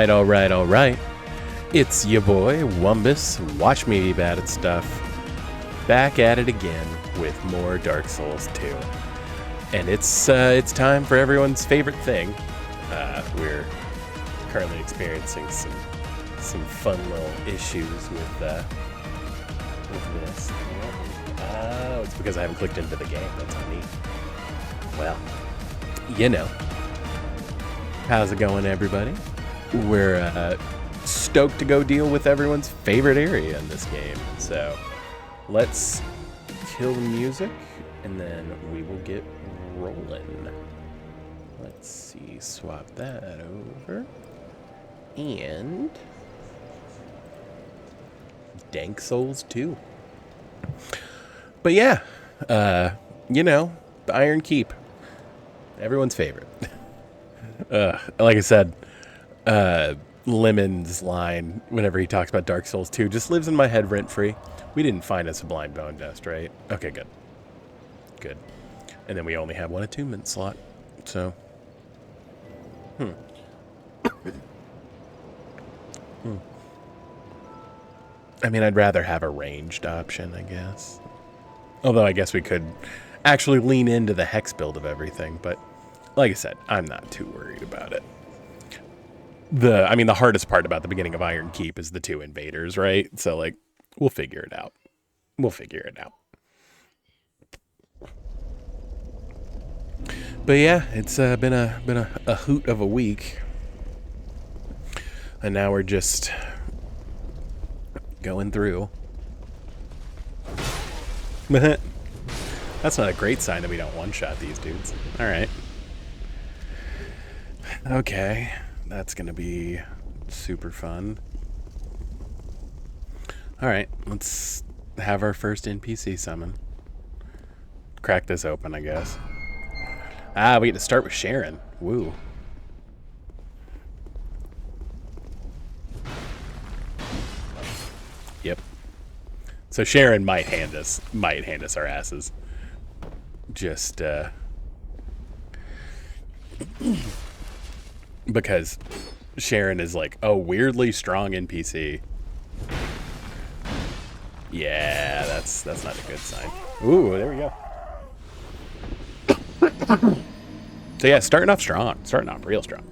Alright. It's your boy, Wumbus, Watch Me Be Bad at Stuff, back at it again with more Dark Souls 2. And it's time for everyone's favorite thing. We're currently experiencing some fun little issues with this. Oh, it's because I haven't clicked into the game. That's on me. Well, you know. How's it going, everybody? We're stoked to go deal with everyone's favorite area in this game. So let's kill the music and then we will get rolling. Let's see, swap that over. And Dank Souls 2. But yeah, you know, the Iron Keep. Everyone's favorite. Like I said, Lemon's line, whenever he talks about Dark Souls 2, just lives in my head rent-free. We didn't find a Sublime Bone Dust, right? Okay, good. Good. And then we only have one attunement slot, so... I mean, I'd rather have a ranged option, I guess. Although I guess we could actually lean into the hex build of everything, but like I said, I'm not too worried about it. The hardest part about the beginning of Iron Keep is the two invaders, right? So, like, we'll figure it out. But yeah, it's been a hoot of a week. And now we're just going through. That's not a great sign that we don't one-shot these dudes. Alright. Okay. That's gonna be super fun. Alright, let's have our first NPC summon. Crack this open, I guess. We get to start with Sharon. Woo. Yep. So Sharon might hand us our asses. Just because Sharon is like a weirdly strong NPC. Yeah, that's not a good sign. Ooh, there we go. So yeah, starting off real strong.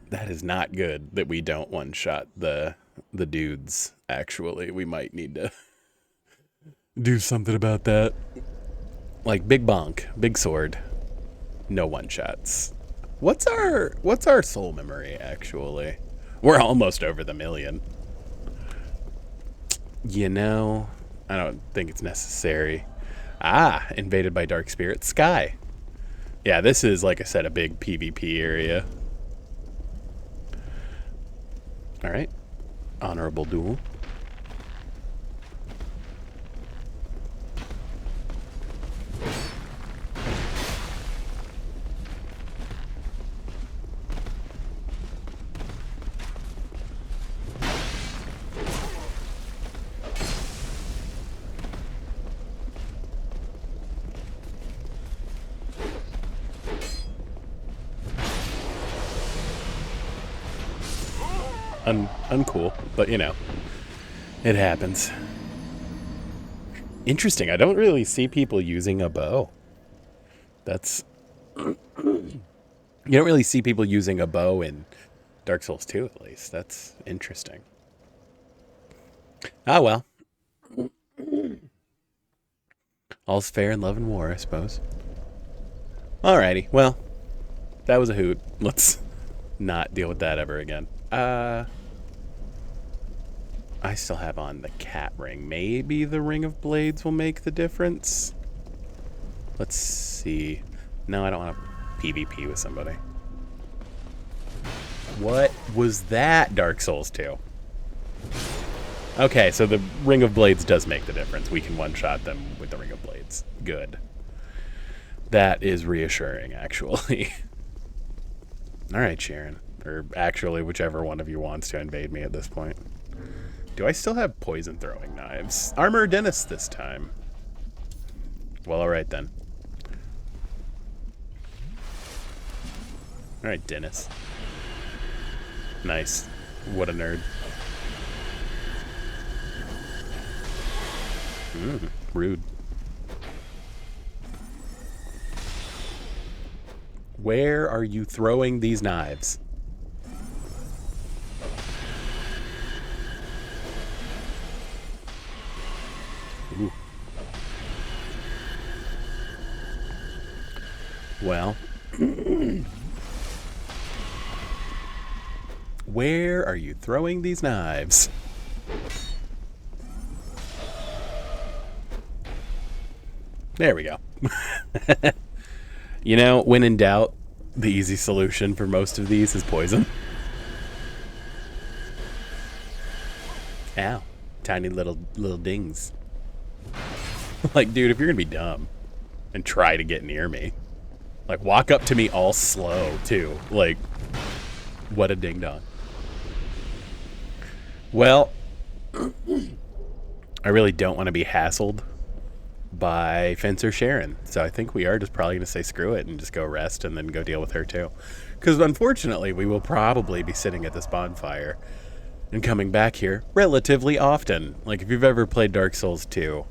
That is not good that we don't one-shot the dudes, actually. We might need to do something about that. Like, big bonk, big sword, no one-shots. What's our soul memory, actually? We're almost over the 1,000,000. You know, I don't think it's necessary. Invaded by Dark Spirit. Sky. Yeah, this is, like I said, a big PvP area. Alright. Honorable duel. Uncool, but you know, it happens. Interesting. I don't really see people using a bow. That's you don't really see people using a bow in Dark Souls 2, at least. That's interesting. Well. All's fair in love and war, I suppose. Alrighty, well, that was a hoot. Let's not deal with that ever again. I still have on the cat ring. Maybe the Ring of Blades will make the difference? Let's see. No, I don't want to PvP with somebody. What was that, Dark Souls 2? Okay, so the Ring of Blades does make the difference. We can one-shot them with the Ring of Blades. Good. That is reassuring, actually. Alright, Sharon. Or actually, whichever one of you wants to invade me at this point. Do I still have poison throwing knives? Armor Dentist this time. Well, alright then. Alright, Dennis. Nice. What a nerd. Rude. Where are you throwing these knives? Ooh. Well. Where are you throwing these knives? There we go. You know, when in doubt, the easy solution for most of these is poison. Ow. Tiny little dings. Like, dude, if you're gonna be dumb and try to get near me, like, walk up to me all slow, too. Like, what a ding-dong. Well, I really don't want to be hassled by Fencer Sharon, so I think we are just probably going to say screw it and just go rest and then go deal with her too. Because unfortunately, we will probably be sitting at this bonfire and coming back here relatively often. Like, if you've ever played Dark Souls 2,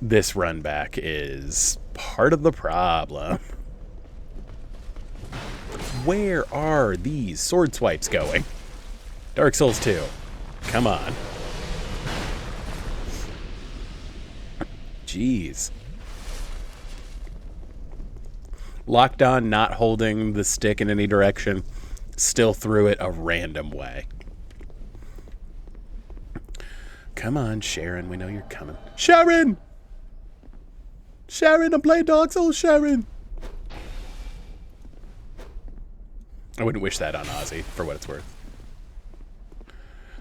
this run back is part of the problem. Where are these sword swipes going? Dark Souls 2. Come on. Jeez. Locked on, not holding the stick in any direction. Still threw it a random way. Come on, Sharon. We know you're coming. Sharon! Sharon, I'm playing Dark Souls, Sharon! I wouldn't wish that on Ozzy, for what it's worth.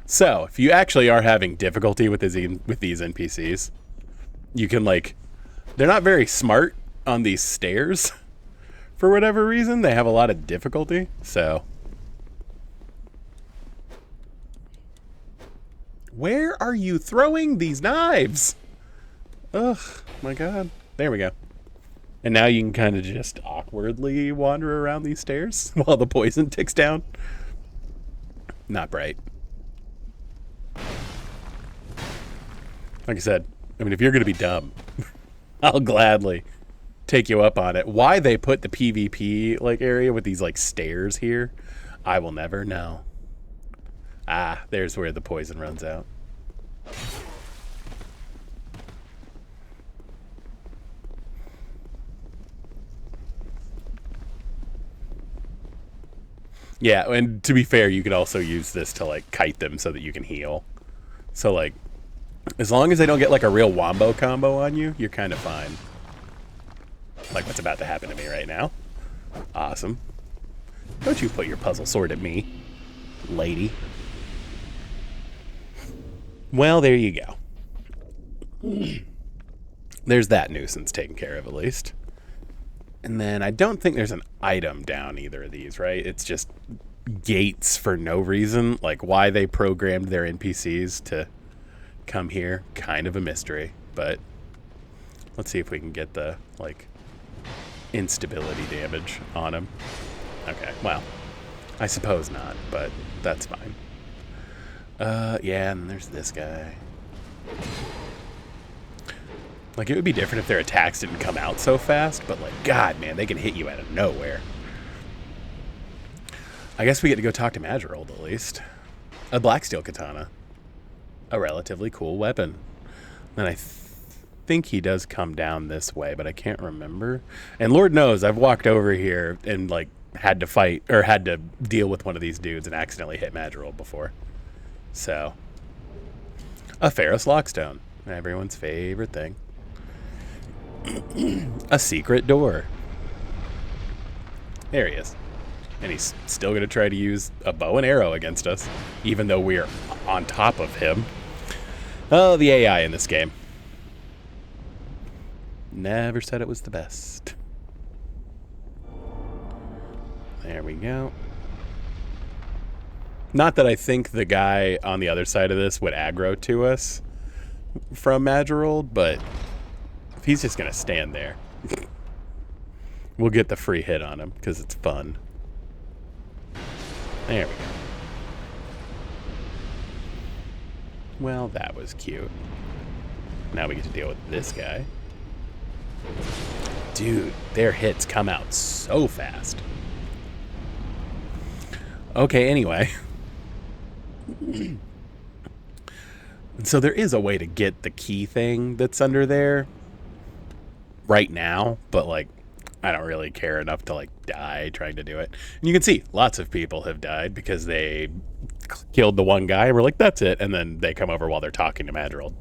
So, if you actually are having difficulty with these NPCs, you can, like, they're not very smart on these stairs. For whatever reason, they have a lot of difficulty, so. Where are you throwing these knives? Ugh, my God. There we go. And now you can kind of just awkwardly wander around these stairs while the poison ticks down. Not bright. Like I said, I mean, if you're going to be dumb, I'll gladly take you up on it. Why they put the PvP like area with these like stairs here, I will never know. Ah, there's where the poison runs out. Yeah, and to be fair, you could also use this to like kite them so that you can heal. So like, as long as they don't get like a real wombo combo on you, you're kind of fine. Like what's about to happen to me right now. Awesome. Don't you put your puzzle sword at me, lady. Well, there you go. There's that nuisance taken care of at least. And then I don't think there's an item down either of these, right? It's just gates for no reason. Like why they programmed their NPCs to come here, kind of a mystery. But let's see if we can get the, like, instability damage on him. Okay, well, I suppose not, but that's fine. Yeah, and there's this guy. Like, it would be different if their attacks didn't come out so fast, but, like, God, man, they can hit you out of nowhere. I guess we get to go talk to Madgerold, at least. A Blacksteel Katana. A relatively cool weapon. And I think he does come down this way, but I can't remember. And Lord knows, I've walked over here and, like, had to fight, or had to deal with one of these dudes and accidentally hit Madgerold before. So, a Ferrous Lockstone. Everyone's favorite thing. A secret door. There he is. And he's still going to try to use a bow and arrow against us, even though we're on top of him. Oh, the AI in this game. Never said it was the best. There we go. Not that I think the guy on the other side of this would aggro to us from Madgerold, but if he's just going to stand there, we'll get the free hit on him because it's fun. There we go. Well, that was cute. Now we get to deal with this guy. Dude, their hits come out so fast. Okay, anyway. So there is a way to get the key thing that's under there right now, but like I don't really care enough to like die trying to do it. And you can see lots of people have died because they killed the one guy and we're like, that's it. And then they come over while they're talking to Madrigal.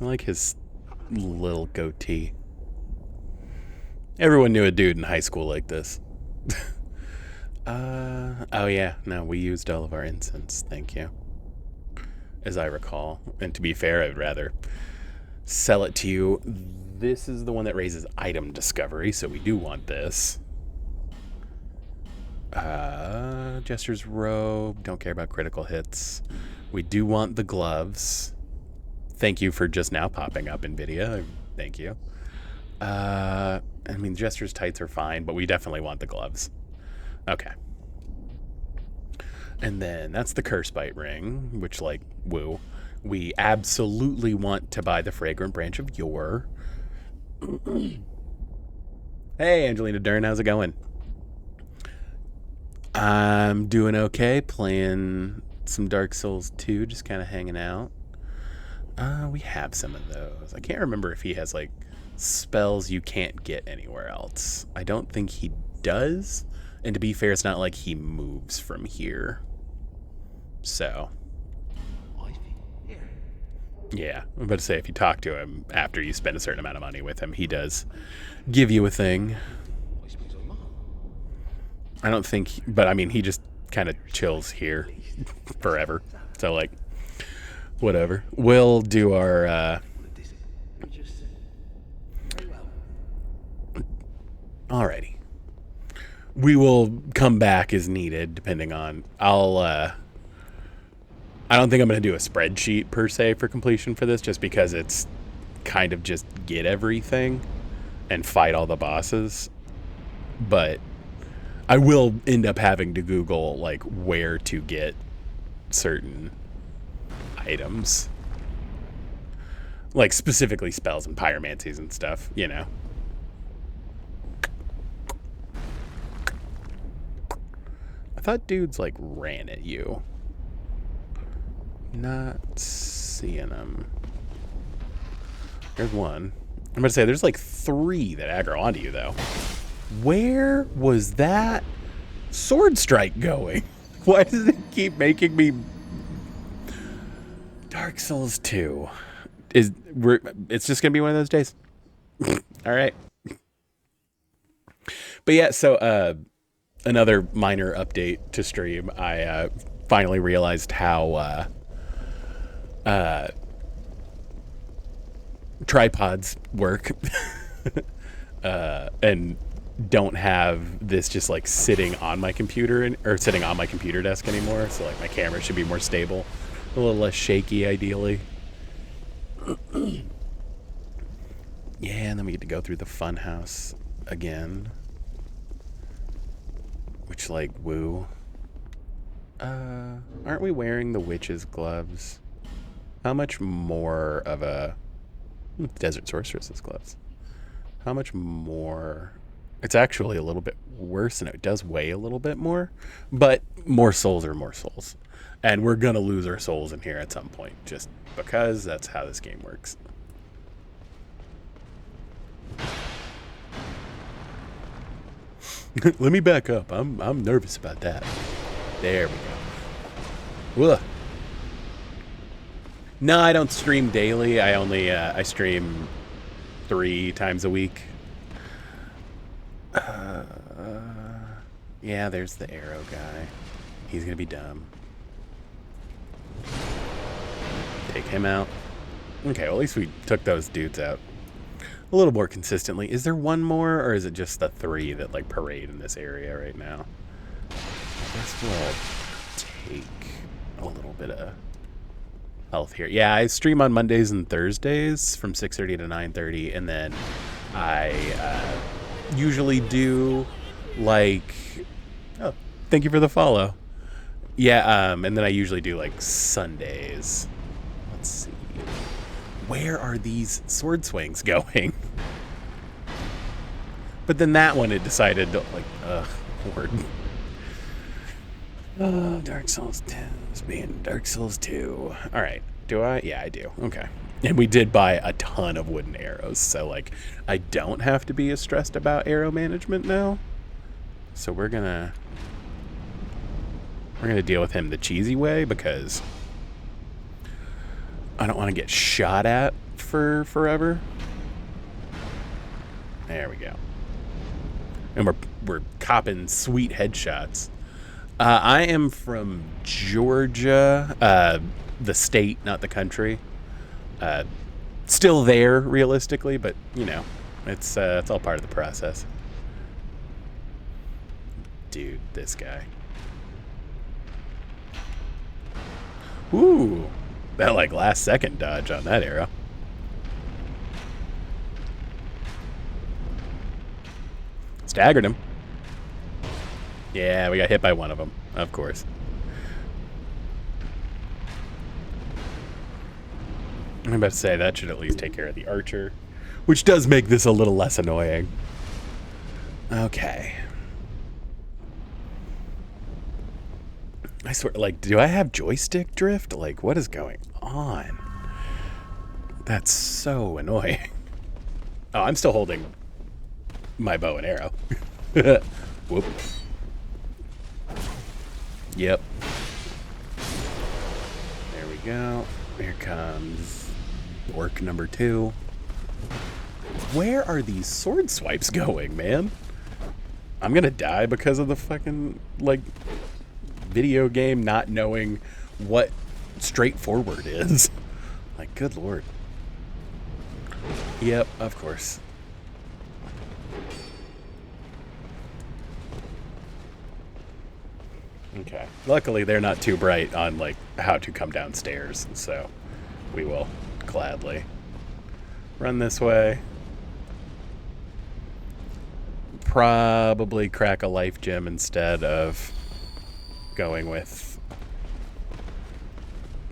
I like his little goatee. Everyone knew a dude in high school like this. Oh yeah, no, we used all of our incense, thank you. As I recall. And to be fair, I'd rather sell it to you. This is the one that raises item discovery, so we do want this. Jester's robe, don't care about critical hits. We do want the gloves. Thank you for just now popping up, NVIDIA. Thank you. I mean, Jester's tights are fine, but we definitely want the gloves. Okay. And then that's the curse bite ring, which, like, woo. We absolutely want to buy the fragrant branch of yore. Hey, Angelina Dern, how's it going? I'm doing okay, playing some Dark Souls 2, just kind of hanging out. We have some of those. I can't remember if he has, like, spells you can't get anywhere else. I don't think he does. And to be fair, it's not like he moves from here. So. Yeah, I'm about to say, if you talk to him after you spend a certain amount of money with him, he does give you a thing. I don't think, but I mean, he just kind of chills here forever. So, like, whatever. We'll do our, alrighty. We will come back as needed, depending on, I don't think I'm going to do a spreadsheet per se for completion for this, just because it's kind of just get everything and fight all the bosses. But I will end up having to Google, like, where to get certain items. Like, specifically spells and pyromancies and stuff, you know. I thought dudes, like, ran at you. Not seeing them. There's one. I'm going to say there's like 3 that aggro onto you, though. Where was that sword strike going? Why does it keep making me... Dark Souls 2. It's just going to be one of those days. All right. But yeah, so another minor update to stream. I finally realized how tripods work and don't have this just like sitting on my computer or sitting on my computer desk anymore. So like my camera should be more stable, a little less shaky ideally. Yeah, and then we get to go through the fun house again, which, like, woo. Aren't we wearing the witch's gloves? How much more of a... Desert Sorceress's gloves. How much more... It's actually a little bit worse, and it does weigh a little bit more, but more souls are more souls. And we're going to lose our souls in here at some point, just because that's how this game works. Let me back up. I'm nervous about that. There we go. Ugh. No, I don't stream daily. I only I stream 3 times a week. Yeah, there's the arrow guy. He's gonna be dumb. Take him out. Okay, well, at least we took those dudes out a little more consistently. Is there one more, or is it just the 3 that like parade in this area right now? I guess we'll take a little bit of health here. Yeah, I stream on Mondays and Thursdays from 6:30 to 9:30, and then I usually do like... Oh, thank you for the follow. Yeah, and then I usually do like Sundays. Let's see. Where are these sword swings going? But then that one, it decided to, like, word. Dark Souls 2 is being Dark Souls 2. All right. Do I? Yeah, I do. Okay. And we did buy a ton of wooden arrows, so, like, I don't have to be as stressed about arrow management now. So we're gonna deal with him the cheesy way, because I don't want to get shot at for forever. There we go. And we're copping sweet headshots. I am from Georgia, the state, not the country. Still there, realistically, but, you know, it's all part of the process. Dude, this guy. Ooh, that, like, last second dodge on that arrow. Staggered him. Yeah, we got hit by one of them, of course. I'm about to say that should at least take care of the archer, which does make this a little less annoying. Okay. I swear, like, do I have joystick drift? Like, what is going on? That's so annoying. Oh, I'm still holding my bow and arrow. Whoop. Yep. There we go. Here comes orc number 2. Where are these sword swipes going, man? I'm gonna die because of the fucking, like, video game not knowing what straightforward is. Like, good lord. Yep, of course. Okay. Luckily, they're not too bright on, like, how to come downstairs, so we will gladly run this way. Probably crack a life gem instead of going with...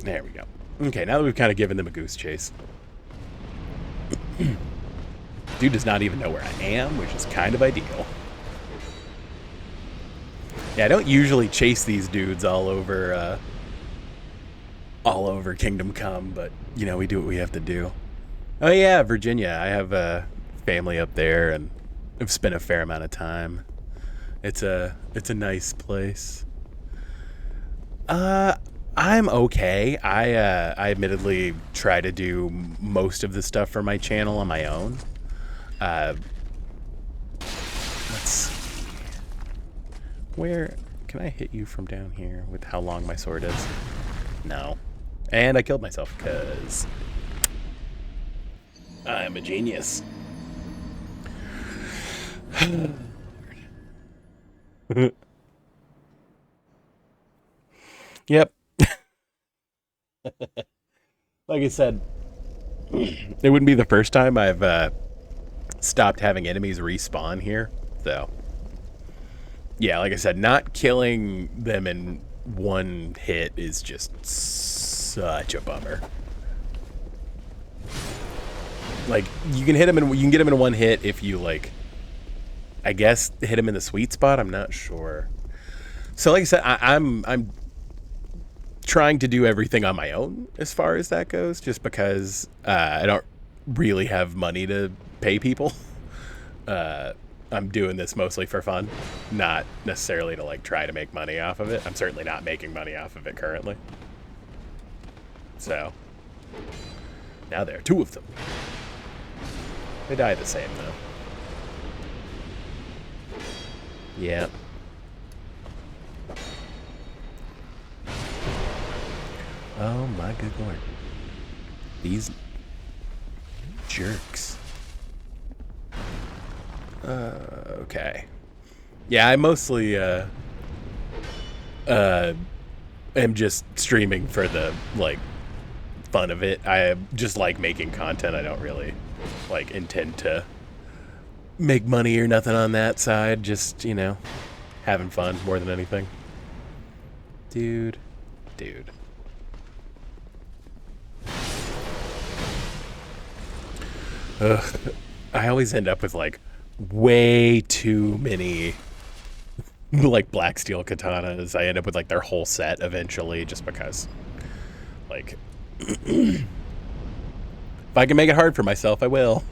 There we go. Okay, now that we've kind of given them a goose chase. Dude does not even know where I am, which is kind of ideal. Yeah, I don't usually chase these dudes all over Kingdom Come, but, you know, we do what we have to do. Oh yeah, Virginia. I have a family up there, and I've spent a fair amount of time. It's a nice place. I'm okay. I admittedly try to do most of the stuff for my channel on my own. Let's see. Where can I hit you from down here with how long my sword is? No. And I killed myself because I'm a genius. Yep. Like I said, it wouldn't be the first time I've stopped having enemies respawn here, so yeah, like I said, not killing them in one hit is just such a bummer. Like, you can get him in one hit if you, like, I guess hit him in the sweet spot. I'm not sure. So like I said, I'm trying to do everything on my own as far as that goes, just because I don't really have money to pay people. I'm doing this mostly for fun, not necessarily to, like, try to make money off of it. I'm certainly not making money off of it currently. So now there are 2 of them. They die the same though. Yeah. Oh my good lord. These jerks. Okay. Yeah, I mostly am just streaming for the, like, fun of it. I just like making content. I don't really, like, intend to make money or nothing on that side. Just, you know, having fun more than anything. Dude. Ugh. I always end up with, like, way too many, like, black steel katanas. I end up with, like, their whole set eventually just because, like, if I can make it hard for myself, I will.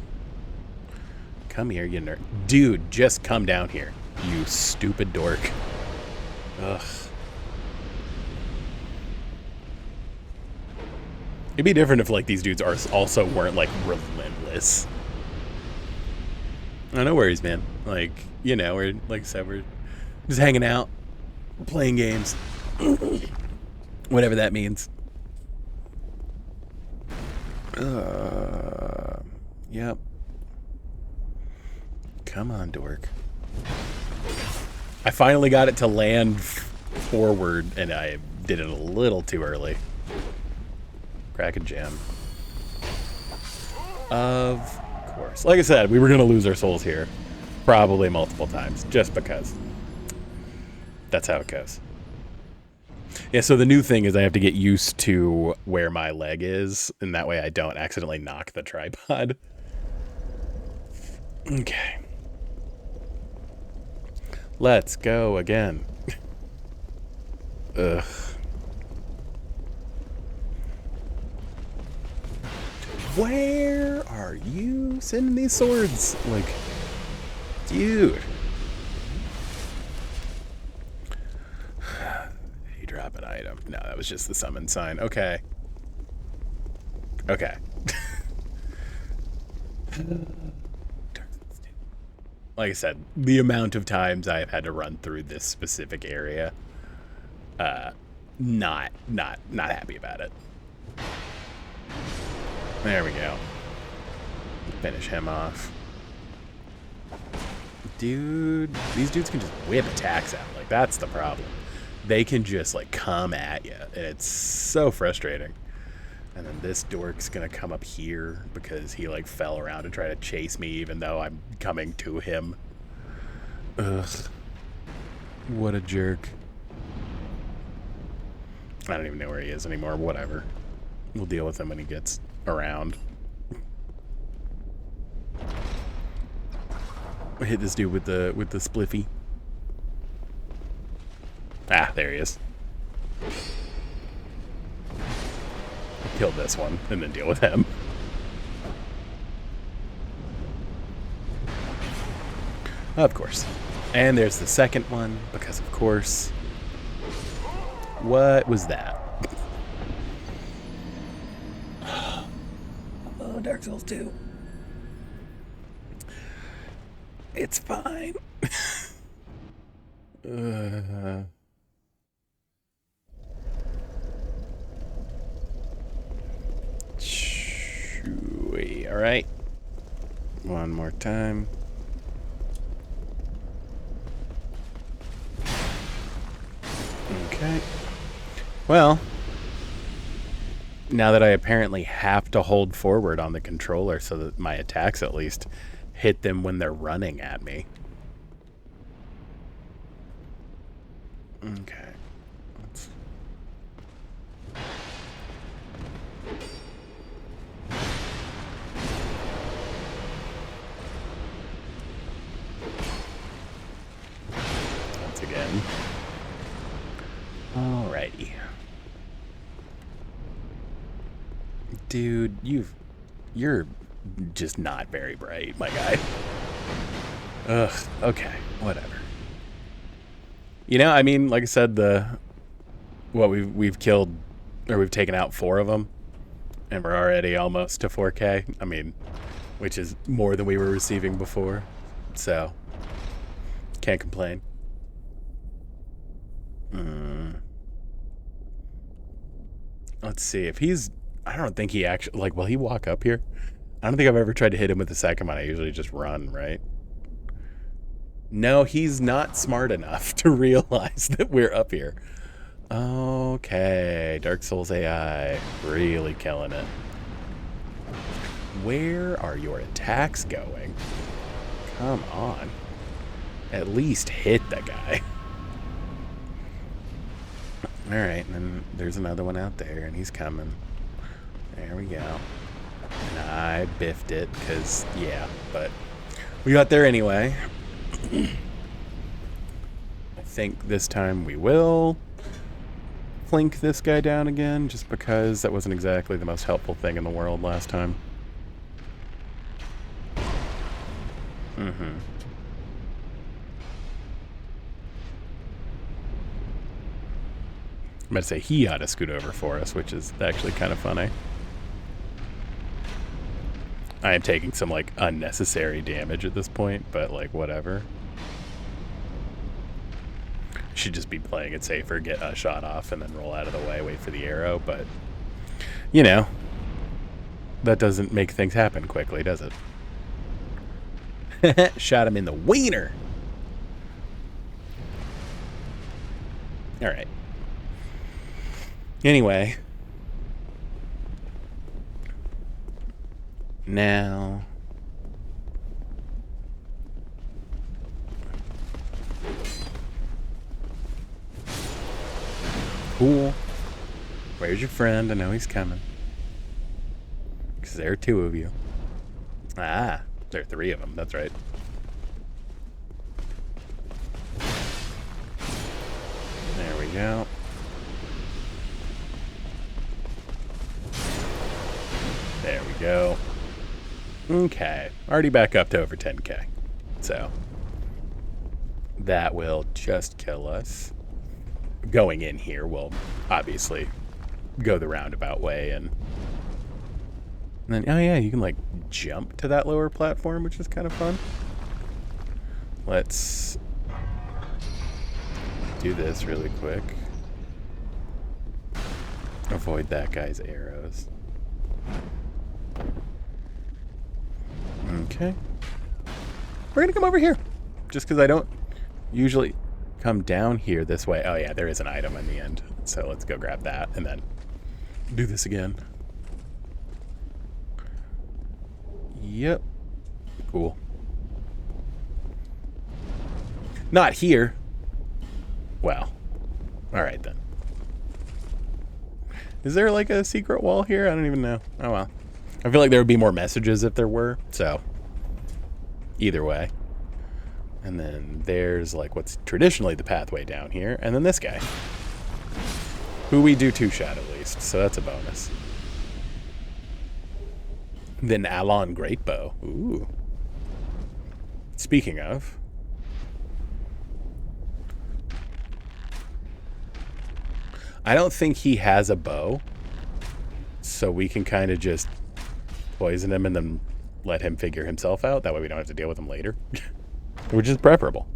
Come here, you nerd. Dude, just come down here, you stupid dork. Ugh. It'd be different if, like, these dudes also weren't, like, relentless. Oh, no worries, man. Like, you know, we're, like I said, we're just hanging out, playing games. Whatever that means. Yep. Come on, dork. I finally got it to land forward, and I did it a little too early. Crack a gem. Of course. Like I said, we were going to lose our souls here. Probably multiple times, just because. That's how it goes. Yeah, so the new thing is I have to get used to where my leg is, and that way I don't accidentally knock the tripod. Okay. Let's go again. Ugh. Where are you sending these swords? Like, dude. You drop an item. No, that was just the summon sign. Okay. Okay. Like I said, the amount of times I have had to run through this specific area, not happy about it. There we go. Finish him off. Dude, these dudes can just whip attacks out. Like, that's the problem. They can just, like, come at you. And it's so frustrating. And then this dork's gonna come up here because he, like, fell around to try to chase me even though I'm coming to him. Ugh. What a jerk. I don't even know where he is anymore. Whatever. We'll deal with him when he gets around. I hit this dude with the spliffy. Ah, there he is. Kill this one and then deal with him. Of course. And there's the second one, because of course. What was that? Oh, Dark Souls 2. It's fine. All right. One more time. Okay. Well, now that I apparently have to hold forward on the controller so that my attacks at least hit them when they're running at me. Okay. Once again. Alrighty. Dude, you're just not very bright, my guy. Ugh, okay, whatever. You know, I mean, like I said, we've killed, or we've taken out 4 of them, and we're already almost to 4K. I mean, which is more than we were receiving before, so can't complain. Let's see if he's. I don't think he actually, like, will he walk up here? I don't think I've ever tried to hit him with the second one. I usually just run, right? No, he's not smart enough to realize that we're up here. Okay, Dark Souls AI, really killing it. Where are your attacks going? Come on. At least hit the guy. Alright, and then there's another one out there, and he's coming. There we go. And I biffed it, because, yeah, but we got there anyway. I think this time we will flink this guy down again, just because that wasn't exactly the most helpful thing in the world last time. I'm about to say he ought to scoot over for us, which is actually kind of funny. I am taking some, like, unnecessary damage at this point, but, like, whatever. Should just be playing it safer, get a shot off, and then roll out of the way, wait for the arrow, but, you know, that doesn't make things happen quickly, does it? Shot him in the wiener! Alright. Anyway. Now. Cool. Where's your friend? I know he's coming. Because there are two of you. Ah, there are three of them. That's right. There we go. There we go. Okay. Already back up to over 10k. So that will just kill us. Going in here will obviously go the roundabout way, and then, oh yeah, you can like jump to that lower platform, which is kind of fun. Let's do this really quick. Avoid that guy's arrows. Okay. We're gonna come over here, just because I don't usually come down here this way. Oh yeah, there is an item in the end. So let's go grab that and then do this again. Yep. Cool. Not here. Well. Alright then. Is there like a secret wall here? I don't even know. Oh well. I feel like there would be more messages if there were. So either way. And then there's like what's traditionally the pathway down here. And then this guy, who we do two-shot at least. So that's a bonus. Then Alon Greatbow. Ooh. Speaking of. I don't think he has a bow. So we can kind of just poison him and then let him figure himself out. That way we don't have to deal with him later. Which is preferable.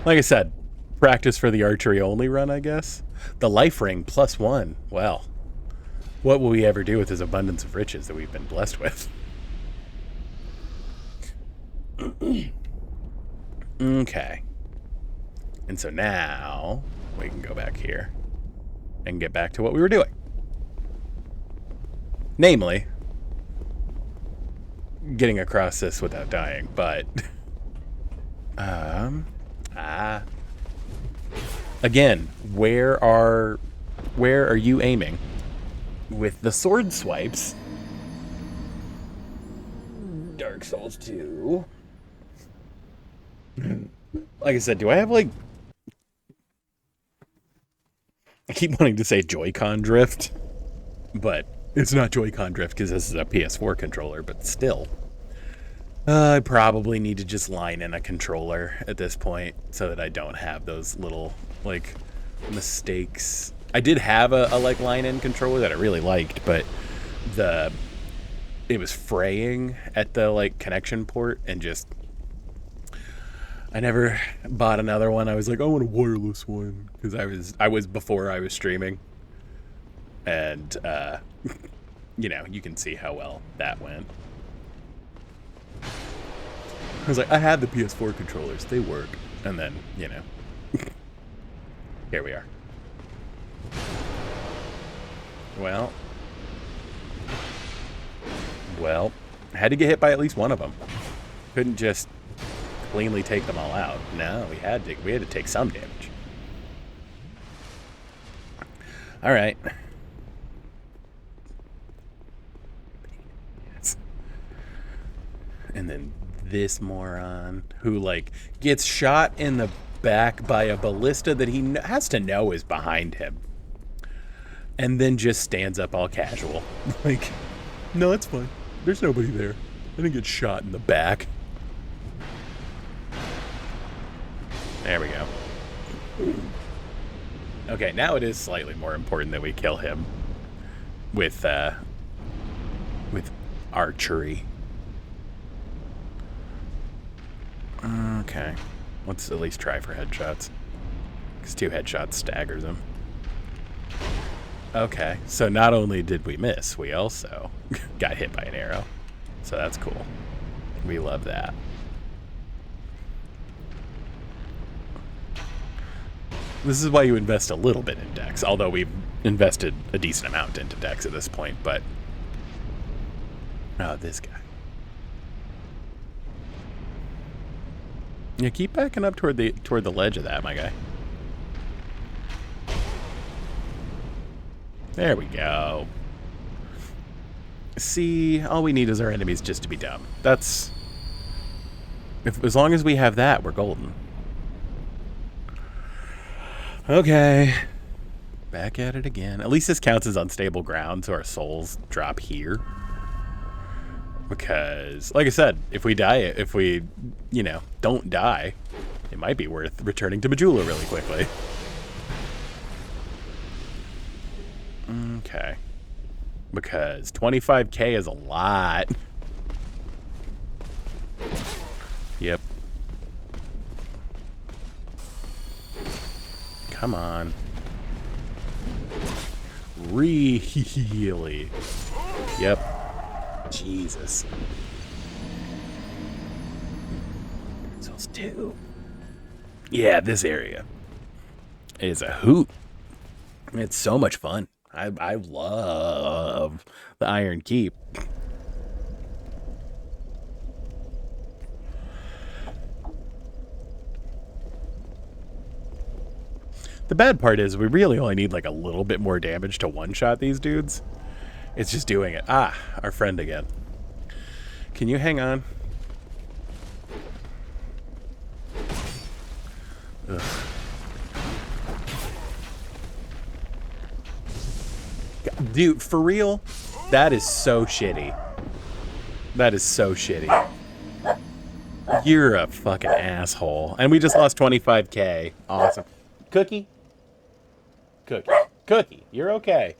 Like I said, practice for the archery only run, I guess. The life ring +1. Well, what will we ever do with this abundance of riches that we've been blessed with? Okay. And so now we can go back here and get back to what we were doing. Namely, getting across this without dying, but again, where are you aiming with the sword swipes? Dark Souls 2. Like I said, do I have like, I keep wanting to say Joy-Con drift, but it's not Joy-Con drift because this is a PS4 controller, but still. I probably need to just line in a controller at this point so that I don't have those little, like, mistakes. I did have a like, line-in controller that I really liked, but it was fraying at the, like, connection port, and just, I never bought another one. I was like, I want a wireless one, because I was before I was streaming. And, you know, you can see how well that went. I was like, I had the PS4 controllers. They work. And then, you know, here we are. Well, I had to get hit by at least one of them. Couldn't just cleanly take them all out. No, we had to take some damage. All right. And then this moron who, like, gets shot in the back by a ballista that he has to know is behind him. And then just stands up all casual. Like, no, it's fine. There's nobody there. I didn't get shot in the back. There we go. Okay, now it is slightly more important that we kill him with archery. Okay, let's at least try for headshots, because 2 headshots staggers him. Okay, so not only did we miss, we also got hit by an arrow. So that's cool. We love that. This is why you invest a little bit in Dex, although we've invested a decent amount into Dex at this point, but... Oh, this guy. Yeah, keep backing up toward the ledge of that, my guy. There we go. See, all we need is our enemies just to be dumb. That's... as long as we have that, we're golden. Okay. Back at it again. At least this counts as unstable ground, so our souls drop here. Because, like I said, if we die, if we, you know, don't die, it might be worth returning to Majula really quickly. Okay. Because 25k is a lot. Yep. Come on. Really? Yep. Jesus. Souls 2. Yeah, this area is a hoot. It's so much fun. I love the Iron Keep. The bad part is we really only need like a little bit more damage to one-shot these dudes. It's just doing it. Ah, our friend again. Can you hang on? Ugh. Dude, for real? That is so shitty. That is so shitty. You're a fucking asshole. And we just lost 25k. Awesome. Cookie? Cookie. Cookie, you're okay.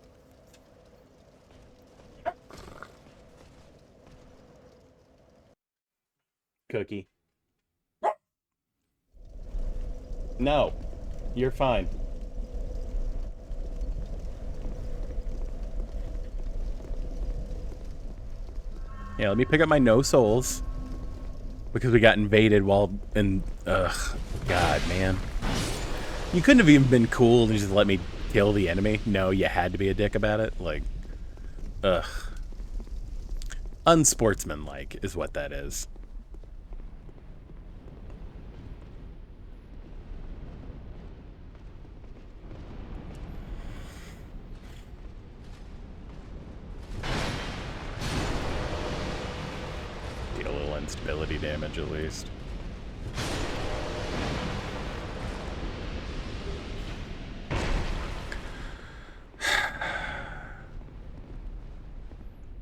Cookie. No, you're fine. Yeah, let me pick up my no souls. Because we got invaded while in... Ugh, God, man. You couldn't have even been cool and just let me kill the enemy. No, you had to be a dick about it. Like, ugh. Unsportsmanlike is what that is. Deal a little instability damage at least.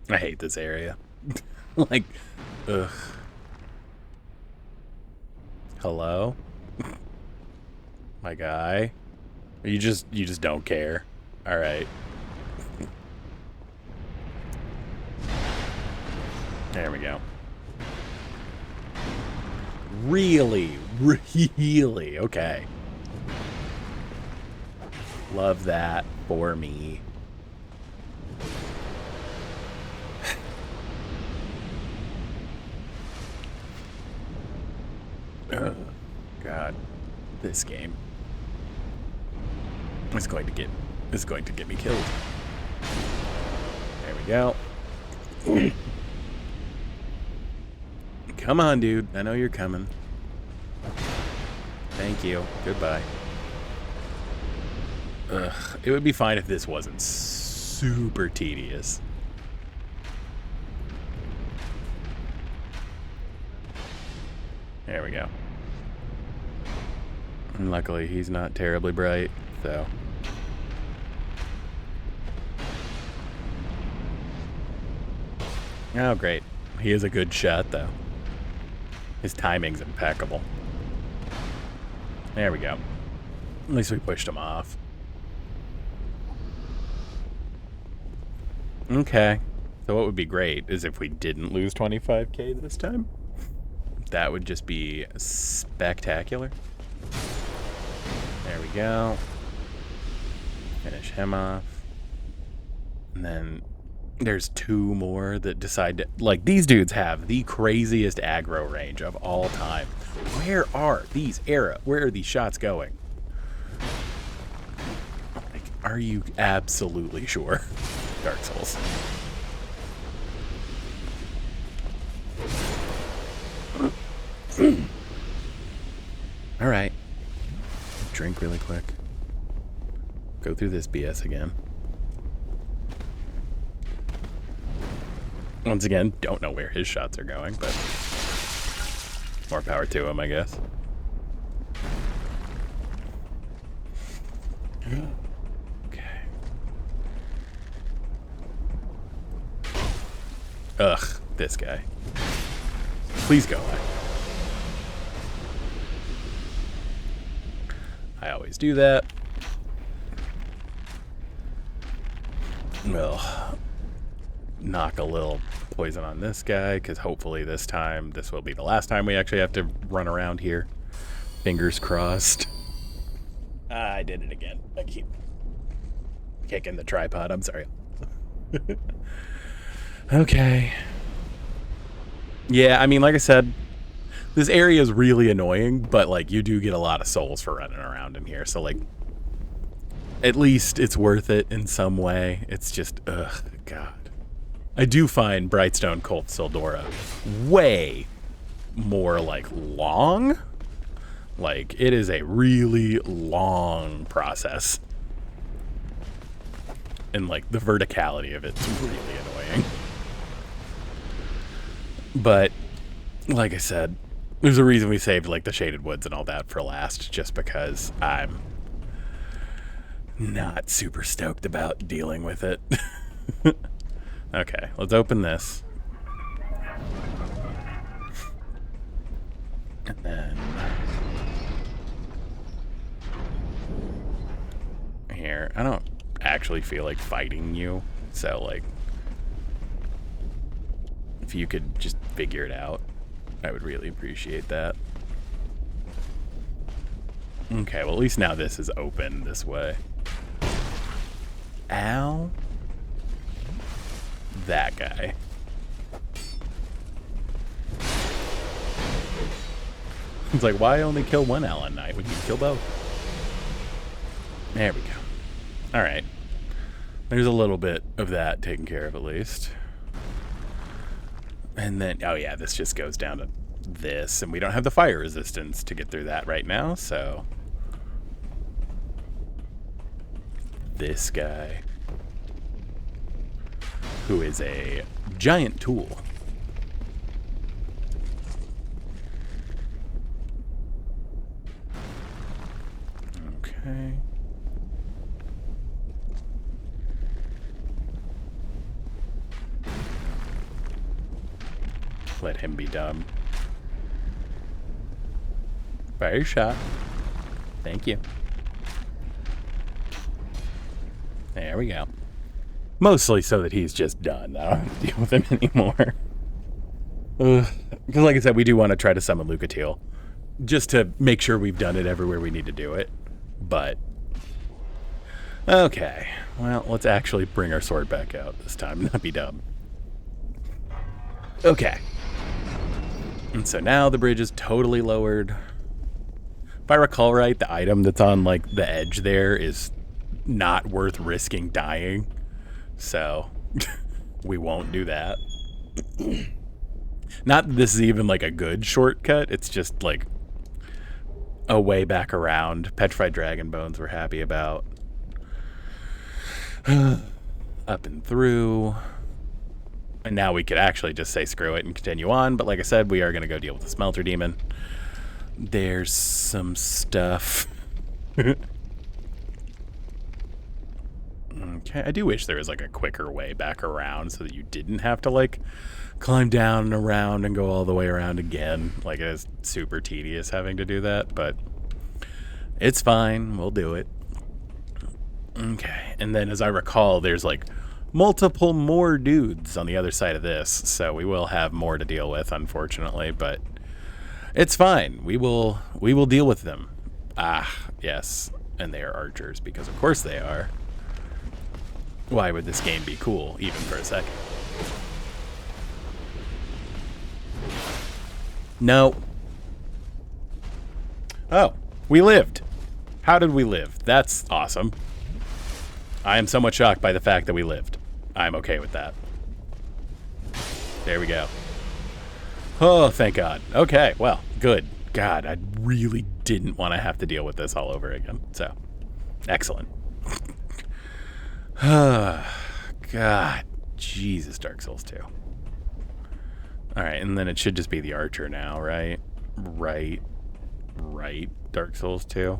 I hate this area. Like, ugh. Hello? My guy? You just don't care. All right. There we go. Really? Really? Okay. Love that for me. Oh, God, this game is going to get me killed. There we go. Come on, dude. I know you're coming. Thank you. Goodbye. Ugh, it would be fine if this wasn't super tedious. There we go. And luckily, he's not terribly bright, so. Oh, great. He is a good shot, though. His timing's impeccable. There we go. At least we pushed him off. Okay. So what would be great is if we didn't lose 25k this time. That would just be spectacular. There we go. Finish him off. And then there's two more that decide to... Like, these dudes have the craziest aggro range of all time. Where are these where are these shots going? Like, are you absolutely sure? Dark Souls. All right. Drink really quick. Go through this BS again. Once again, don't know where his shots are going, but more power to him, I guess. Okay. Ugh, this guy. Please go away. I always do that. We'll knock a little poison on this guy, because hopefully this time, this will be the last time we actually have to run around here. Fingers crossed. I did it again. I keep kicking the tripod. I'm sorry. Okay. Yeah, I mean, like I said, this area is really annoying, but, like, you do get a lot of souls for running around in here. So, like, at least it's worth it in some way. It's just, ugh, God. I do find Brightstone Cult Sildora way more, like, long. Like, it is a really long process. And, like, the verticality of it's really annoying. But, like I said, there's a reason we saved, like, the Shaded Woods and all that for last, just because I'm not super stoked about dealing with it. Okay, let's open this. And then here, I don't actually feel like fighting you, so, like, if you could just figure it out, I would really appreciate that. Okay, well, at least now this is open this way. Ow. That guy. It's like, why only kill one Allen Knight when you can kill both? There we go. Alright. There's a little bit of that taken care of at least. And then, oh yeah, this just goes down to this, and we don't have the fire resistance to get through that right now, so... This guy, who is a giant tool. Okay. Let him be dumb. Fire shot. Thank you. There we go. Mostly so that he's just done. I don't have to deal with him anymore. Because like I said, we do want to try to summon Lucatiel. Just to make sure we've done it everywhere we need to do it. But... okay. Well, let's actually bring our sword back out this time. Not be dumb. Okay. And so now the bridge is totally lowered. If I recall right, the item that's on, like, the edge there is not worth risking dying. So, we won't do that. Not that this is even, like, a good shortcut. It's just, like, a way back around. Petrified Dragon Bones we're happy about. Up and through. And now we could actually just say screw it and continue on. But like I said, we are going to go deal with the smelter demon. There's some stuff. Okay, I do wish there was like a quicker way back around so that you didn't have to like climb down and around and go all the way around again. Like, it is super tedious having to do that, but it's fine. We'll do it. Okay, and then as I recall, there's like multiple more dudes on the other side of this, so we will have more to deal with, unfortunately, but it's fine. We will deal with them. Ah, yes, and they are archers, because of course they are. Why would this game be cool, even for a second? No. Oh, we lived. How did we live? That's awesome. I am somewhat shocked by the fact that we lived. I'm okay with that. There we go. Oh, thank God. Okay, well, good. God, I really didn't want to have to deal with this all over again. So, excellent. God, Jesus, Dark Souls 2. Alright, and then it should just be the archer now, right? Right, Dark Souls 2.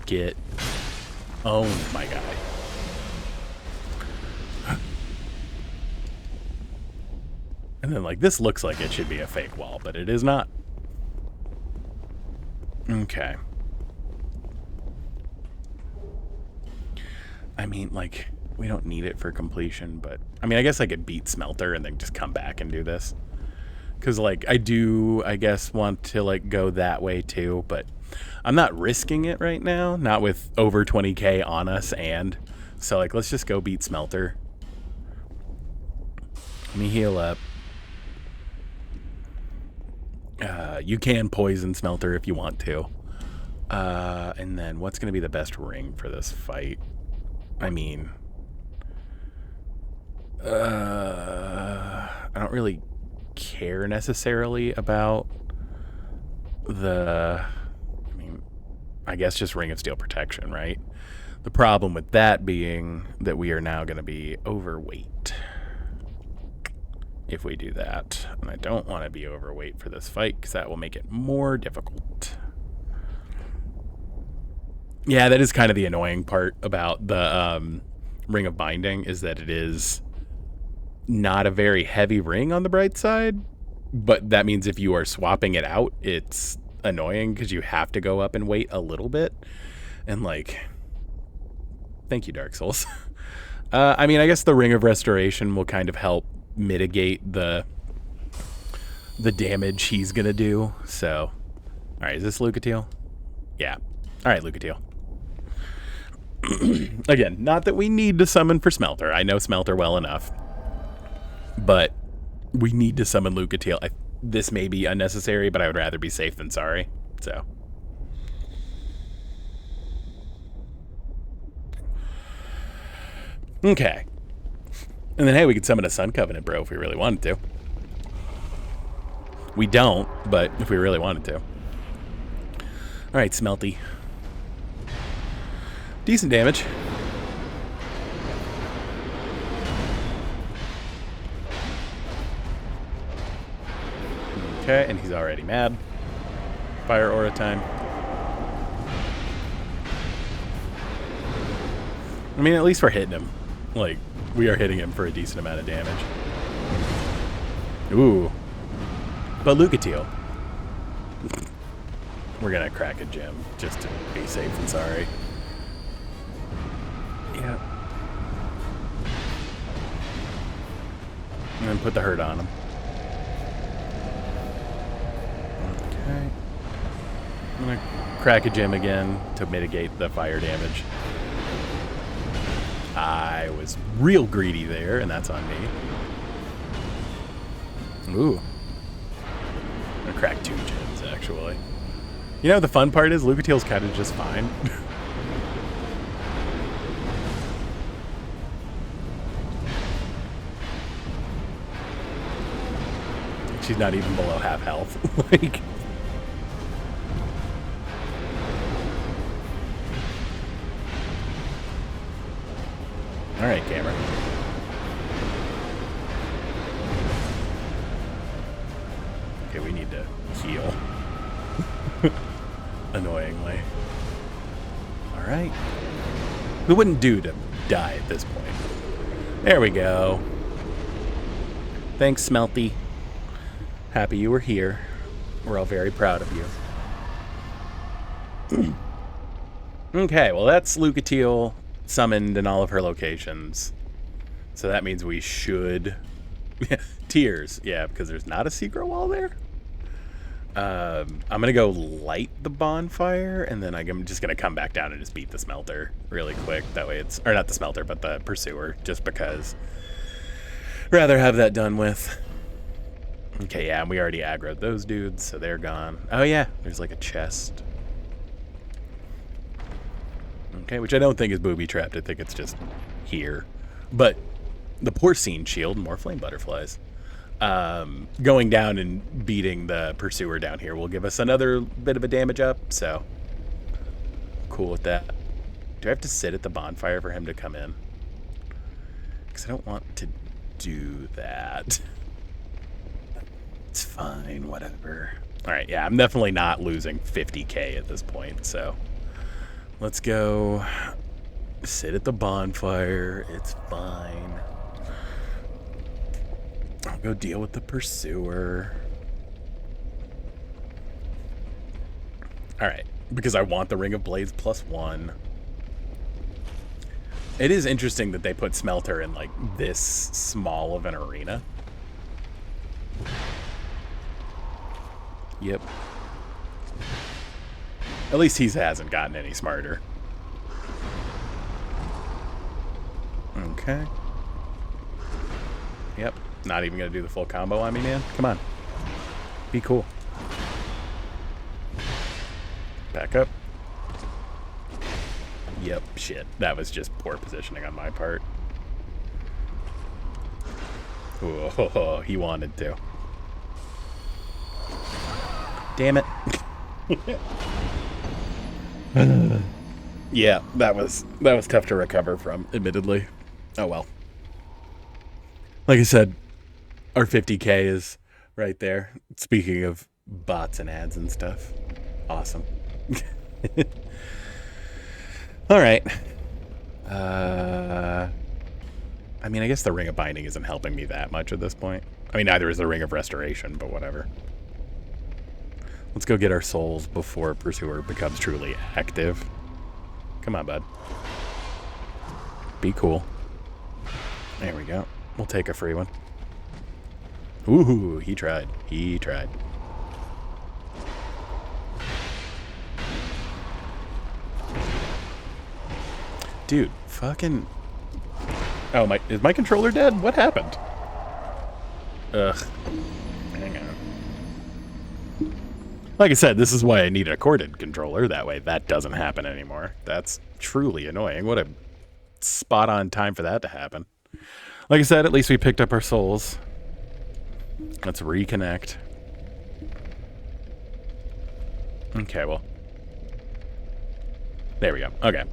Get owned, my guy. And then, like, this looks like it should be a fake wall, but it is not. Okay. I mean, like, we don't need it for completion, but... I mean, I guess I could beat Smelter and then just come back and do this. Because, like, I do, I guess, want to, like, go that way, too, but... I'm not risking it right now, not with over 20k on us, and... So, like, let's just go beat Smelter. Let me heal up. You can poison Smelter if you want to. And then, what's going to be the best ring for this fight? I mean... I don't really care necessarily about the... I mean, I guess just Ring of Steel Protection, right? The problem with that being that we are now going to be overweight if we do that. And I don't want to be overweight for this fight because that will make it more difficult. Yeah, that is kind of the annoying part about the Ring of Binding, is that it is not a very heavy ring on the bright side, but that means if you are swapping it out, it's annoying because you have to go up and wait a little bit. And like, thank you, Dark Souls. I mean, I guess the Ring of Restoration will kind of help mitigate the damage he's gonna do. So, all right, is this Lucatiel? Yeah. All right, Lucatiel. Again, not that we need to summon for Smelter. I know Smelter well enough. But we need to summon Lucatiel. This may be unnecessary, but I would rather be safe than sorry. So. Okay. And then, hey, we could summon a Sun Covenant, bro, if we really wanted to. We don't, but if we really wanted to. Alright, Smelty. Decent damage. Okay, and he's already mad. Fire aura time. I mean, at least we're hitting him. Like, we are hitting him for a decent amount of damage. Ooh. But Lucatiel. We're gonna crack a gem just to be safe and sorry. Yeah. And then put the hurt on him. Okay. I'm gonna crack a gem again to mitigate the fire damage. I was real greedy there, and that's on me. Ooh. I'm gonna crack 2 gems, actually. You know, the fun part is Lucatiel's kind of just fine. She's not even below half health. Like... Alright, camera. Okay, we need to heal. Annoyingly. Alright. It wouldn't do to die at this point. There we go. Thanks, Smelty. Happy you were here. We're all very proud of you. Okay, well that's Lucatiel summoned in all of her locations. So that means we should... Tears. Yeah, because there's not a secret wall there. I'm going to go light the bonfire, and then I'm just going to come back down and just beat the smelter really quick. That way it's... Or not the smelter, but the pursuer, just because. Rather have that done with. Okay, yeah, and we already aggroed those dudes, so they're gone. Oh, yeah, there's like a chest. Okay, which I don't think is booby-trapped. I think it's just here. But the porcine shield, more flame butterflies. Going down and beating the pursuer down here will give us another bit of a damage up, so cool with that. Do I have to sit at the bonfire for him to come in? Because I don't want to do that. It's fine, whatever. Alright, yeah, I'm definitely not losing 50k at this point, so let's go sit at the bonfire. It's fine. I'll go deal with the pursuer. Alright, because I want the Ring of Blades +1. It is interesting that they put Smelter in, like, this small of an arena. Yep. At least he hasn't gotten any smarter. Okay. Yep. Not even going to do the full combo on me, man. Come on. Be cool. Back up. Yep. Shit. That was just poor positioning on my part. Oh, he wanted to. Damn it. Yeah, that was tough to recover from, admittedly. Oh well. Like I said, our 50k is right there. Speaking of bots and ads and stuff. Awesome. Alright. I mean, I guess the Ring of Binding isn't helping me that much at this point. I mean, neither is the Ring of Restoration, but whatever. Let's go get our souls before Pursuer becomes truly active. Come on, bud. Be cool. There we go. We'll take a free one. Ooh, he tried. He tried. Dude, fucking... Oh, is my controller dead? What happened? Ugh. Hang on. Like I said, this is why I need a corded controller. That way that doesn't happen anymore. That's truly annoying. What a spot-on time for that to happen. Like I said, at least we picked up our souls. Let's reconnect. Okay, well. There we go. Okay.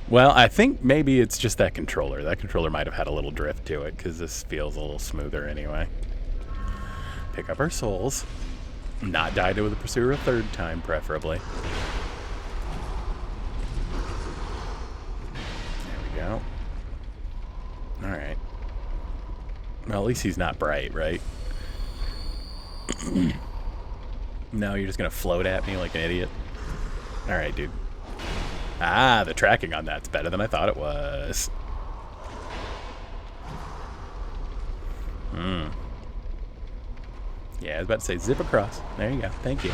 Well, I think maybe it's just that controller. That controller might have had a little drift to it, because this feels a little smoother anyway. Pick up our souls. Not die to the Pursuer a third time, preferably. There we go. Alright. Well, at least he's not bright, right? No, you're just gonna float at me like an idiot. Alright, dude. Ah, the tracking on that's better than I thought it was. Yeah, I was about to say zip across. There you go. Thank you.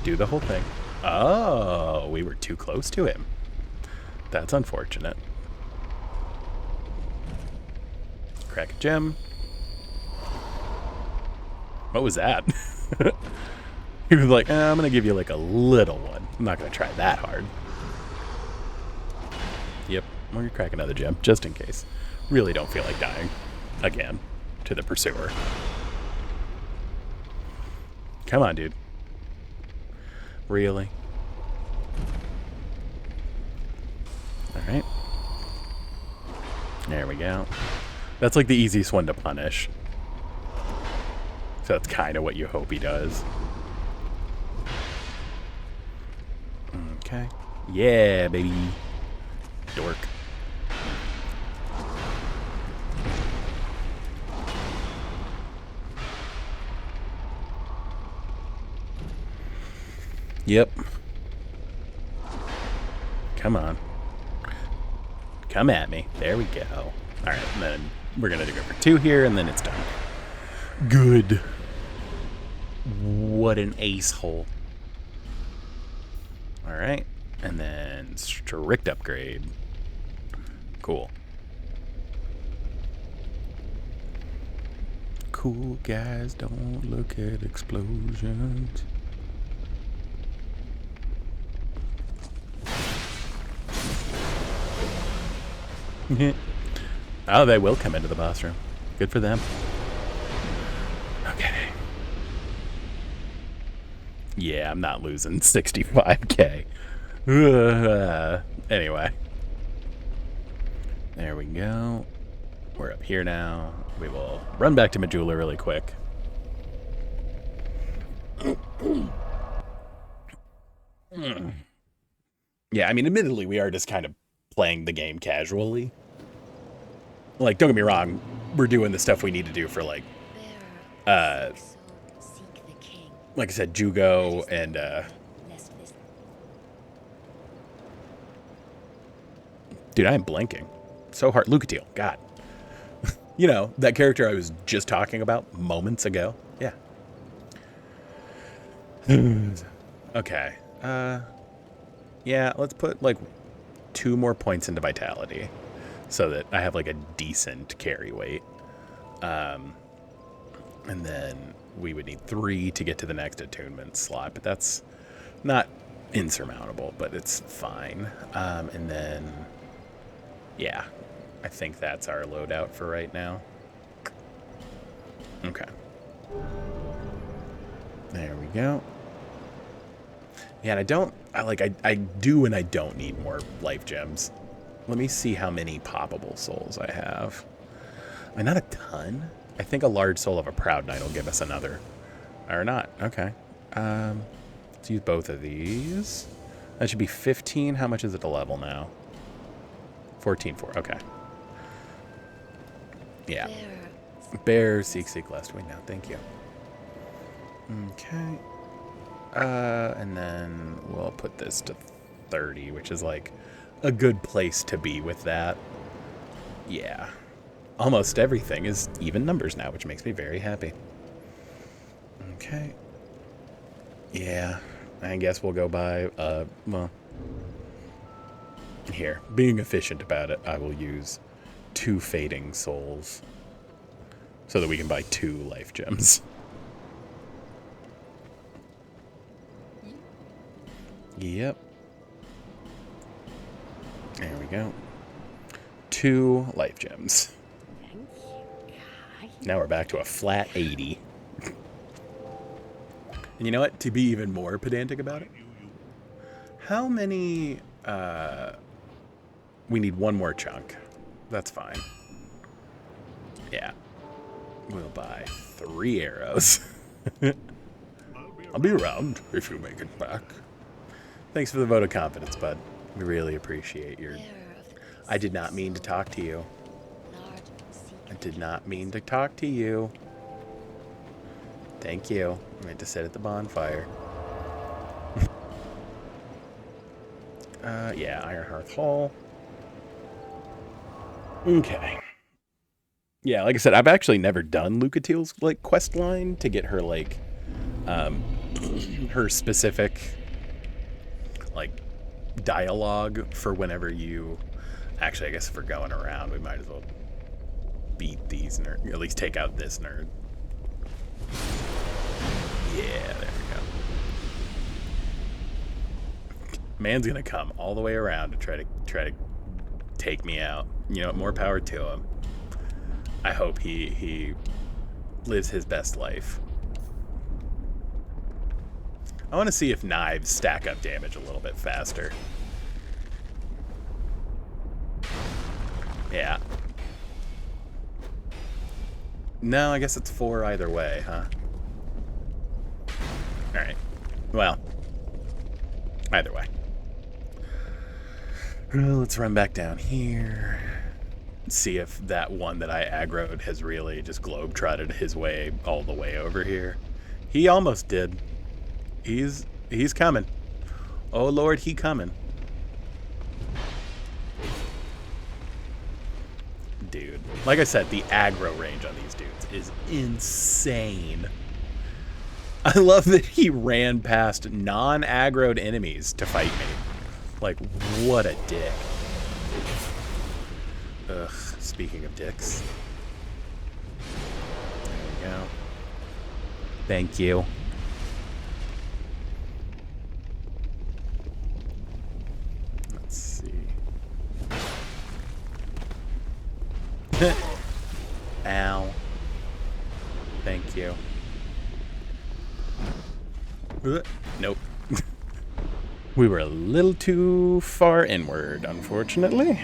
Do the whole thing. Oh, we were too close to him. That's unfortunate. Crack a gem. What was that? He was like, I'm going to give you like a little one. I'm not going to try that hard. Yep. We're going to crack another gem, just in case. Really don't feel like dying. Again. to the pursuer. Come on, dude. Really? Alright. There we go. That's like the easiest one to punish. So that's kind of what you hope he does. Okay. Yeah, baby. Dork. Yep. Come on. Come at me. There we go. Alright, and then we're going to go for 2 here, and then it's done. Good. What an ace hole. Alright, and then strict upgrade. Cool. Cool guys don't look at explosions. Oh, they will come into the boss room. Good for them. Okay. Yeah, I'm not losing 65k. Anyway. There we go. We're up here now. We will run back to Majula really quick. Yeah, I mean, admittedly, we are just kind of playing the game casually. Like, don't get me wrong, we're doing the stuff we need to do for, like I said, Jugo and, dude, I am blanking. So hard. Lucatiel, God. You know, that character I was just talking about moments ago. Yeah. Okay. Yeah, let's put, like, 2 more points into Vitality so that I have, like, a decent carry weight. And then we would need 3 to get to the next attunement slot, but that's not insurmountable, but it's fine. And then, yeah, I think that's our loadout for right now. Okay. There we go. Yeah, and I do and I don't need more life gems. Let me see how many poppable souls I have. I mean, not a ton. I think a large soul of a Proud Knight will give us another. Or not. Okay. Let's use both of these. That should be 15. How much is it to level now? 14.4. Okay. Yeah. Bear, seek, last wing now. Thank you. Okay. And then we'll put this to 30, which is like a good place to be with that. Yeah. Almost everything is even numbers now, which makes me very happy. Okay. Yeah. I guess we'll go by, well, here. Being efficient about it, I will use 2 fading souls so that we can buy 2 life gems. Yep. There we go. 2 life gems. Now we're back to a flat 80. And you know what? To be even more pedantic about it, how many, we need 1 more chunk. That's fine. Yeah. We'll buy 3 arrows. I'll be around if you make it back. Thanks for the vote of confidence, bud. We really appreciate your... I did not mean to talk to you. I did not mean to talk to you. Thank you. I meant to sit at the bonfire. Yeah, Ironhearth Hall. Okay. Yeah, like I said, I've actually never done Lucatiel's, like, quest line to get her, like, her specific, like, dialogue for whenever you... Actually, I guess if we're going around, we might as well beat these nerds. At least take out this nerd. Yeah, there we go. Man's gonna come all the way around to try to take me out. You know what? More power to him. I hope he lives his best life. I want to see if knives stack up damage a little bit faster. Yeah. No, I guess it's 4 either way, huh? Alright. Well, either way. Let's run back down here. See if that one that I aggroed has really just globe-trotted his way all the way over here. He almost did. He's coming. Oh Lord, he coming. Dude, like I said, the aggro range on these dudes is insane. I love that he ran past non-aggroed enemies to fight me. Like, what a dick. Ugh, speaking of dicks. There we go. Thank you. Let's see. Ow. Thank you. Nope. We were a little too far inward, unfortunately.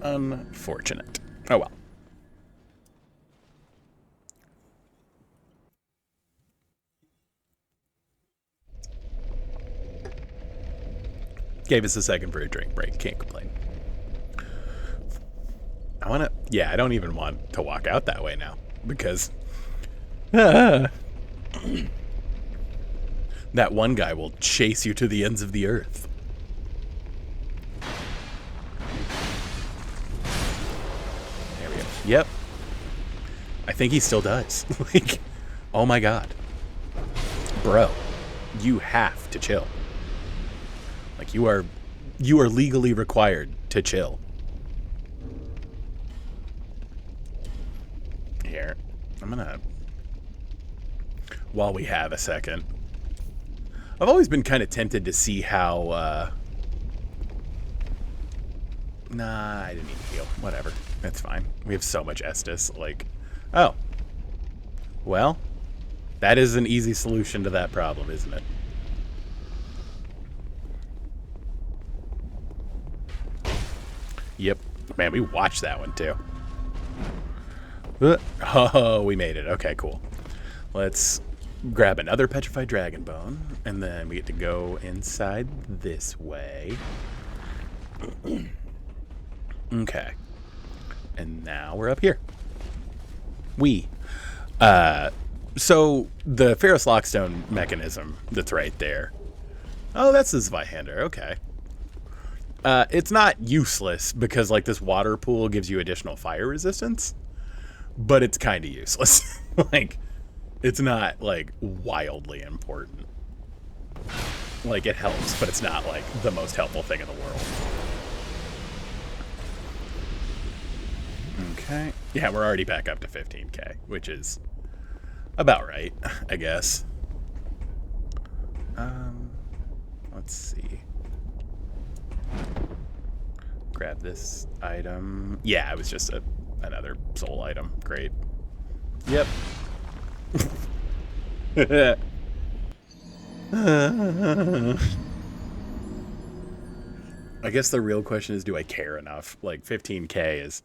Unfortunate. Oh well. Gave us a second for a drink break. Can't complain. I want to... Yeah, I don't even want to walk out that way now. Because... that one guy will chase you to the ends of the earth. There we go. Yep. I think he still does. Like, oh my god. Bro, you have to chill. Like, you are legally required to chill. Here, I'm gonna... While we have a second, I've always been kind of tempted to see how, Nah, I didn't need to heal. Whatever. That's fine. We have so much Estus. Like, oh. Well, that is an easy solution to that problem, isn't it? Yep. Man, we watched that one, too. Oh, we made it. Okay, cool. Let's grab another petrified dragon bone, and then we get to go inside this way. Okay. And now we're up here. So the Ferrous Lockstone mechanism that's right there. Oh, that's the Zweihander. Okay. It's not useless because, like, this water pool gives you additional fire resistance, but it's kind of useless. Like, it's not, like, wildly important. Like, it helps, but it's not, like, the most helpful thing in the world. Okay. Yeah, we're already back up to 15k, which is about right, I guess. Let's see. Grab this item. Yeah, it was just another soul item. Great. Yep. I guess the real question is, do I care enough? Like, 15k is,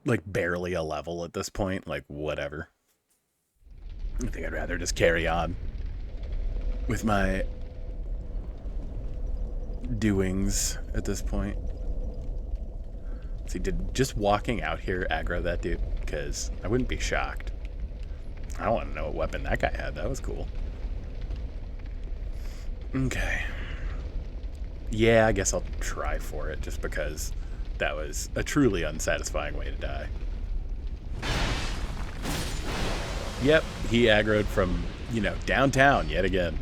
like, barely a level at this point. Like, whatever. I think I'd rather just carry on with my doings at this point. See, did just walking out here aggro that dude? Because I wouldn't be shocked. I don't want to know what weapon that guy had. That was cool. Okay. Yeah, I guess I'll try for it, just because that was a truly unsatisfying way to die. Yep, he aggroed from, you know, downtown yet again.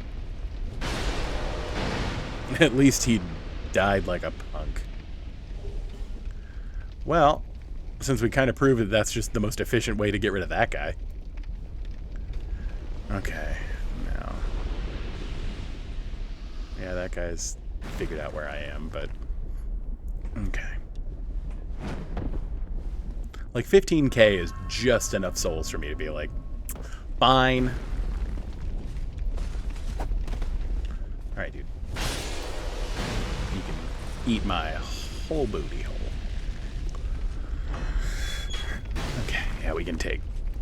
At least he died like a punk. Well, since we kind of proved that that's just the most efficient way to get rid of that guy. Okay, now. Yeah, that guy's figured out where I am, but... Okay. Like 15k is just enough souls for me to be like, fine. All right, dude. You can eat my whole booty hole. Okay, yeah, we can take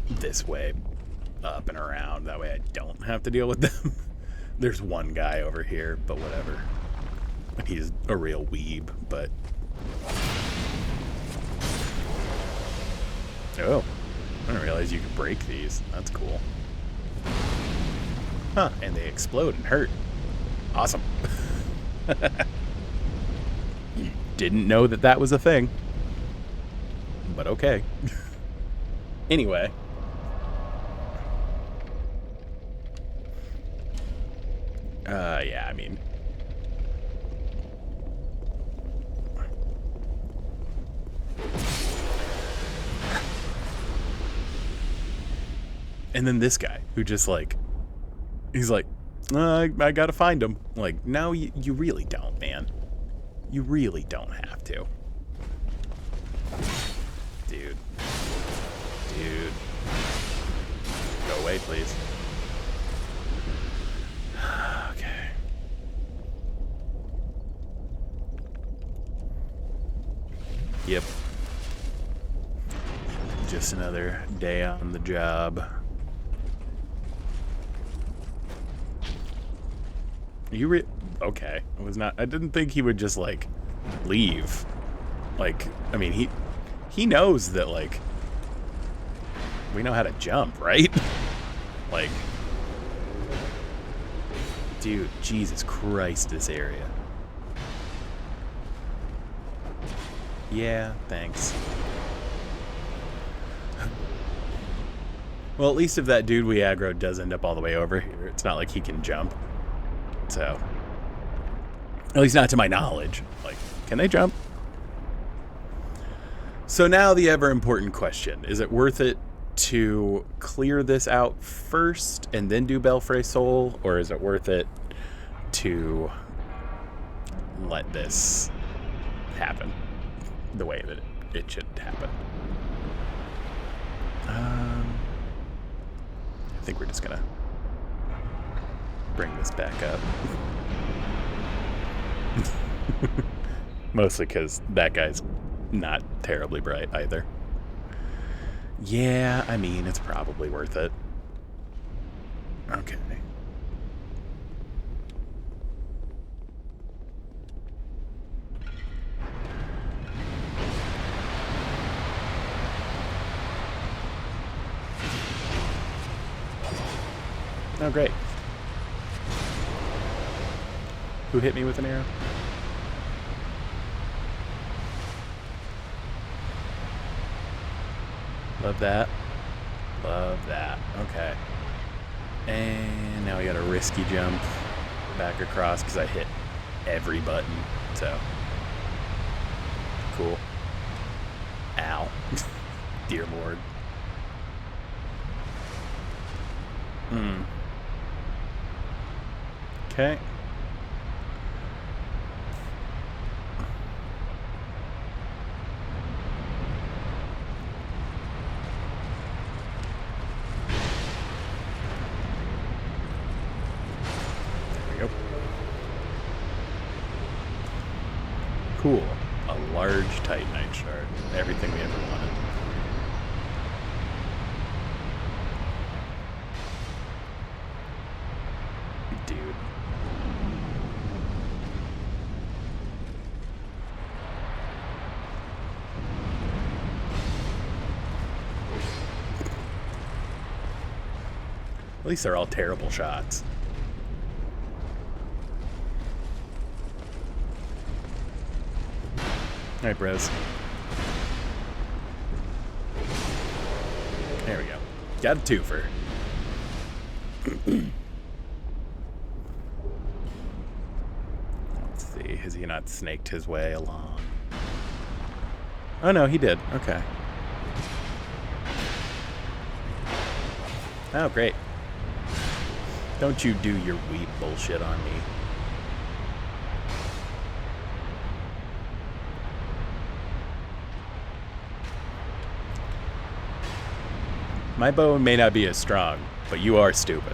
this way up and around. That way I don't have to deal with them. There's one guy over here, but whatever. He's a real weeb, but... Oh, I didn't realize you could break these. That's cool. Huh, and they explode and hurt. Awesome. Didn't know that that was a thing. But okay. Anyway. Yeah, I mean... And then this guy, who just like... He's like, I gotta find him. Like, no, you really don't, man. You really don't have to. Dude. Dude. Go away, please. Okay. Yep. Just another day on the job. Okay. I didn't think he would just, like, leave. Like, I mean, he knows that, like, we know how to jump, right? Like, dude, Jesus Christ, this area. Yeah, thanks. Well, at least if that dude we aggro does end up all the way over here, it's not like he can jump. So, at least not to my knowledge. Like, can they jump? So now the ever important question. Is it worth it to clear this out first and then do Belfray Soul? Or is it worth it to let this happen the way that it should happen? I think we're just gonna bring this back up. Mostly because that guy's not terribly bright either. Yeah, I mean, it's probably worth it. Okay. Oh, great. Who hit me with an arrow? Love that. Love that. Okay. And now we got a risky jump back across because I hit every button. So, cool. Ow. Dear Lord. Okay. Cool. A large Titanite shard. Everything we ever wanted. Dude. At least they're all terrible shots. All right, bros. There we go. Got a twofer. Let's see. Has he not snaked his way along? Oh, no, he did. Okay. Oh, great. Don't you do your weeb bullshit on me. My bow may not be as strong, but you are stupid.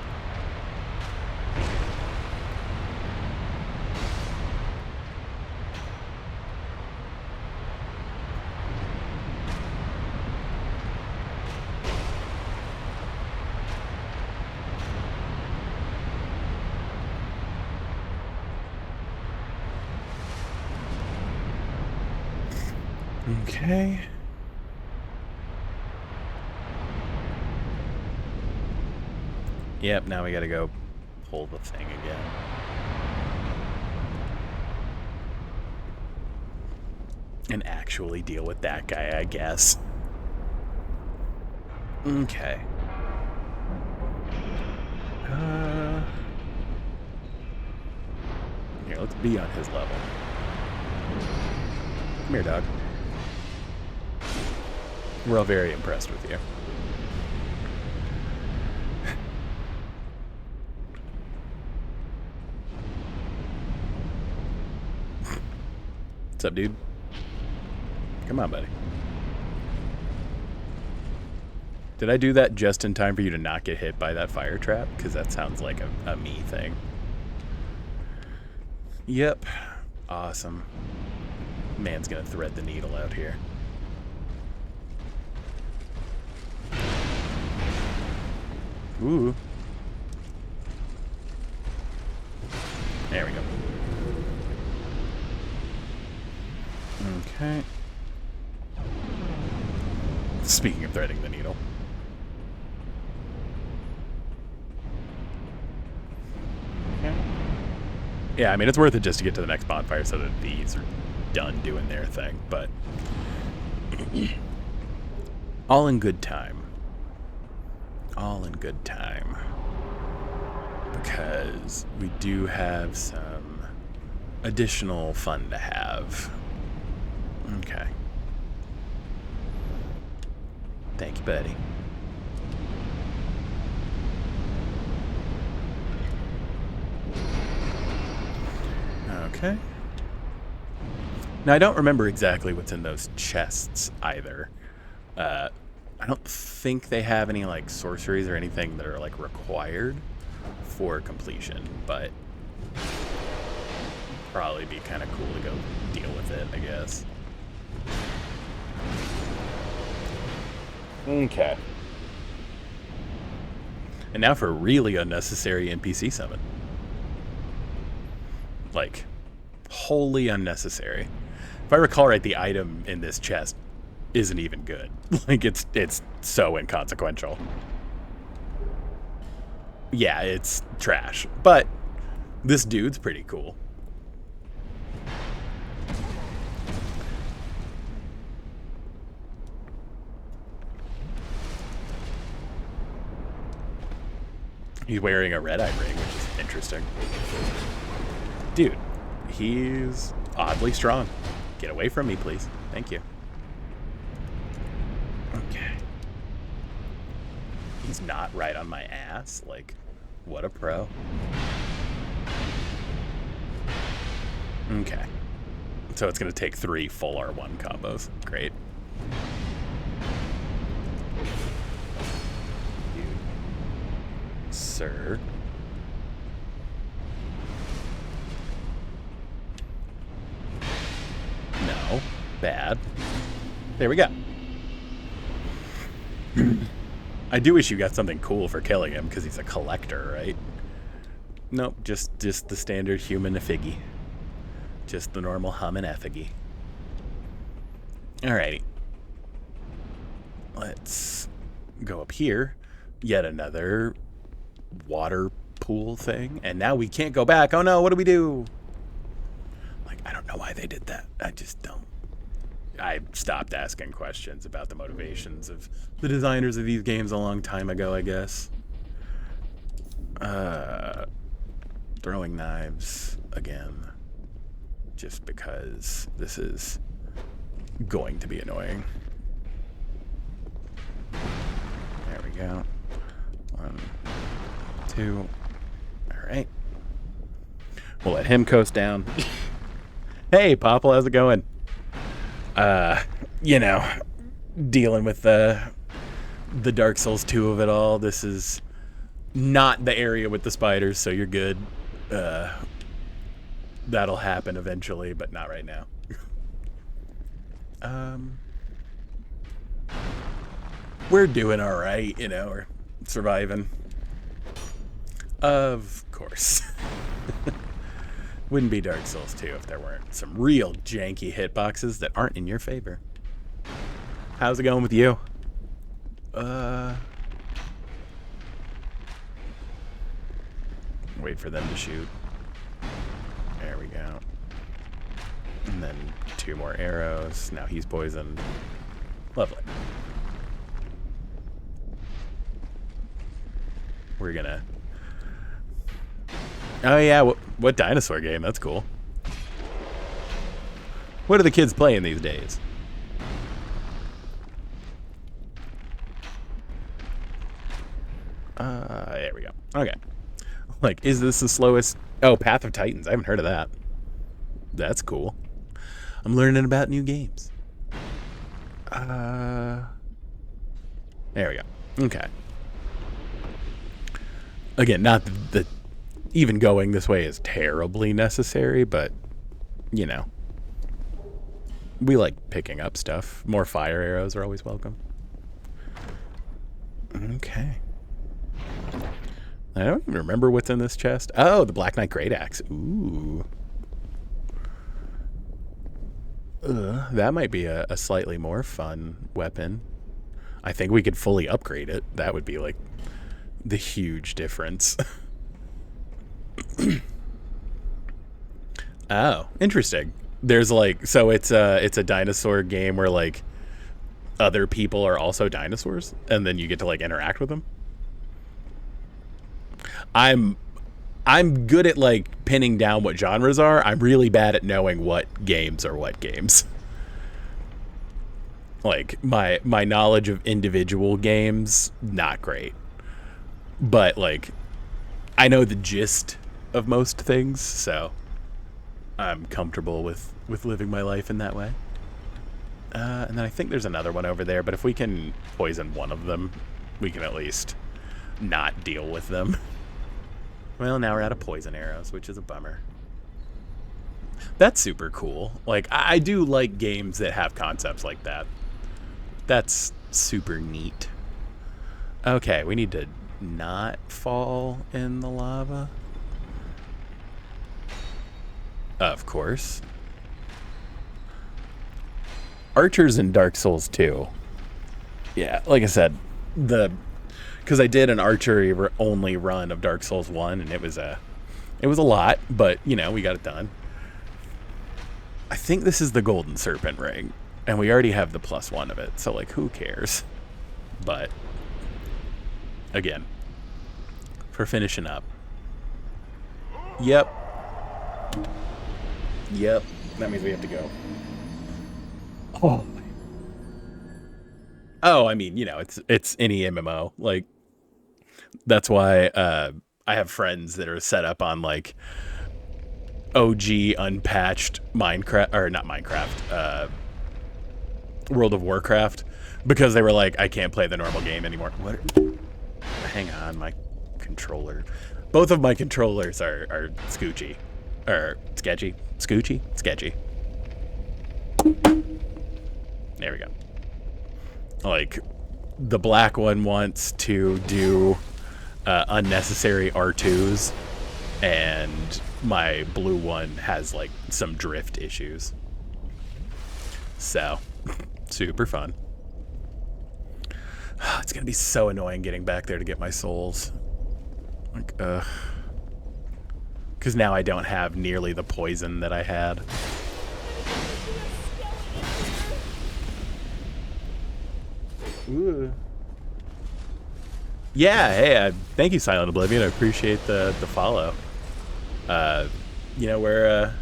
Okay. Yep, now we gotta go pull the thing again. And actually deal with that guy, I guess. Okay. Here, let's be on his level. Come here, dog. We're all very impressed with you. What's up, dude? Come on, buddy. Did I do that just in time for you to not get hit by that fire trap? Because that sounds like a me thing. Yep. Awesome. Man's gonna thread the needle out here. Ooh. There we go. Okay. Speaking of threading the needle. Okay. Yeah, I mean, it's worth it just to get to the next bonfire so that these are done doing their thing, but all in good time. All in good time. Because we do have some additional fun to have. Okay. Thank you, buddy. Okay. Now, I don't remember exactly what's in those chests either. I don't think they have any, like, sorceries or anything that are, like, required for completion, but probably be kind of cool to go deal with it, I guess. Okay. And now for a really unnecessary NPC summon. Like, wholly unnecessary. If I recall right, the item in this chest isn't even good. Like, it's so inconsequential. Yeah, it's trash. But this dude's pretty cool. He's wearing a red-eye ring, which is interesting. Dude, he's oddly strong. Get away from me, please. Thank you. Okay. He's not right on my ass. Like, what a pro. Okay. So it's going to take 3 full R1 combos. Great. You, sir. No. Bad. There we go. I do wish you got something cool for killing him, because he's a collector, right? Nope, just the standard human effigy. Just the normal humming effigy. Alrighty. Let's go up here. Yet another water pool thing. And now we can't go back. Oh no, what do we do? Like, I don't know why they did that. I just don't. I stopped asking questions about the motivations of the designers of these games a long time ago, I guess. Throwing knives again. Just because this is going to be annoying. There we go. 1, 2. Alright. We'll let him coast down. Hey, Popple, how's it going? You know, dealing with the the Dark Souls 2 of it all. This is not the area with the spiders, so you're good. That'll happen eventually, but not right now. We're doing all right, you know, we're surviving. Of course. Wouldn't be Dark Souls 2 if there weren't some real janky hitboxes that aren't in your favor. How's it going with you? Wait for them to shoot. There we go. And then 2 more arrows. Now he's poisoned. Lovely. We're gonna... Oh yeah, what dinosaur game? That's cool. What are the kids playing these days? There we go. Okay. Like, is this the slowest? Oh, Path of Titans. I haven't heard of that. That's cool. I'm learning about new games. There we go. Okay. Again, not that even going this way is terribly necessary, but, you know. We like picking up stuff. More fire arrows are always welcome. Okay. I don't even remember what's in this chest. Oh, the Black Knight Great Axe. Ooh. That might be a slightly more fun weapon. I think we could fully upgrade it. That would be like the huge difference. Oh, interesting. There's like, so it's a dinosaur game where like other people are also dinosaurs and then you get to like interact with them. I'm good at like pinning down what genres are. I'm really bad at knowing what games are what games. Like my knowledge of individual games, not great. But like I know the gist of most things, so I'm comfortable with living my life in that way. And then I think there's another one over there, but if we can poison one of them, we can at least not deal with them. Well, now we're out of poison arrows, which is a bummer. That's super cool. Like, I do like games that have concepts like that. That's super neat. Okay, we need to not fall in the lava. Of course. Archers in Dark Souls 2. Yeah, like I said, because I did an archery only run of Dark Souls 1, and it was a lot, but you know, we got it done. I think this is the Golden Serpent Ring, and we already have the +1 of it, so like, who cares? But again, for finishing up. Yep. That means we have to go. Oh, I mean, you know, it's any MMO. Like, that's why I have friends that are set up on like OG unpatched Minecraft, or not Minecraft, World of Warcraft, because they were like, I can't play the normal game anymore. What? Hang on, my controller. Both of my controllers are scoochy. Or sketchy. Scoochy? Sketchy. There we go. Like, the black one wants to do unnecessary R2s, and my blue one has like some drift issues. So, super fun. It's gonna be so annoying getting back there to get my souls. Like, because now I don't have nearly the poison that I had. Ooh. Yeah, hey, thank you, Silent Oblivion. I appreciate the follow. You know, we're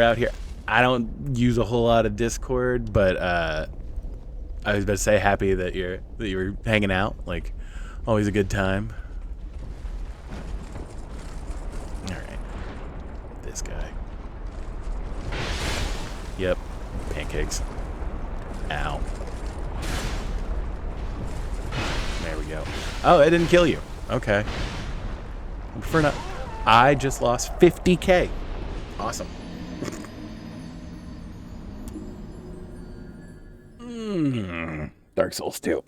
out here. I don't use a whole lot of Discord, but I was about to say happy that you're hanging out. Like, always a good time. All right, this guy. Yep, pancakes. Ow. go. Oh, it didn't kill you. Okay. For now, I just lost 50K. Awesome. Dark Souls 2.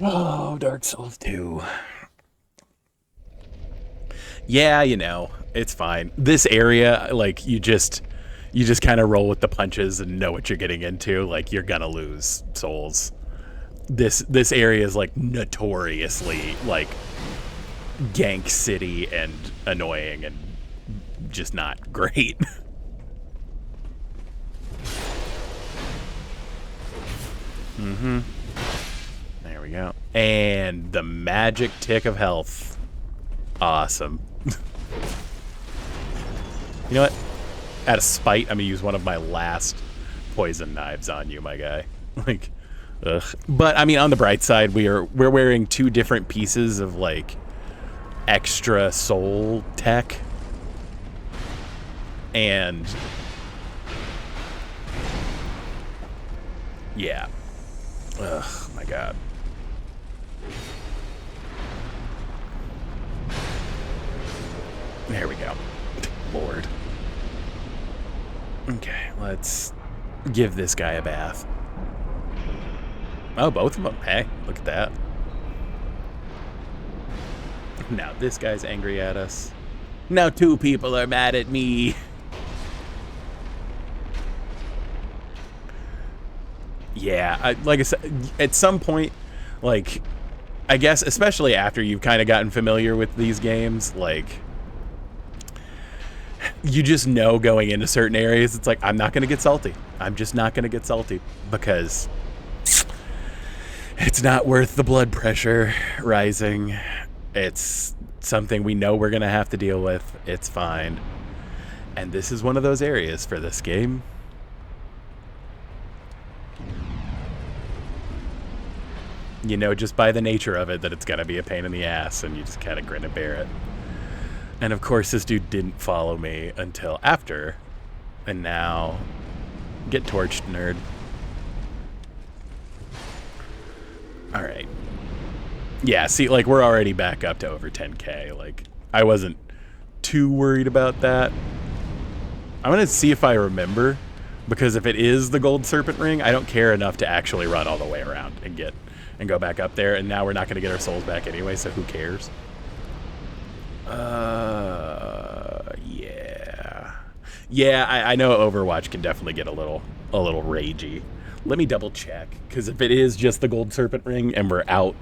Oh, Dark Souls 2. Yeah, you know, it's fine. This area, like, you just kind of roll with the punches and know what you're getting into. Like, you're gonna lose souls. This area is, like, notoriously, like, gank city and annoying and just not great. There we go. And the magic tick of health. Awesome. You know what? Out of spite, I'm gonna use one of my last poison knives on you, my guy. Like, ugh. But I mean, on the bright side, we're wearing 2 different pieces of like extra soul tech, and yeah. Ugh, my God. There we go. Lord. Okay, let's give this guy a bath. Oh, both of them. Hey, look at that. Now this guy's angry at us. Now 2 people are mad at me. Yeah, like I said, at some point, like, I guess, especially after you've kind of gotten familiar with these games, like, you just know going into certain areas, it's like, I'm not going to get salty. I'm just not going to get salty because it's not worth the blood pressure rising. It's something we know we're going to have to deal with. It's fine. And this is one of those areas for this game. You know, just by the nature of it, that it's going to be a pain in the ass, and you just kind of grin and bear it. And of course, this dude didn't follow me until after. And now, get torched, nerd. Alright. Yeah, see, like, we're already back up to over 10K. Like, I wasn't too worried about that. I'm going to see if I remember, because if it is the gold serpent ring, I don't care enough to actually run all the way around and go back up there. And now we're not going to get our souls back anyway, so who cares? Yeah. Yeah, I know Overwatch can definitely get a little ragey. Let me double check, because if it is just the gold serpent ring and we're out,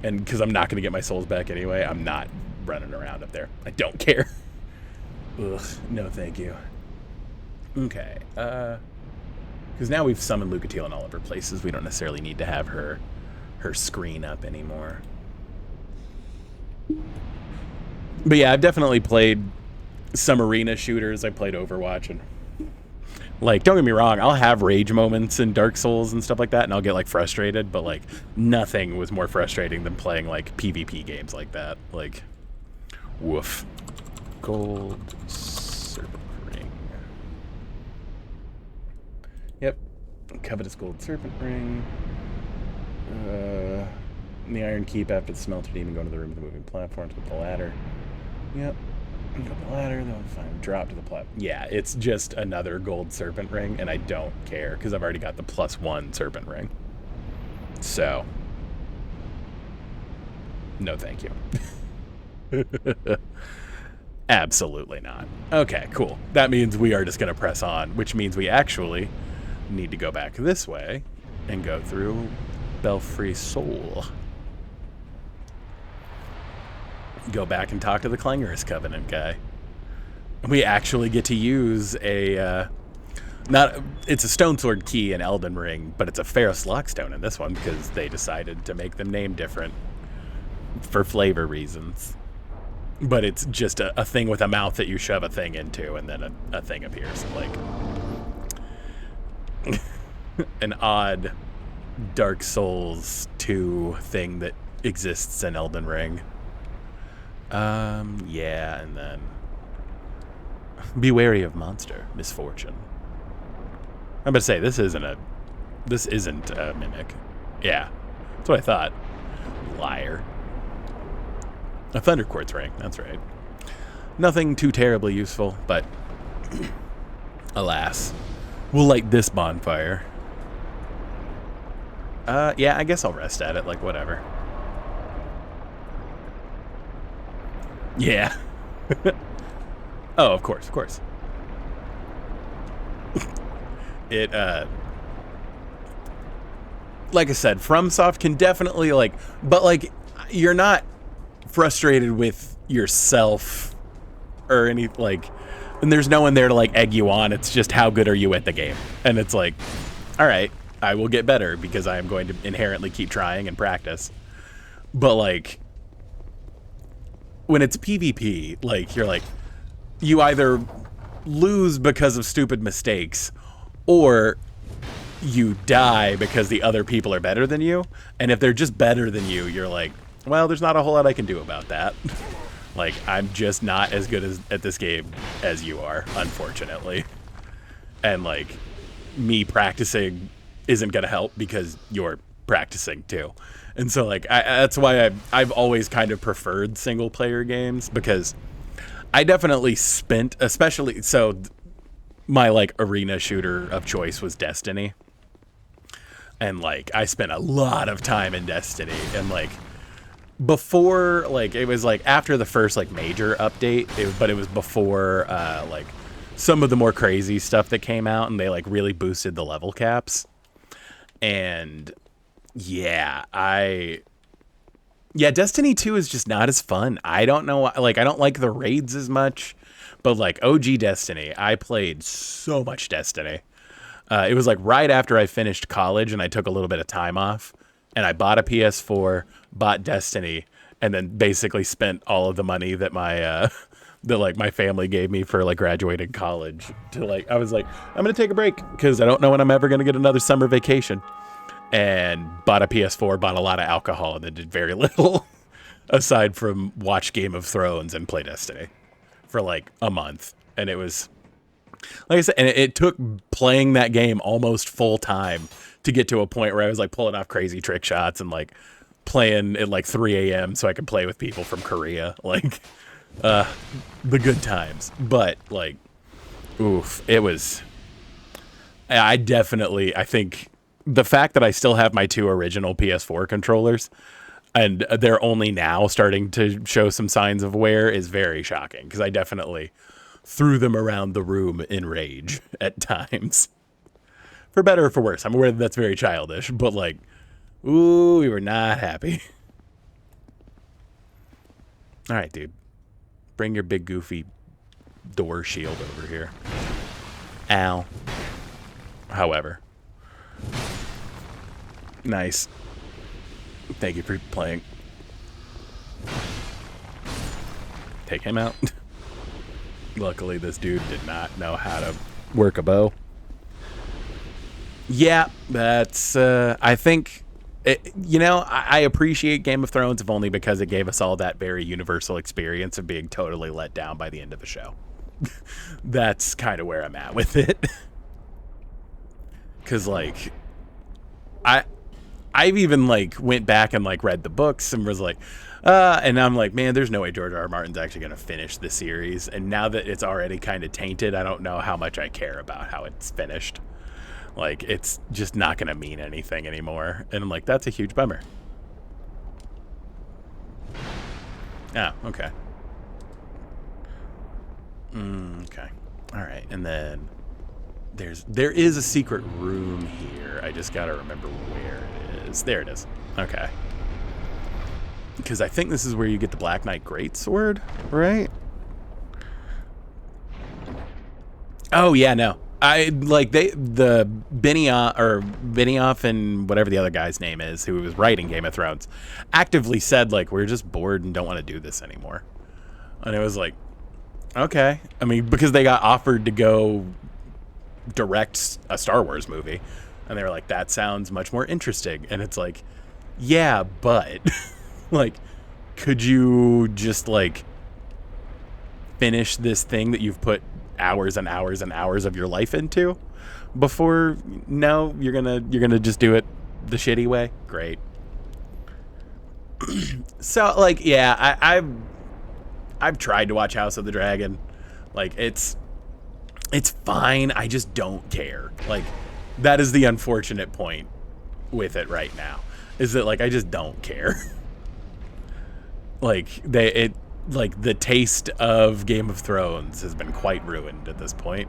and because I'm not going to get my souls back anyway, I'm not running around up there. I don't care. Ugh, no thank you. Okay, because now we've summoned Lucatiel in all of her places, we don't necessarily need to have her screen up anymore. But yeah, I've definitely played some arena shooters. I played Overwatch, and, like, don't get me wrong, I'll have rage moments in Dark Souls and stuff like that, and I'll get, like, frustrated, but, like, nothing was more frustrating than playing, like, PvP games like that. Like, woof. Gold serpent ring. Yep. Covetous gold serpent ring. The iron keep after the smelter demon, go to the room with the moving platforms with the ladder. Yep. Go up the ladder, then find drop to the platform. Yeah, it's just another gold serpent ring, and I don't care because I've already got the +1 serpent ring. So, no thank you. Absolutely not. Okay, cool. That means we are just going to press on, which means we actually need to go back this way and go through Belfry Soul. Go back and talk to the Clangorous Covenant guy. We actually get to use a it's a stone sword key in Elden Ring, but it's a Ferrous Lockstone in this one because they decided to make them name different for flavor reasons. But it's just a thing with a mouth that you shove a thing into, and then a thing appears. Like an odd Dark Souls 2 thing that exists in Elden Ring. Yeah, and then be wary of monster misfortune. I'm about to say this isn't a mimic. Yeah, That's what I thought. Liar. A Thunder Quartz ring, that's right. Nothing too terribly useful, but alas. We'll light this bonfire. Yeah, I guess I'll rest at it, like, whatever. Yeah. Oh, of course, of course. It, like I said, FromSoft can definitely, like, but, like, you're not frustrated with yourself or any, like, and there's no one there to, like, egg you on. It's just how good are you at the game? And it's like, all right, I will get better because I am going to inherently keep trying and practice. But, like, when it's PvP, like, you're like, you either lose because of stupid mistakes or you die because the other people are better than you. And if they're just better than you, you're like, well, there's not a whole lot I can do about that. Like, I'm just not as good at this game as you are, unfortunately. And, like, me practicing isn't going to help because you're practicing too. And so, like, that's why I've always kind of preferred single-player games, because I definitely spent, especially, so my, like, arena shooter of choice was Destiny. And, like, I spent a lot of time in Destiny, and, like, before, like, it was, like, after the first, like, major update, but it was before, like, some of the more crazy stuff that came out, and they, like, really boosted the level caps. And, yeah, Destiny 2 is just not as fun. I don't know, like, I don't like the raids as much, but, like, OG Destiny, I played so much Destiny. It was, like, right after I finished college, and I took a little bit of time off, and I bought a PS4, bought Destiny, and then basically spent all of the money that my my family gave me for, like, graduating college to, like, I was like, I'm gonna take a break because I don't know when I'm ever gonna get another summer vacation, and bought a PS4, bought a lot of alcohol, and then did very little aside from watch Game of Thrones and play Destiny for, like, a month. And it was, like I said, and it took playing that game almost full time to get to a point where I was, like, pulling off crazy trick shots and, like, playing at, like, 3 a.m. so I could play with people from Korea. Like, the good times. But, like, oof, it was, I think the fact that I still have my 2 original PS4 controllers and they're only now starting to show some signs of wear is very shocking, because I definitely threw them around the room in rage at times. For better or for worse. I'm aware that's very childish, but, like, ooh, we were not happy. All right, dude. Bring your big goofy door shield over here. Ow. However. Nice. Thank you for playing. Take him out. Luckily, this dude did not know how to work a bow. Yeah, that's, I think, I appreciate Game of Thrones, if only because it gave us all that very universal experience of being totally let down by the end of the show. That's kind of where I'm at with it. Because, like, I've even, like, went back and, like, read the books and was like, and I'm like, man, there's no way George R. R. Martin's actually going to finish the series. And now that it's already kind of tainted, I don't know how much I care about how it's finished. Like, it's just not going to mean anything anymore. And I'm like, that's a huge bummer. Oh, okay. Okay. All right. And then there is a secret room here. I just got to remember where it is. There it is. Okay. Because I think this is where you get the Black Knight Greatsword, right? Oh, yeah, no. The Benioff and whatever the other guy's name is who was writing Game of Thrones actively said, like, we're just bored and don't want to do this anymore. And it was like, okay. I mean, because they got offered to go direct a Star Wars movie. And they were like, that sounds much more interesting. And it's like, yeah, but like, could you just, like, finish this thing that you've put hours and hours and hours of your life into before? No, you're gonna just do it the shitty way? Great. So, like, yeah, I've tried to watch House of the Dragon. Like, it's fine. I just don't care. Like, that is the unfortunate point with it right now. Is that, like, I just don't care. Like, the taste of Game of Thrones has been quite ruined at this point.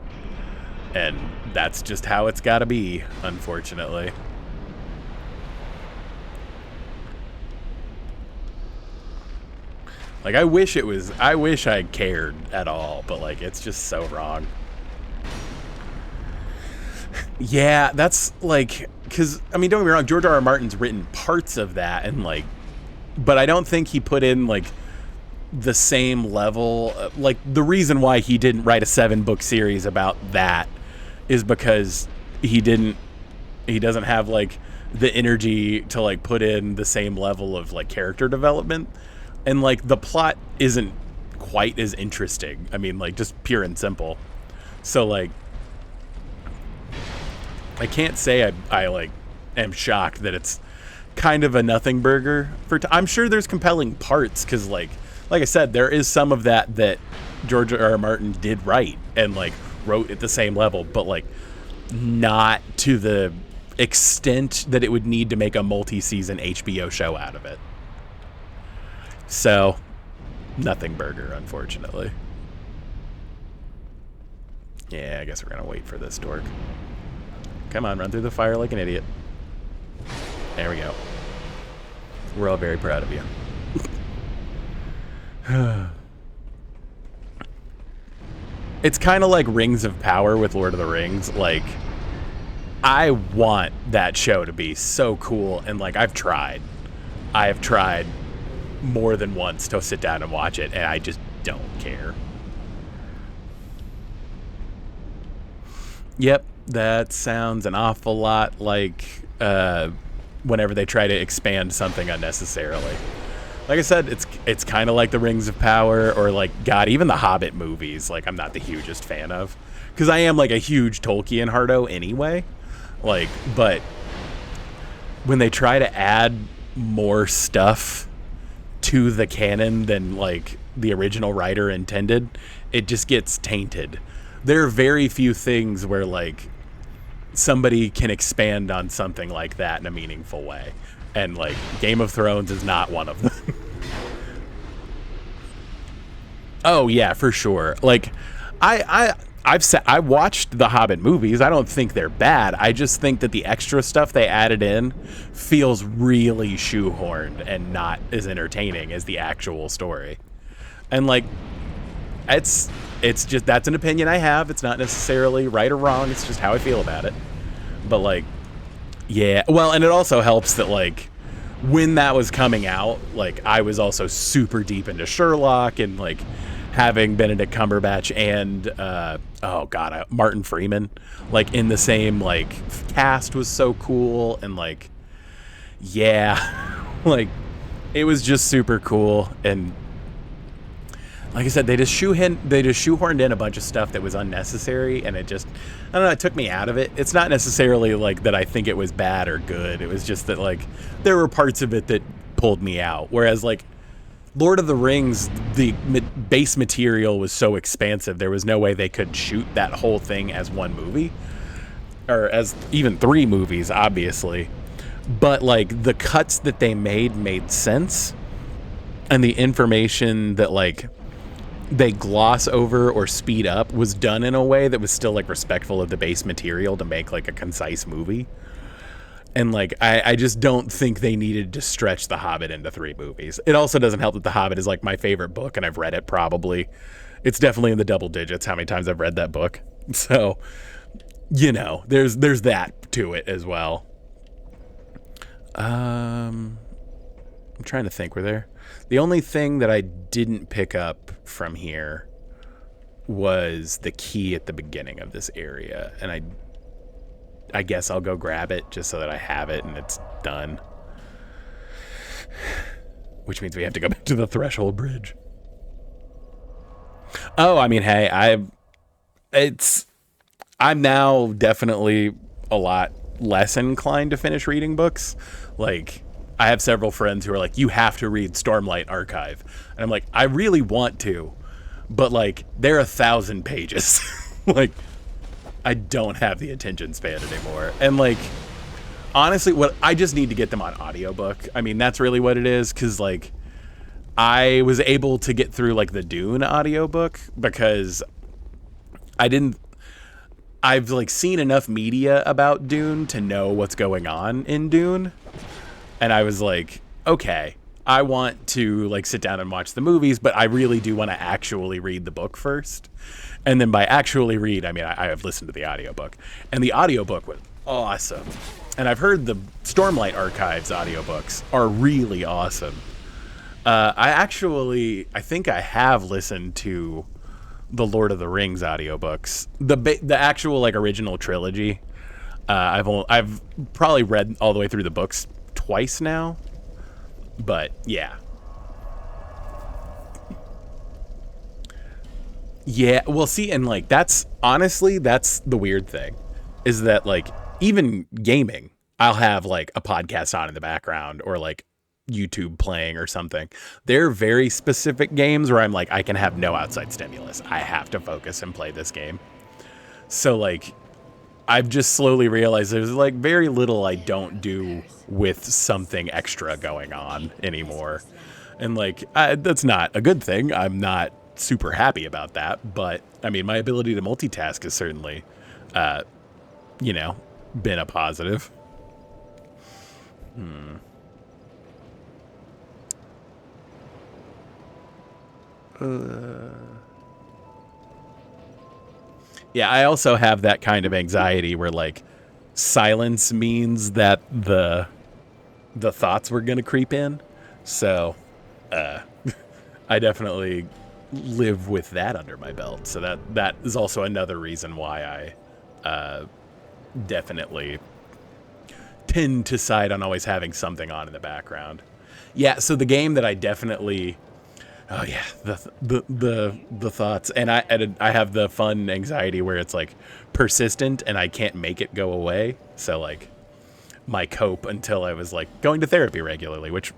And that's just how it's gotta be, unfortunately. Like, I wish I cared at all, but, like, it's just so wrong. Yeah, that's, like, because, I mean, don't get me wrong, George R.R. Martin's written parts of that, and, like, but I don't think he put in, like, the same level. Like, the reason why he didn't write a 7-book series about that is because he doesn't have, like, the energy to, like, put in the same level of, like, character development. And, like, the plot isn't quite as interesting. I mean, like, just pure and simple. So, like, I can't say I like, am shocked that it's kind of a nothing burger. I'm sure there's compelling parts, because, like I said, there is some of that George R.R. Martin did write and, like, wrote at the same level, but, like, not to the extent that it would need to make a multi-season HBO show out of it. So, nothing burger, unfortunately. Yeah, I guess we're gonna wait for this dork. Come on, run through the fire like an idiot. There we go. We're all very proud of you. It's kind of like Rings of Power with Lord of the Rings. Like, I want that show to be so cool, and, like, I've tried more than once to sit down and watch it, and I just don't care. Yep, that sounds an awful lot like whenever they try to expand something unnecessarily. Like I said, it's kind of like the Rings of Power, or, like, God, even the Hobbit movies, like, I'm not the hugest fan of, because I am, like, a huge Tolkien hardo anyway. Like, but when they try to add more stuff to the canon than, like, the original writer intended, it just gets tainted. There are very few things where, like, somebody can expand on something like that in a meaningful way, and, like, Game of Thrones is not one of them. Oh yeah, for sure. Like, I watched the Hobbit movies. I don't think they're bad. I just think that the extra stuff they added in feels really shoehorned and not as entertaining as the actual story. And, like, it's just, that's an opinion I have. It's not necessarily right or wrong. It's just how I feel about it. But, like, yeah. Well, and it also helps that, like, when that was coming out, like, I was also super deep into Sherlock, and, like, having Benedict Cumberbatch and Martin Freeman, like, in the same, like, cast was so cool. And, like, yeah, like, it was just super cool. And like I said, they just shoehorned in a bunch of stuff that was unnecessary, and it just, I don't know, it took me out of it. It's not necessarily, like, that I think it was bad or good. It was just that, like, there were parts of it that pulled me out. Whereas, like, Lord of the Rings, the base material was so expansive, there was no way they could shoot that whole thing as one movie, or as even 3 movies, obviously. But, like, the cuts that they made sense, and the information that, like, they gloss over or speed up was done in a way that was still, like, respectful of the base material to make, like, a concise movie. And, like, I just don't think they needed to stretch The Hobbit into 3 movies. It also doesn't help that The Hobbit is, like, my favorite book, and I've read it probably. It's definitely in the double digits how many times I've read that book. So, you know, there's that to it as well. I'm trying to think. The only thing that I didn't pick up from here was the key at the beginning of this area, and I guess I'll go grab it just so that I have it and it's done. Which means we have to go back to the Threshold Bridge. Oh, I mean, hey, I'm now definitely a lot less inclined to finish reading books. Like, I have several friends who are like, you have to read Stormlight Archive. And I'm like, I really want to, but like, they're 1,000 pages. Like, I don't have the attention span anymore. And like, honestly, I just need to get them on audiobook. I mean, that's really what it is. Cause like, I was able to get through like the Dune audiobook because I've like seen enough media about Dune to know what's going on in Dune. And I was like, okay, I want to like sit down and watch the movies, but I really do want to actually read the book first. And then by actually read, I mean, I have listened to the audiobook, and the audiobook was awesome. And I've heard the Stormlight Archives audiobooks are really awesome. I think I have listened to the Lord of the Rings audiobooks, the actual like original trilogy. I've probably read all the way through the books twice now, but yeah. Well, see, and like that's the weird thing, is that like even gaming, I'll have like a podcast on in the background or like YouTube playing or something. They're very specific games where I'm like, I can have no outside stimulus. I have to focus and play this game. So like, I've just slowly realized there's like very little I don't do with something extra going on anymore. And like, that's not a good thing. I'm not super happy about that. But I mean, my ability to multitask has certainly, been a positive. Yeah, I also have that kind of anxiety where like silence means that the thoughts were going to creep in. So I definitely live with that under my belt. So that is also another reason why I definitely tend to side on always having something on in the background. Yeah, so the game that I definitely... Oh yeah, the thoughts, and I have the fun anxiety where it's like persistent and I can't make it go away. So like my cope until I was like going to therapy regularly, which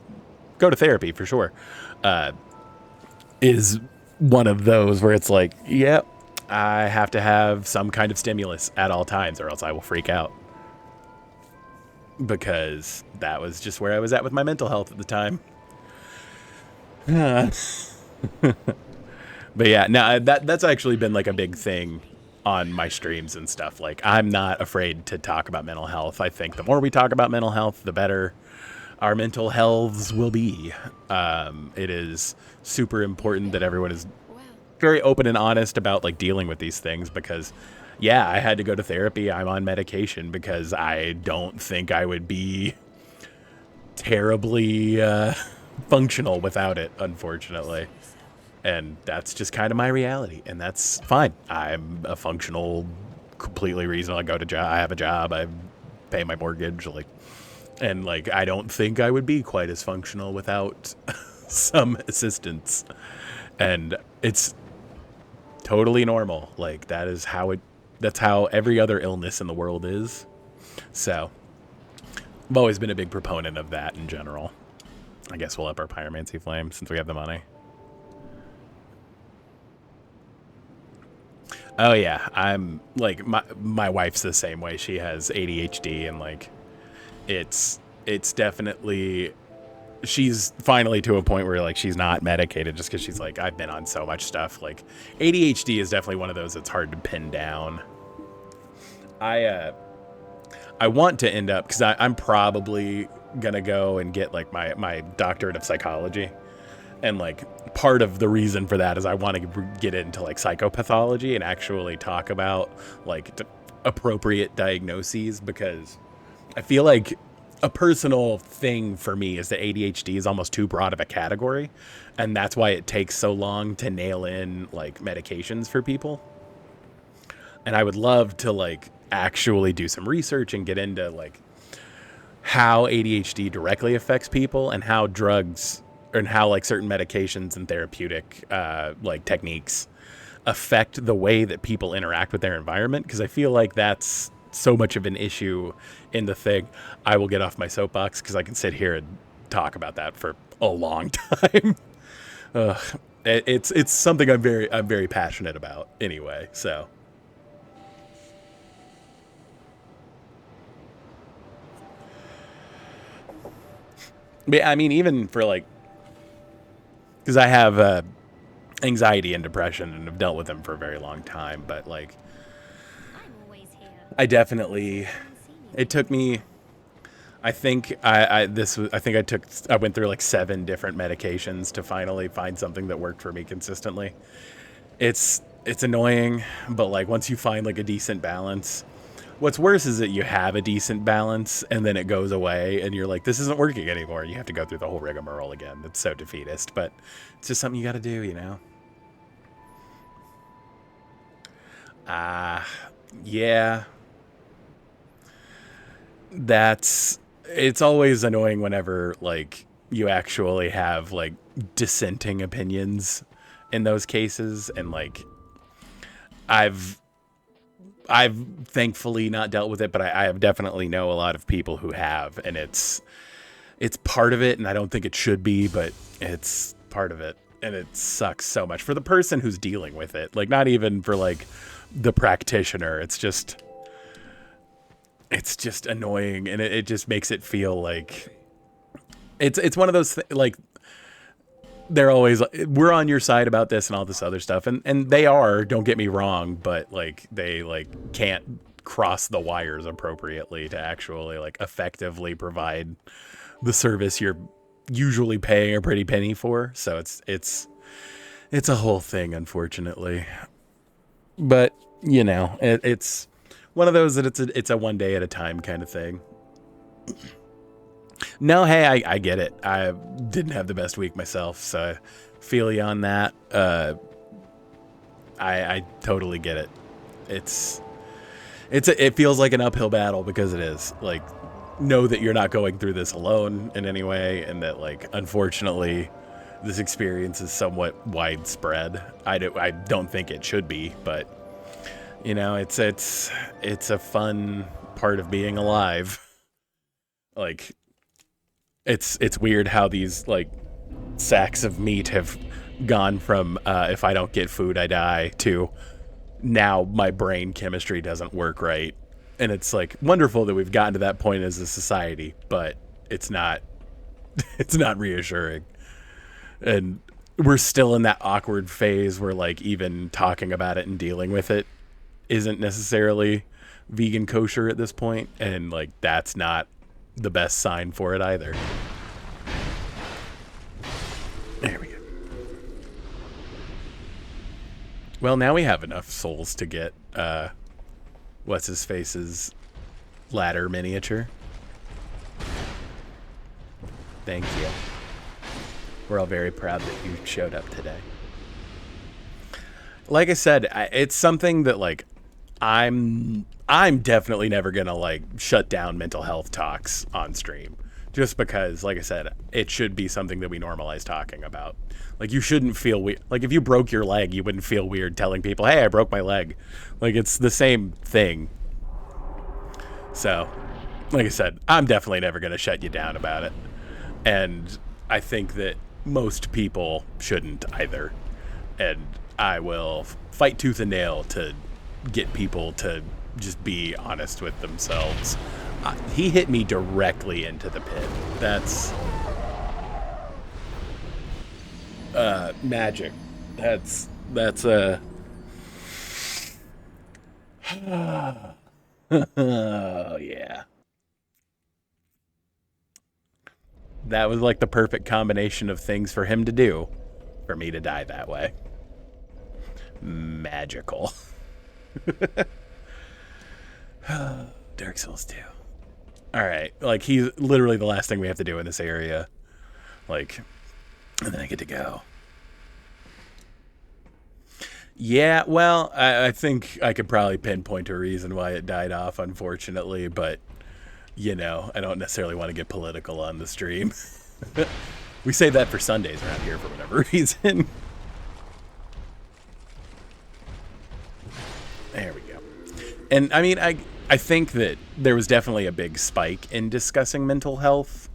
go to therapy for sure, is one of those where it's like, yep, I have to have some kind of stimulus at all times or else I will freak out. Because that was just where I was at with my mental health at the time. But yeah, no, that's actually been like a big thing on my streams and stuff. Like, I'm not afraid to talk about mental health. I think the more we talk about mental health, the better our mental healths will be. It is super important that everyone is very open and honest about like dealing with these things, because yeah, I had to go to therapy. I'm on medication because I don't think I would be terribly functional without it, unfortunately. And that's just kind of my reality, and that's fine. I'm a functional, completely reasonable. I have a job. I pay my mortgage, and I don't think I would be quite as functional without some assistance. And it's totally normal. Like, that's how every other illness in the world is. So I've always been a big proponent of that in general. I guess we'll up our pyromancy flame since we have the money. Oh yeah, I'm like my wife's the same way. She has ADHD, and like it's definitely, she's finally to a point where like she's not medicated just because she's like, I've been on so much stuff. Like ADHD is definitely one of those that's hard to pin down. I want to end up, because I'm probably gonna go and get like my doctorate of psychology. And like part of the reason for that is I want to get into like psychopathology and actually talk about like appropriate diagnoses, because I feel like a personal thing for me is that ADHD is almost too broad of a category, and that's why it takes so long to nail in like medications for people. And I would love to like actually do some research and get into like how ADHD directly affects people, and how drugs, and how like certain medications and therapeutic like techniques affect the way that people interact with their environment. Because I feel like that's so much of an issue in the thing. I will get off my soapbox because I can sit here and talk about that for a long time. It's something I'm very passionate about anyway. So, but I mean, even for like, because I have anxiety and depression and have dealt with them for a very long time, but like, I definitely, it took me, I think I went through like 7 different medications to finally find something that worked for me consistently. It's annoying, but like once you find like a decent balance, what's worse is that you have a decent balance and then it goes away and you're like, this isn't working anymore. You have to go through the whole rigmarole again. It's so defeatist, but it's just something you got to do, you know? Yeah. It's always annoying whenever like you actually have like dissenting opinions in those cases, and like I've thankfully not dealt with it, but I have definitely know a lot of people who have, and it's part of it, and I don't think it should be, but it's part of it, and it sucks so much for the person who's dealing with it. Like, not even for like the practitioner. It's just annoying, and it just makes it feel like it's one of those like, they're always like, we're on your side about this and all this other stuff, and they are, don't get me wrong, but like they like can't cross the wires appropriately to actually like effectively provide the service you're usually paying a pretty penny for. So it's a whole thing, unfortunately. But you know, it's one of those that it's a one day at a time kind of thing. No, hey, I get it. I didn't have the best week myself, so I feel you on that. I totally get it. It feels like an uphill battle, because it is. Like, know that you're not going through this alone in any way, and that like, unfortunately, this experience is somewhat widespread. I don't think it should be, but you know, it's a fun part of being alive. Like, it's weird how these like sacks of meat have gone from if I don't get food I die, to now my brain chemistry doesn't work right. And it's like wonderful that we've gotten to that point as a society, but it's not reassuring. And we're still in that awkward phase where like even talking about it and dealing with it isn't necessarily vegan kosher at this point, and like that's not the best sign for it either. There we go. Well, now we have enough souls to get what's his face's ladder miniature. Thank you. We're all very proud that you showed up today. Like I said, it's something that like I'm definitely never gonna like shut down mental health talks on stream, just because, like I said, it should be something that we normalize talking about. Like, you shouldn't feel weird. Like, if you broke your leg, you wouldn't feel weird telling people, hey, I broke my leg. Like, it's the same thing. So, like I said, I'm definitely never gonna shut you down about it, and I think that most people shouldn't either. And I will fight tooth and nail to get people to just be honest with themselves. He hit me directly into the pit. That's magic. That's oh yeah. That was like the perfect combination of things for him to do, for me to die that way. Magical. Dark Souls 2. Alright, like, he's literally the last thing we have to do in this area. Like, and then I get to go. Yeah, well, I think I could probably pinpoint a reason why it died off, unfortunately, but, you know, I don't necessarily want to get political on the stream. We save that for Sundays around here for whatever reason. There we go. And I mean, I think that there was definitely a big spike in discussing mental health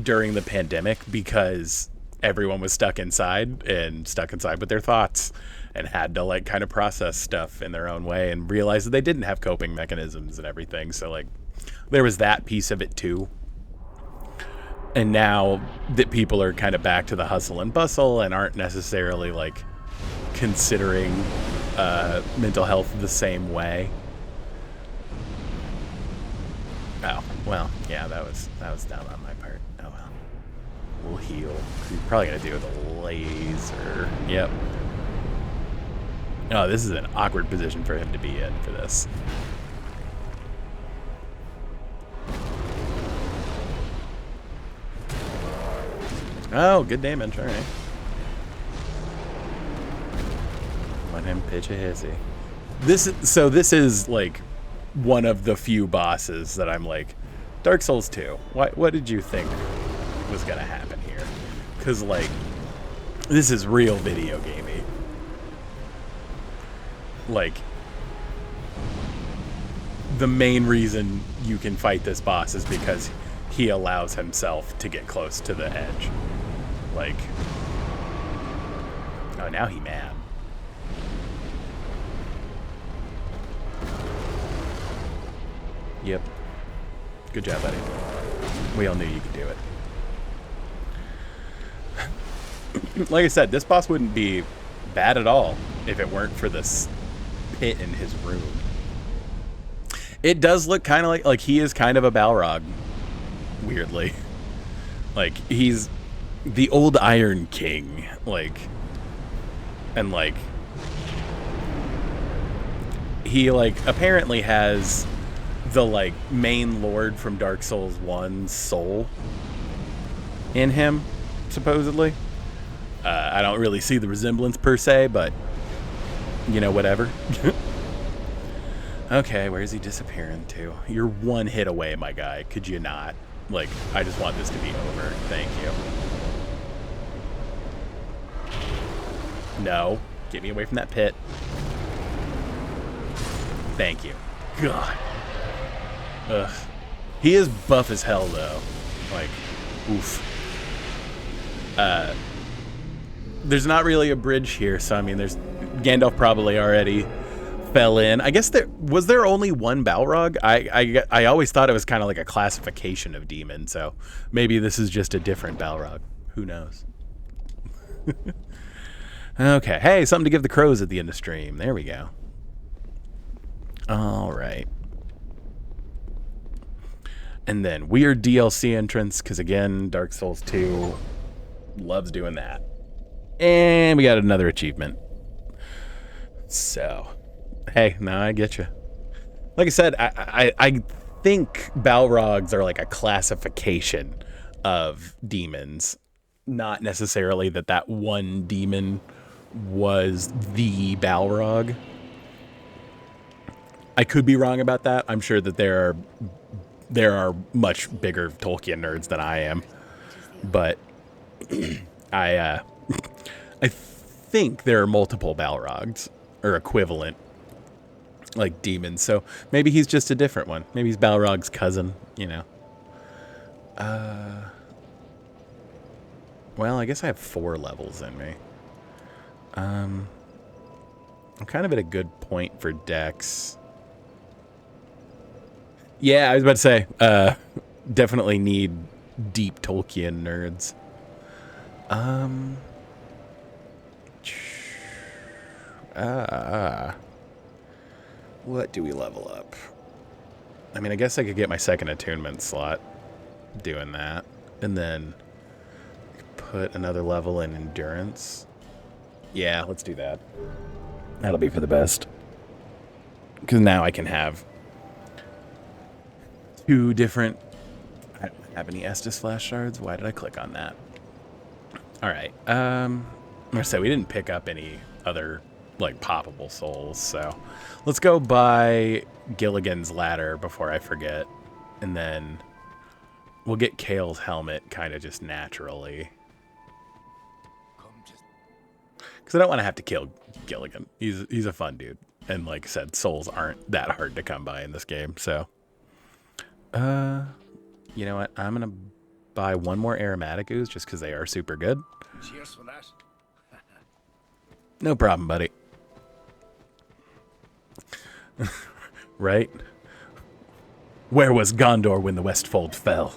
during the pandemic because everyone was stuck inside with their thoughts and had to like kind of process stuff in their own way and realize that they didn't have coping mechanisms and everything. So like there was that piece of it too. And now that people are kind of back to the hustle and bustle and aren't necessarily like considering mental health the same way. Oh, well, yeah, that was down on my part. Oh well. We'll heal. We're probably gonna do with a laser. Yep. Oh, this is an awkward position for him to be in for this. Oh, good damage, alright. Let him pitch a hissy. This is like one of the few bosses that I'm like, Dark Souls 2, what did you think was gonna happen here? Because like, this is real video gamey. Like, the main reason you can fight this boss is because he allows himself to get close to the edge. Like, oh, now he mad. Yep. Good job, buddy. We all knew you could do it. Like I said, this boss wouldn't be bad at all if it weren't for this pit in his room. It does look kind of like he is kind of a Balrog, weirdly. Like, he's the old Iron King, like, and like, he like apparently has the like main lord from Dark Souls 1's soul in him, supposedly. I don't really see the resemblance per se, but you know, whatever. Okay, where's he disappearing to? You're one hit away, my guy. Could you not? Like, I just want this to be over. Thank you. No. Get me away from that pit. Thank you. God. Ugh. He is buff as hell, though. Like, oof. There's not really a bridge here, so I mean, there's Gandalf probably already fell in. I guess was there only one Balrog? I always thought it was kind of like a classification of demon, so maybe this is just a different Balrog. Who knows? Okay, hey, something to give the crows at the end of stream. There we go. All right. And then weird DLC entrance, because again, Dark Souls 2 loves doing that. And we got another achievement. So, hey, now I get you. Like I said, I think Balrogs are like a classification of demons, not necessarily that one demon was the Balrog. I could be wrong about that. I'm sure that there are much bigger Tolkien nerds than I am, but I think there are multiple Balrogs or equivalent like demons. So maybe he's just a different one. Maybe he's Balrog's cousin, you know. Well, I guess I have 4 levels in me. I'm kind of at a good point for Dex. Yeah, I was about to say, definitely need deep Tolkien nerds. What do we level up? I mean, I guess I could get my second attunement slot doing that, and then put another level in endurance. Yeah, let's do that. That'll be for the best. Because now I can have 2 different... I don't have any Estus flash shards. Why did I click on that? Alright. I'm going to say we didn't pick up any other, like, poppable souls, so let's go buy Gilligan's Ladder before I forget. And then we'll get Kale's helmet kind of just naturally. Because I don't want to have to kill Gilligan. He's a fun dude. And like I said, souls aren't that hard to come by in this game. So, you know what? I'm going to buy one more aromatic ooze just because they are super good. Cheers for that. No problem, buddy. Right? Where was Gondor when the Westfold fell?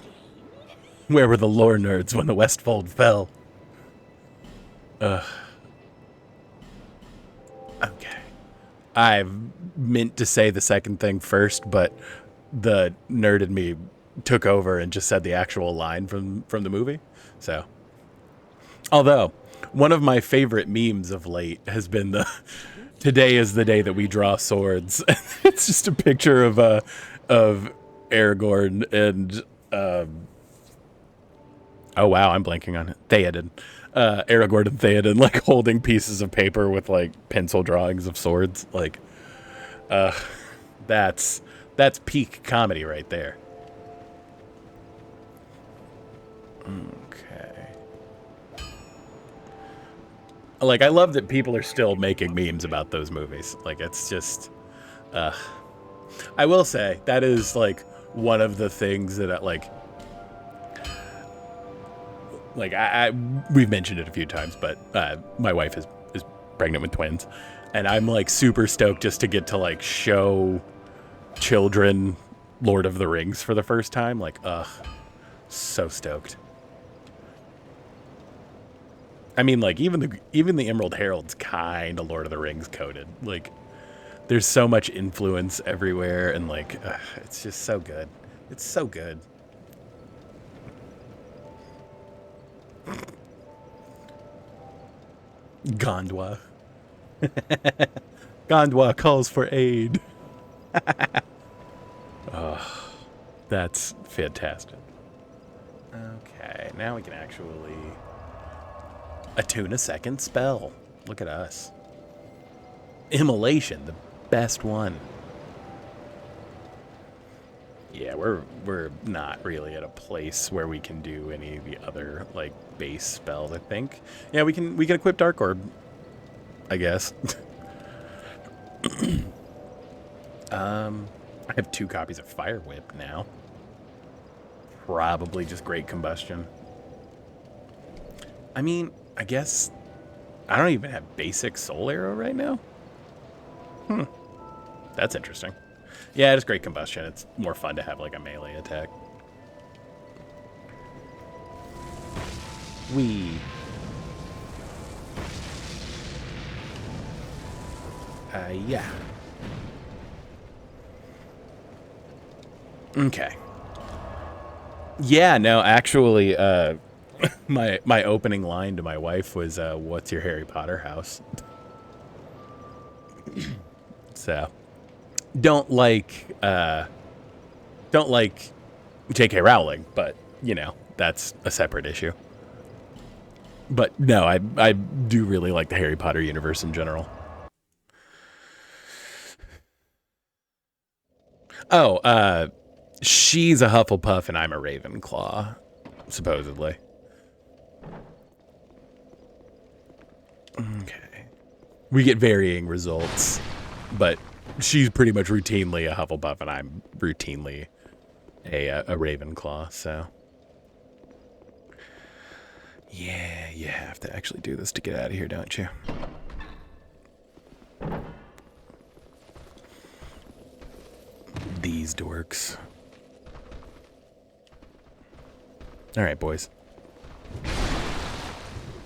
Where were the lore nerds when the Westfold fell? Okay. I meant to say the second thing first, but the nerd in me took over and just said the actual line from the movie. So, although one of my favorite memes of late has been the "Today is the day that we draw swords." It's just a picture of Aragorn and oh wow, I'm blanking on it. Theoden. Aragorn and Theoden like holding pieces of paper with like pencil drawings of swords. Like, that's peak comedy right there. Okay. Like, I love that people are still making memes about those movies. Like, it's just, I will say that is like one of the things that we've mentioned it a few times, but my wife is pregnant with twins, and I'm like super stoked just to get to like show children Lord of the Rings for the first time. Like, so stoked. I mean, like even the Emerald Herald's kind of Lord of the Rings coded. Like, there's so much influence everywhere, and like it's just so good. It's so good. Gondwa. Gondwa calls for aid. Oh, that's fantastic. Okay, now we can actually attune a second spell. Look at us. Immolation, the best one. Yeah, we're not really at a place where we can do any of the other like base spells, I think. Yeah, we can equip Dark Orb, I guess. I have 2 copies of Fire Whip now. Probably just Great Combustion. I mean, I guess I don't even have basic Soul Arrow right now. That's interesting. Yeah, it's Great Combustion. It's more fun to have like a melee attack. Yeah. Okay. Yeah, no, actually, my opening line to my wife was, "What's your Harry Potter house?" So, don't like J.K. Rowling, but you know that's a separate issue. But no, I do really like the Harry Potter universe in general. Oh, she's a Hufflepuff and I'm a Ravenclaw, supposedly. Okay. We get varying results, but she's pretty much routinely a Hufflepuff and I'm routinely a Ravenclaw, so. Yeah, you have to actually do this to get out of here, don't you? These dorks. All right, boys.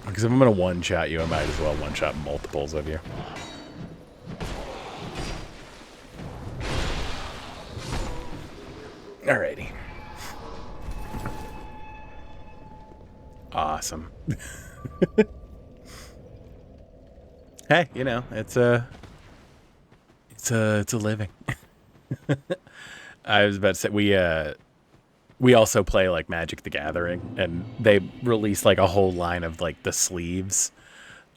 Because if I'm going to one-shot you, I might as well one-shot multiples of you. Alrighty. Awesome. Hey, you know, it's a living. I was about to say we also play like Magic the Gathering, and they released like a whole line of like the sleeves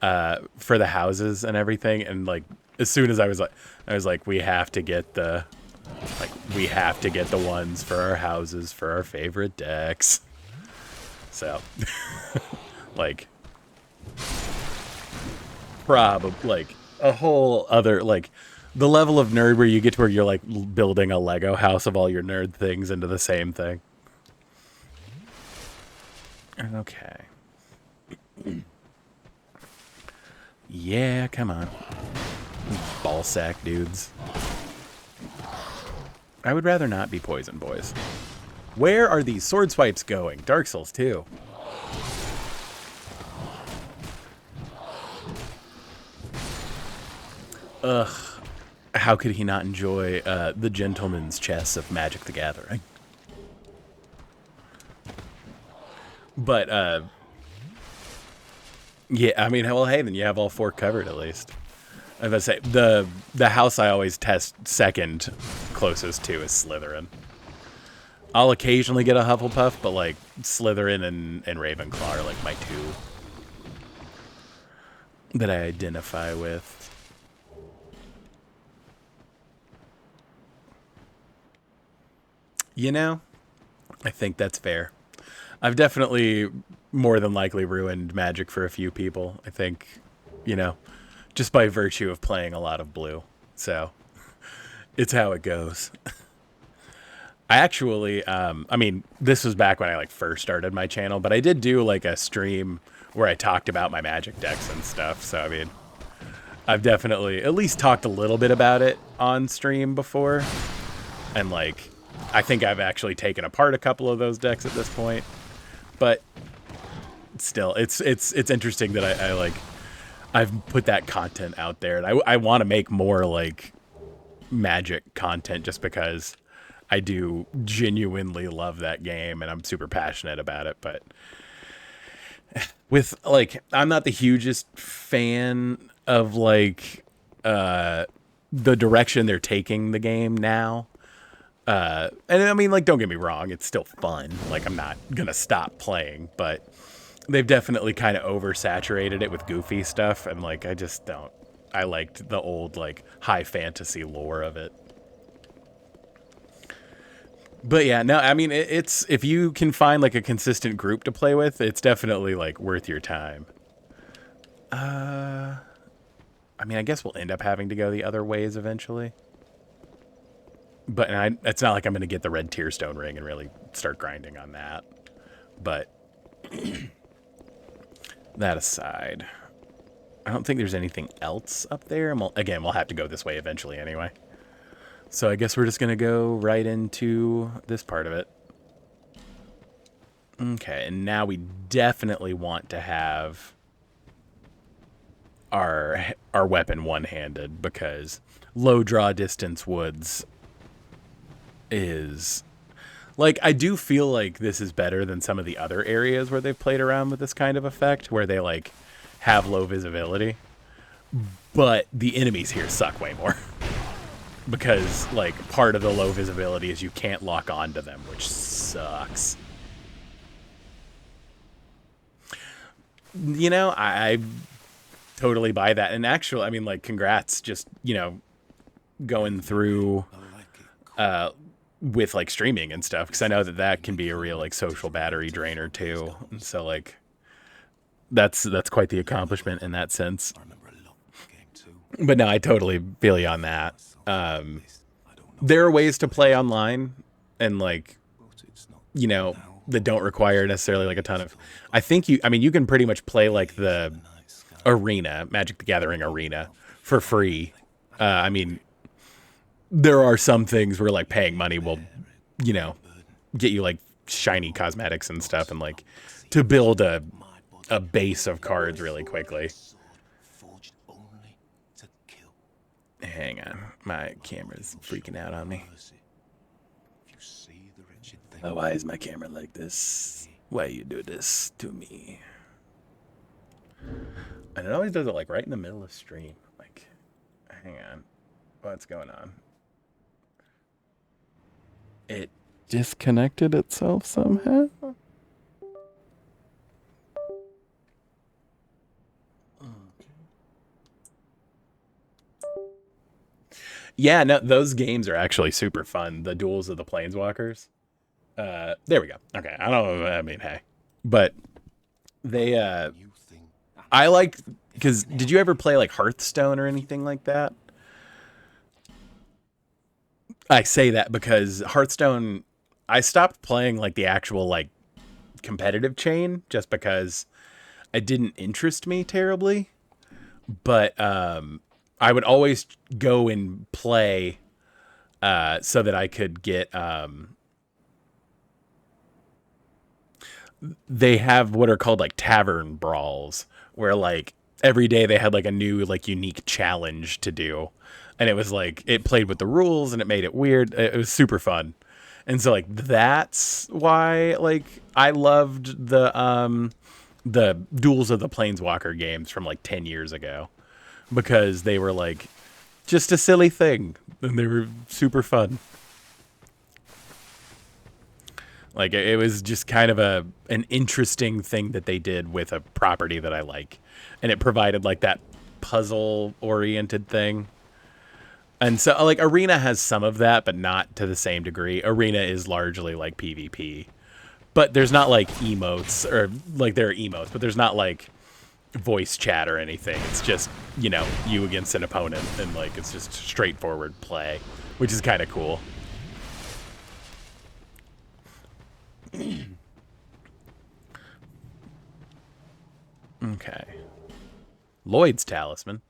for the houses and everything. And like as soon as I was like, we have to get the ones for our houses for our favorite decks. So, like, probably like a whole other like. The level of nerd where you get to where you're like building a Lego house of all your nerd things into the same thing. Okay. Yeah, come on. Ballsack dudes. I would rather not be poison boys. Where are these sword swipes going? Dark Souls 2. Ugh. How could he not enjoy the gentleman's chess of Magic the Gathering? But, yeah, I mean, well, hey, then you have all 4 covered at least. I was about to say, the house I always test second closest to is Slytherin. I'll occasionally get a Hufflepuff, but, like, Slytherin and Ravenclaw are, like, my 2 that I identify with. You know, I think that's fair. I've definitely more than likely ruined Magic for a few people. I think, you know, just by virtue of playing a lot of blue. So it's how it goes. I actually, I mean, this was back when I like first started my channel, but I did do like a stream where I talked about my Magic decks and stuff. So, I mean, I've definitely at least talked a little bit about it on stream before. And like, I think I've actually taken apart a couple of those decks at this point. But still, it's interesting that I like, I've put that content out there, and I want to make more like Magic content just because I do genuinely love that game and I'm super passionate about it. But with like, I'm not the hugest fan of like the direction they're taking the game now. And I mean, like, don't get me wrong, it's still fun. Like, I'm not gonna stop playing, but they've definitely kind of oversaturated it with goofy stuff, and like, I just don't. I liked the old like high fantasy lore of it. But yeah, no, I mean, it's if you can find like a consistent group to play with, it's definitely like worth your time. I mean, I guess we'll end up having to go the other ways eventually. But it's not like I'm going to get the red Tearstone ring and really start grinding on that. But that aside, I don't think there's anything else up there. And again, we'll have to go this way eventually anyway. So I guess we're just going to go right into this part of it. Okay, and now we definitely want to have our weapon one-handed because low draw distance woods is like, I do feel like this is better than some of the other areas where they've played around with this kind of effect where they like have low visibility, but the enemies here suck way more because like part of the low visibility is you can't lock onto them, which sucks. You know, I totally buy that. And actually, I mean, like, congrats just, you know, going through with like streaming and stuff, because I know that can be a real like social battery drainer too. And so like that's quite the accomplishment in that sense. But no, I totally feel you on that. There are ways to play online and like, you know, that don't require necessarily like a ton of, I think you can pretty much play like the arena, Magic the Gathering arena for free. I mean, there are some things where like paying money will, you know, get you like shiny cosmetics and stuff and like to build a base of cards really quickly. Hang on, my camera's freaking out on me. Oh, why is my camera like this? Why you do this to me? And it always does it like right in the middle of stream. Like, hang on, what's going on? It disconnected itself somehow? Yeah, no, those games are actually super fun. The Duels of the Planeswalkers. There we go. Okay, I don't know. I mean, hey. But they, I like, because did you ever play like Hearthstone or anything like that? I say that because Hearthstone, I stopped playing like the actual like competitive chain just because it didn't interest me terribly. But I would always go and play so that I could get... they have what are called like tavern brawls, where like every day they had like a new like unique challenge to do. And it was like, it played with the rules and it made it weird. It was super fun. And so like, that's why like I loved the Duels of the Planeswalker games from like 10 years ago, because they were like just a silly thing and they were super fun. Like it was just kind of an interesting thing that they did with a property that I like. And it provided like that puzzle oriented thing. And so, like, Arena has some of that, but not to the same degree. Arena is largely, like, PvP. But there's not, like, emotes, or, like, there are emotes, but there's not, like, voice chat or anything. It's just, you know, you against an opponent, and, like, it's just straightforward play, which is kind of cool. Okay. Lloyd's Talisman.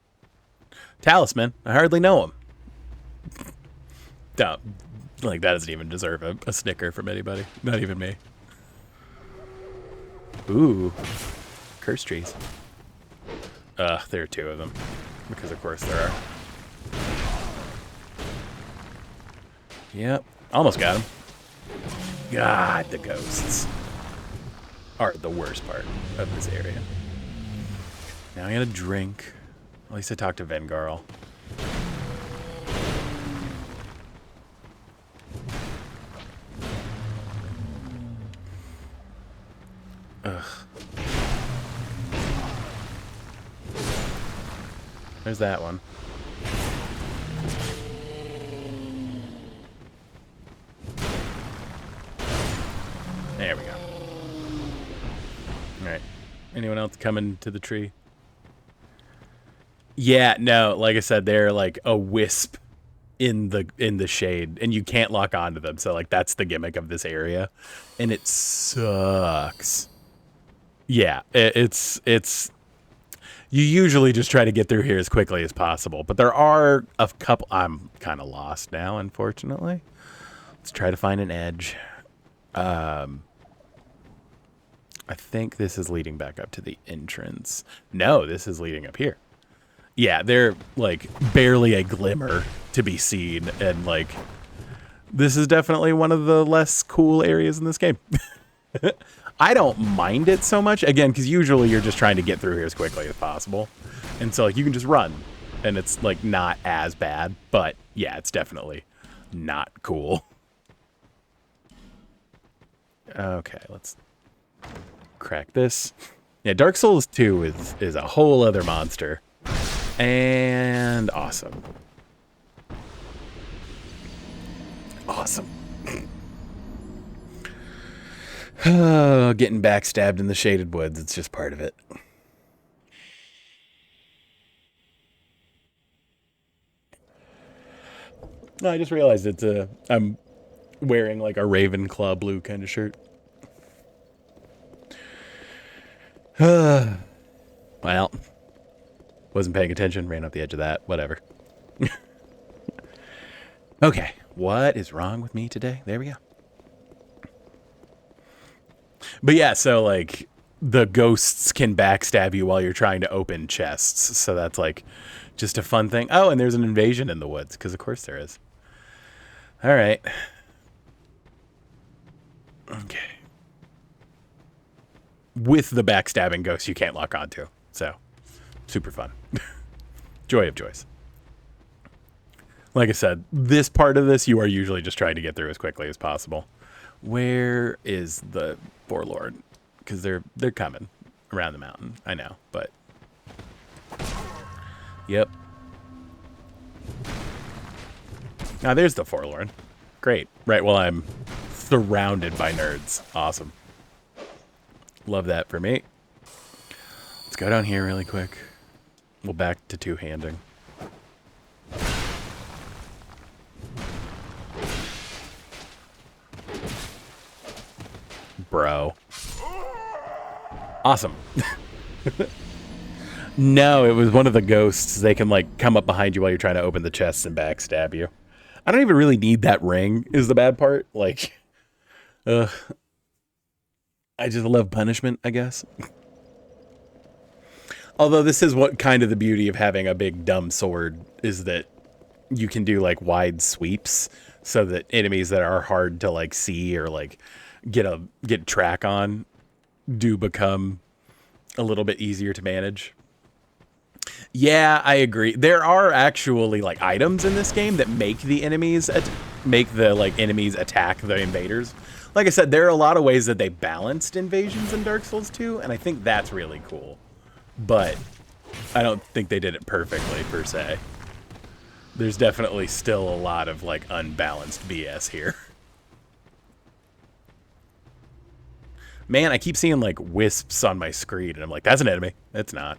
Talisman? I hardly know him. Don't, like, that doesn't even deserve a snicker from anybody. Not even me. Ooh. Curse trees. There are two of them. Because of course there are. Yep. Almost got him. God, the ghosts are the worst part of this area. Now I gotta drink. At least I talked to Vengarl. Ugh. There's that one. There we go. Alright. Anyone else coming to the tree? Yeah, no, like I said, they're like a wisp in the shade, and you can't lock onto them. So like that's the gimmick of this area. And it sucks. Yeah, it's you usually just try to get through here as quickly as possible, but there are a couple. I'm kind of lost now, unfortunately. Let's try to find an edge. I think this is leading back up to the entrance. No, this is leading up here. Yeah, they're like barely a glimmer to be seen, and like this is definitely one of the less cool areas in this game. I don't mind it so much, again, because usually you're just trying to get through here as quickly as possible. And so like you can just run, and it's like not as bad, but yeah, it's definitely not cool. Okay, let's crack this. Yeah, Dark Souls 2 is a whole other monster. And awesome. Awesome. Getting backstabbed in the shaded woods, it's just part of it. No, I just realized it's I'm wearing like a Ravenclaw blue kind of shirt. Well, wasn't paying attention, ran up the edge of that, whatever. Okay, what is wrong with me today? There we go. But yeah, so like the ghosts can backstab you while you're trying to open chests. So that's like just a fun thing. Oh, and there's an invasion in the woods, because of course there is. All right. Okay. With the backstabbing ghosts you can't lock onto. So, super fun. Joy of joys. Like I said, this part of this you are usually just trying to get through as quickly as possible. Where is the Forlorn? Because they're coming around the mountain. I know, but... Yep. Now there's the Forlorn. Great. Right, well I'm surrounded by nerds. Awesome. Love that for me. Let's go down here really quick. We'll back to two-handing. Bro. Awesome. No, it was one of the ghosts. They can, like, come up behind you while you're trying to open the chests and backstab you. I don't even really need that ring, is the bad part. Like, I just love punishment, I guess. Although this is what kind of the beauty of having a big dumb sword is that you can do, like, wide sweeps so that enemies that are hard to, like, see or, like, get track on do become a little bit easier to manage. Yeah, I agree. There are actually, like, items in this game that make the enemies enemies attack the invaders. Like I said, there are a lot of ways that they balanced invasions in Dark Souls 2, and I think that's really cool. But I don't think they did it perfectly, per se. There's definitely still a lot of, like, unbalanced BS here. Man, I keep seeing, like, wisps on my screen, and I'm like, that's an enemy. It's not.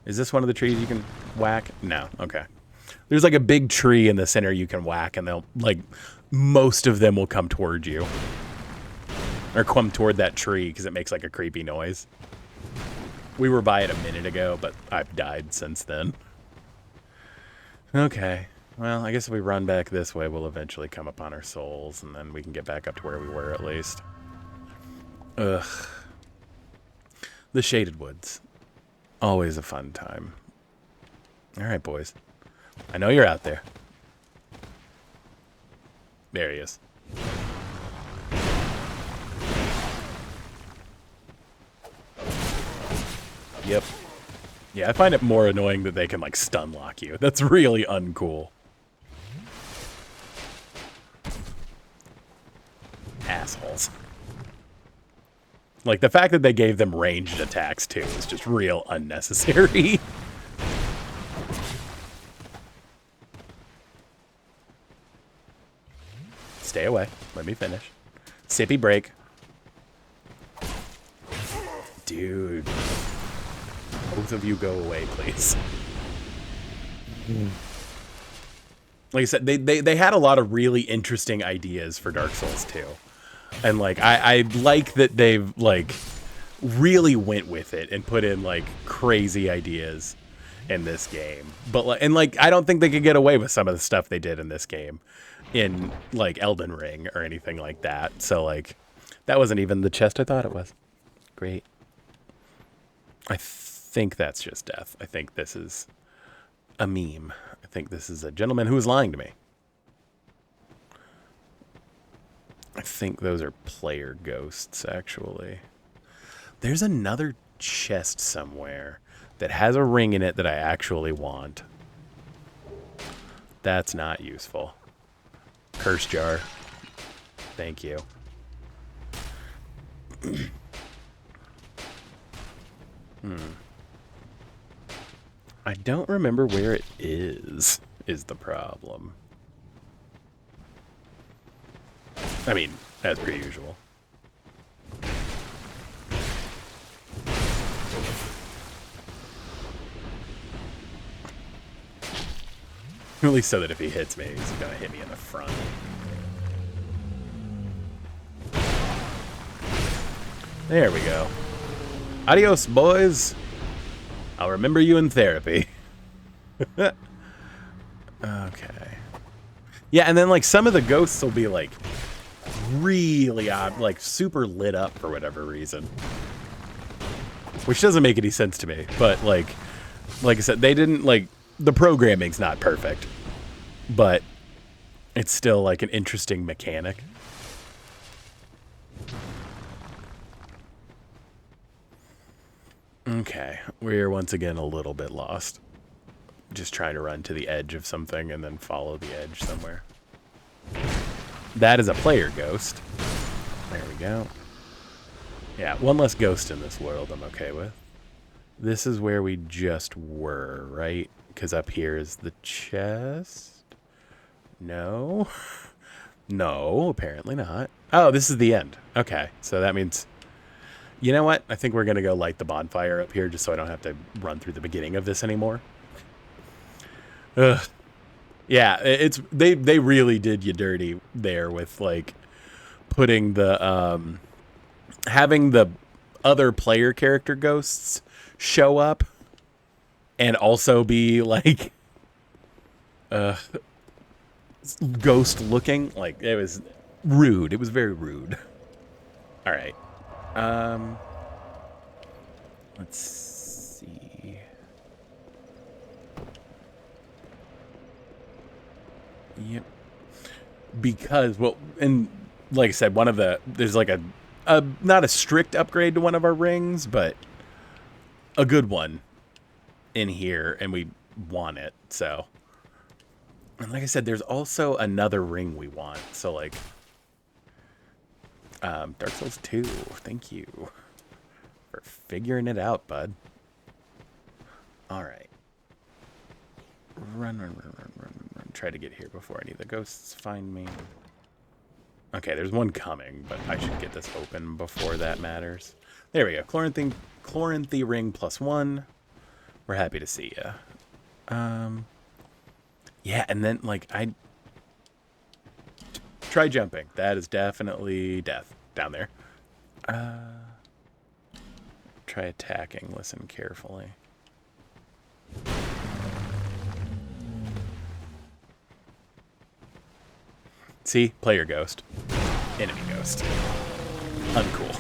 Is this one of the trees you can whack? No. Okay. There's, like, a big tree in the center you can whack, and they'll, like, most of them will come toward you. Or come toward that tree, because it makes, like, a creepy noise. We were by it a minute ago, but I've died since then. Okay. Well, I guess if we run back this way, we'll eventually come upon our souls, and then we can get back up to where we were, at least. Ugh. The Shaded Woods. Always a fun time. Alright, boys. I know you're out there. There he is. Yep. Yeah, I find it more annoying that they can, like, stun lock you. That's really uncool. Assholes. Like, the fact that they gave them ranged attacks, too, is just real unnecessary. Stay away. Let me finish. Sippy break. Dude. Both of you go away, please. Like I said, they had a lot of really interesting ideas for Dark Souls 2. And, like, I like that they've, like, really went with it and put in, like, crazy ideas in this game. But, like, and, like, I don't think they could get away with some of the stuff they did in this game in, like, Elden Ring or anything like that. So, like, that wasn't even the chest I thought it was. Great. I think that's just death. I think this is a meme. I think this is a gentleman who is lying to me. I think those are player ghosts, actually. There's another chest somewhere that has a ring in it that I actually want. That's not useful. Curse jar. Thank you. I don't remember where it is the problem. I mean, as per usual. At least so that if he hits me, he's gonna hit me in the front. There we go. Adios, boys. I'll remember you in therapy. Okay. Yeah, and then, like, some of the ghosts will be, like, really odd, like, super lit up for whatever reason. Which doesn't make any sense to me, but, like I said, they didn't, like, the programming's not perfect. But it's still, like, an interesting mechanic. Okay, we're once again a little bit lost. Just trying to run to the edge of something and then follow the edge somewhere. That is a player ghost. There we go. Yeah, one less ghost in this world I'm okay with. This is where we just were, right? Because up here is the chest. No. No, apparently not. Oh, this is the end. Okay, so that means... You know what? I think we're going to go light the bonfire up here just so I don't have to run through the beginning of this anymore. Ugh. Yeah, it's they really did you dirty there with, like, putting the having the other player character ghosts show up and also be like ghost looking. Like, it was rude. It was very rude. All right. Let's see. Yep. Because, well, and like I said, there's like a not a strict upgrade to one of our rings, but a good one in here, and we want it. So, and like I said, there's also another ring we want. So, like, Dark Souls 2. Thank you for figuring it out, bud. All right. Run. Try to get here before any of the ghosts find me. Okay, there's one coming, but I should get this open before that matters. There we go. Chloranthy ring +1. We're happy to see ya. Yeah, and then, like, I try jumping. That is definitely death down there. Try attacking. Listen carefully. See? Player ghost. Enemy ghost. Uncool.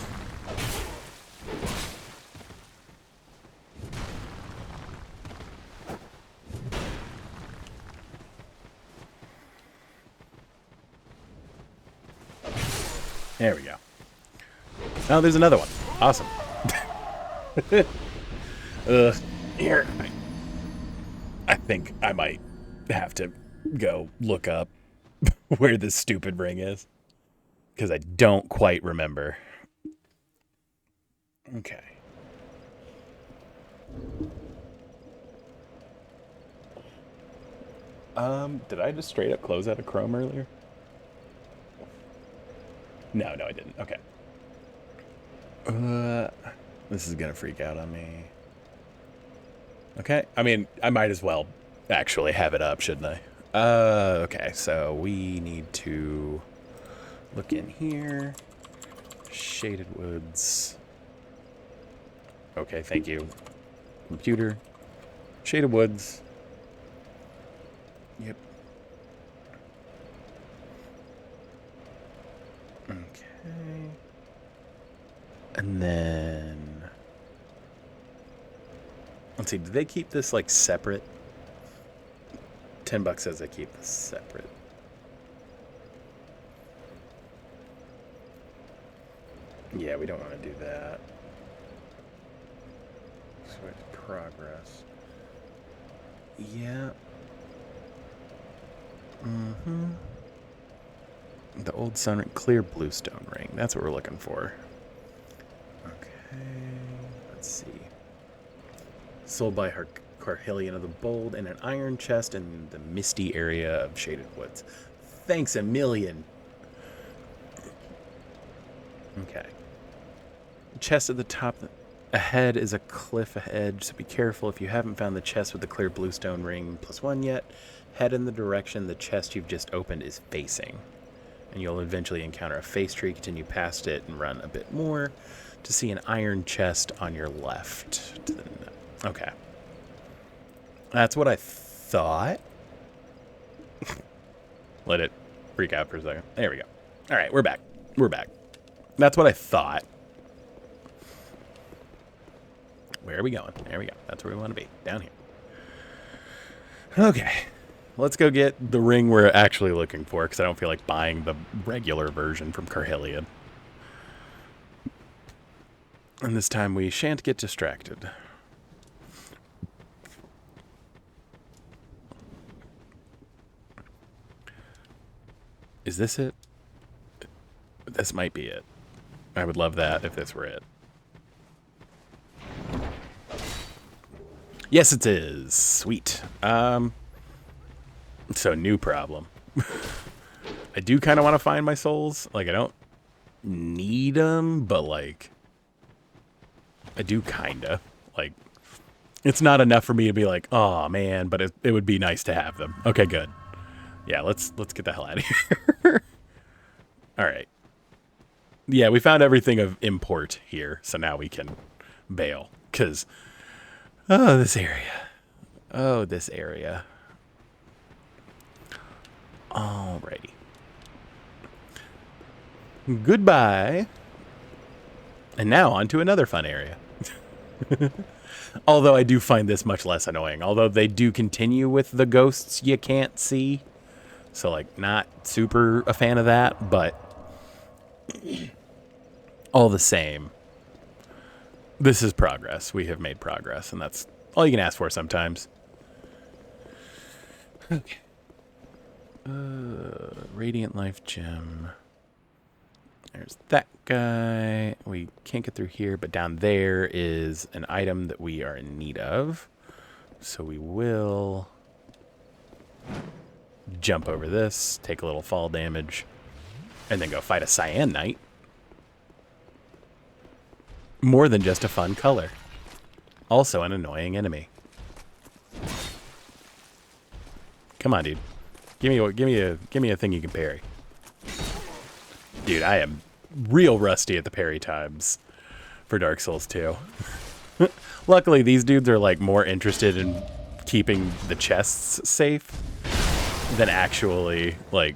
There we go. Oh, there's another one. Awesome. Here. I think I might have to go look up where this stupid ring is, because I don't quite remember. Okay. Did I just straight up close out of Chrome earlier? No, I didn't. Okay. This is gonna freak out on me. Okay. I mean, I might as well actually have it up, shouldn't I? Okay, so we need to look in here. Shaded Woods. Okay, thank you. Computer. Shaded Woods. Yep. Okay. And then... let's see, do they keep this, like, separate? $10 says they keep this separate. Yeah, we don't want to do that. Switch progress. Yeah. The old sun clear bluestone ring. That's what we're looking for. Okay. Let's see. Sold by Carhillion of the Bold in an iron chest in the misty area of Shaded Woods. Thanks a million. Okay. Chest at the top ahead is a cliff ahead, so be careful. If you haven't found the chest with the clear bluestone ring +1 yet, head in the direction the chest you've just opened is facing. And you'll eventually encounter a face tree. Continue past it and run a bit more to see an iron chest on your left. Okay. That's what I thought. Let it freak out for a second. There we go. All right, we're back. We're back. That's what I thought. Where are we going? There we go. That's where we want to be. Down here. Okay. Let's go get the ring we're actually looking for, because I don't feel like buying the regular version from Carhillion. And this time we shan't get distracted. Is this it? This might be it. I would love that if this were it. Yes, it is. Sweet. So, new problem. I do kind of want to find my souls. Like, I don't need them, but, like, I do kind of. Like, it's not enough for me to be like, oh, man, but it would be nice to have them. Okay, good. Yeah, let's get the hell out of here. All right. Yeah, we found everything of import here, so now we can bail. Because, oh, this area. Oh, this area. Alrighty. Goodbye. And now on to another fun area. Although I do find this much less annoying. Although they do continue with the ghosts you can't see. So, like, not super a fan of that, but all the same, this is progress. We have made progress, and that's all you can ask for sometimes. Okay. Radiant Life Gem. There's that guy. We can't get through here, but down there is an item that we are in need of. So we will jump over this, take a little fall damage, and then go fight a Cyan Knight. More than just a fun color. Also an annoying enemy. Come on, dude. Give me a thing you can parry. Dude, I am real rusty at the parry times for Dark Souls 2. Luckily, these dudes are like more interested in keeping the chests safe than actually like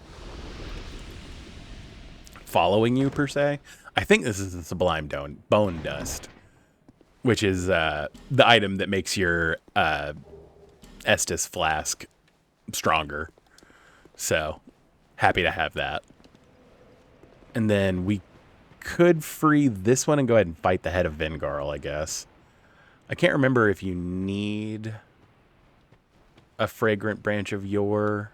following you per se. I think this is the Sublime Bone Dust, which is the item that makes your Estus flask stronger. So, happy to have that. And then we could free this one and go ahead and fight the head of Vingarl, I guess. I can't remember if you need a fragrant branch of yore.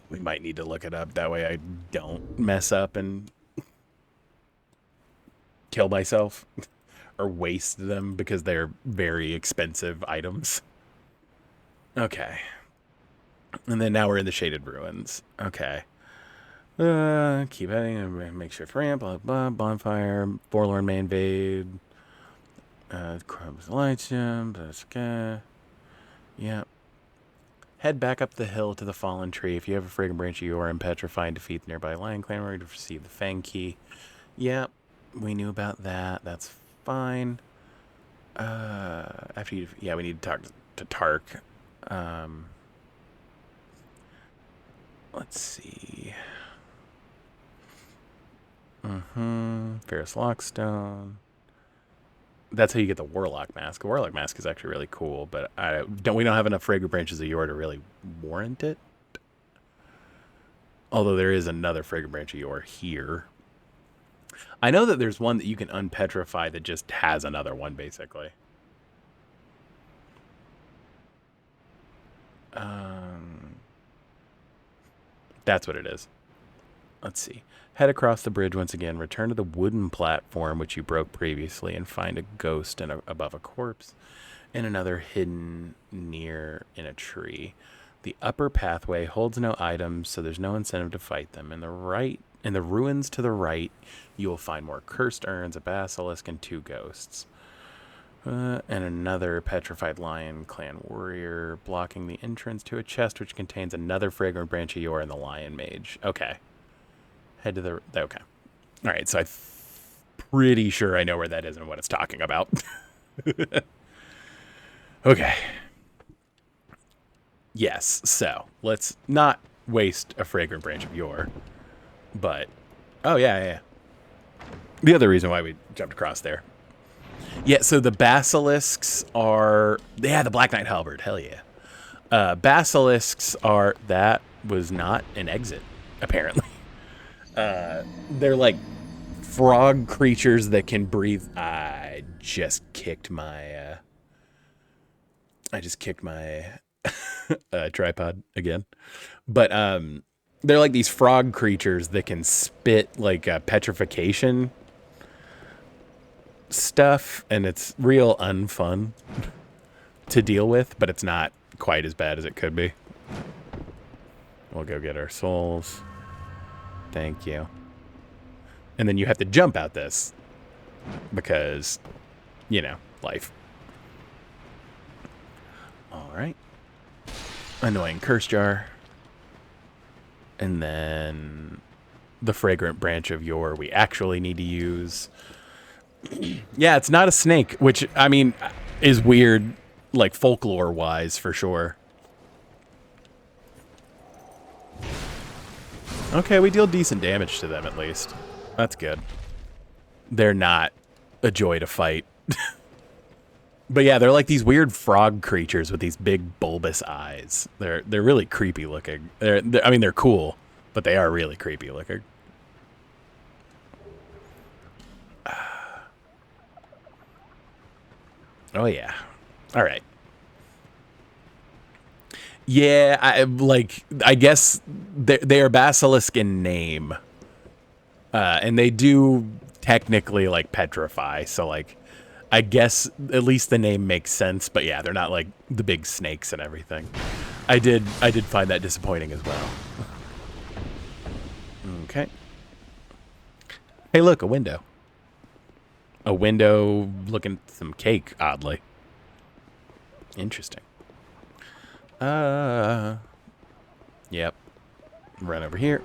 We might need to look it up. That way I don't mess up and kill myself or waste them because they're very expensive items. Okay. And then now we're in the Shaded Ruins. Okay. Keep heading. Make sure ramp. Blah, blah, bonfire. Forlorn may invade. Crumbs light gem. Bsky. Yep. Head back up the hill to the fallen tree. If you have a fragrant branch of yore and petrify and defeat the nearby lion clan, we're going to receive the Fang Key. Yep. We knew about that. That's fine. After you, yeah, we need to talk to Tark. Let's see. Ferrous Lockstone. That's how you get the Warlock Mask. The Warlock Mask is actually really cool, but we don't have enough fragrant branches of yore to really warrant it. Although there is another fragrant branch of yore here. I know that there's one that you can unpetrify that just has another one, basically. That's what it is. Let's see. Head across the bridge once again. Return to the wooden platform which you broke previously and find a ghost above a corpse and another hidden near in a tree. The upper pathway holds no items, so there's no incentive to fight them. In the ruins to the right, you will find more cursed urns, a basilisk, and 2 ghosts. And another petrified lion clan warrior blocking the entrance to a chest which contains another fragrant branch of yore and the lion mage. Okay. Head to the... Okay. All right, so I'm pretty sure I know where that is and what it's talking about. Okay. Yes, so let's not waste a fragrant branch of yore. But... Oh, yeah. The other reason why we jumped across there. Yeah, so the basilisks are... Yeah, the Black Knight Halberd. Hell yeah. Basilisks are... That was not an exit, apparently. They're like frog creatures that can breathe. I just kicked my tripod again. But they're like these frog creatures that can spit like petrification stuff, and it's real unfun to deal with, but it's not quite as bad as it could be. We'll go get our souls. Thank you. And then you have to jump out this because, you know, life. All right. Annoying curse jar. And then the fragrant branch of yore we actually need to use. Yeah, it's not a snake, which, I mean, is weird, like, folklore-wise, for sure. Okay, we deal decent damage to them, at least. That's good. They're not a joy to fight. But yeah, they're like these weird frog creatures with these big bulbous eyes. They're really creepy looking. I mean, they're cool, but they are really creepy looking. Oh yeah. All right. Yeah, I guess they are basilisk in name, and they do technically like petrify. So like, I guess at least the name makes sense. But yeah, they're not like the big snakes and everything. I did find that disappointing as well. Okay. Hey, look, a window. A window looking at some cake, oddly. Interesting. Yep. Run over here.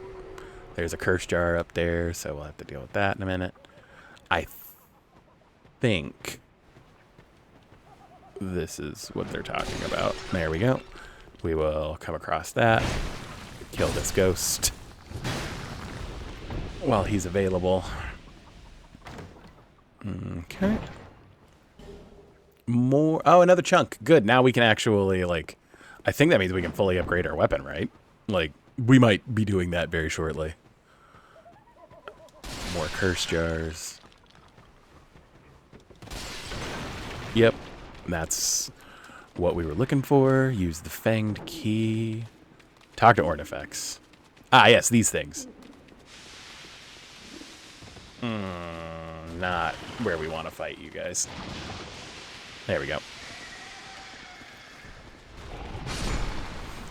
There's a curse jar up there, so we'll have to deal with that in a minute. I think this is what they're talking about. There we go. We will come across that. Kill this ghost while he's available. Okay. More. Oh, another chunk. Good. Now we can actually, like, I think that means we can fully upgrade our weapon, right? Like, we might be doing that very shortly. More curse jars. Yep. That's what we were looking for. Use the fanged key. Talk to Ornifex. Ah, yes, these things. Not where we want to fight you guys. There we go.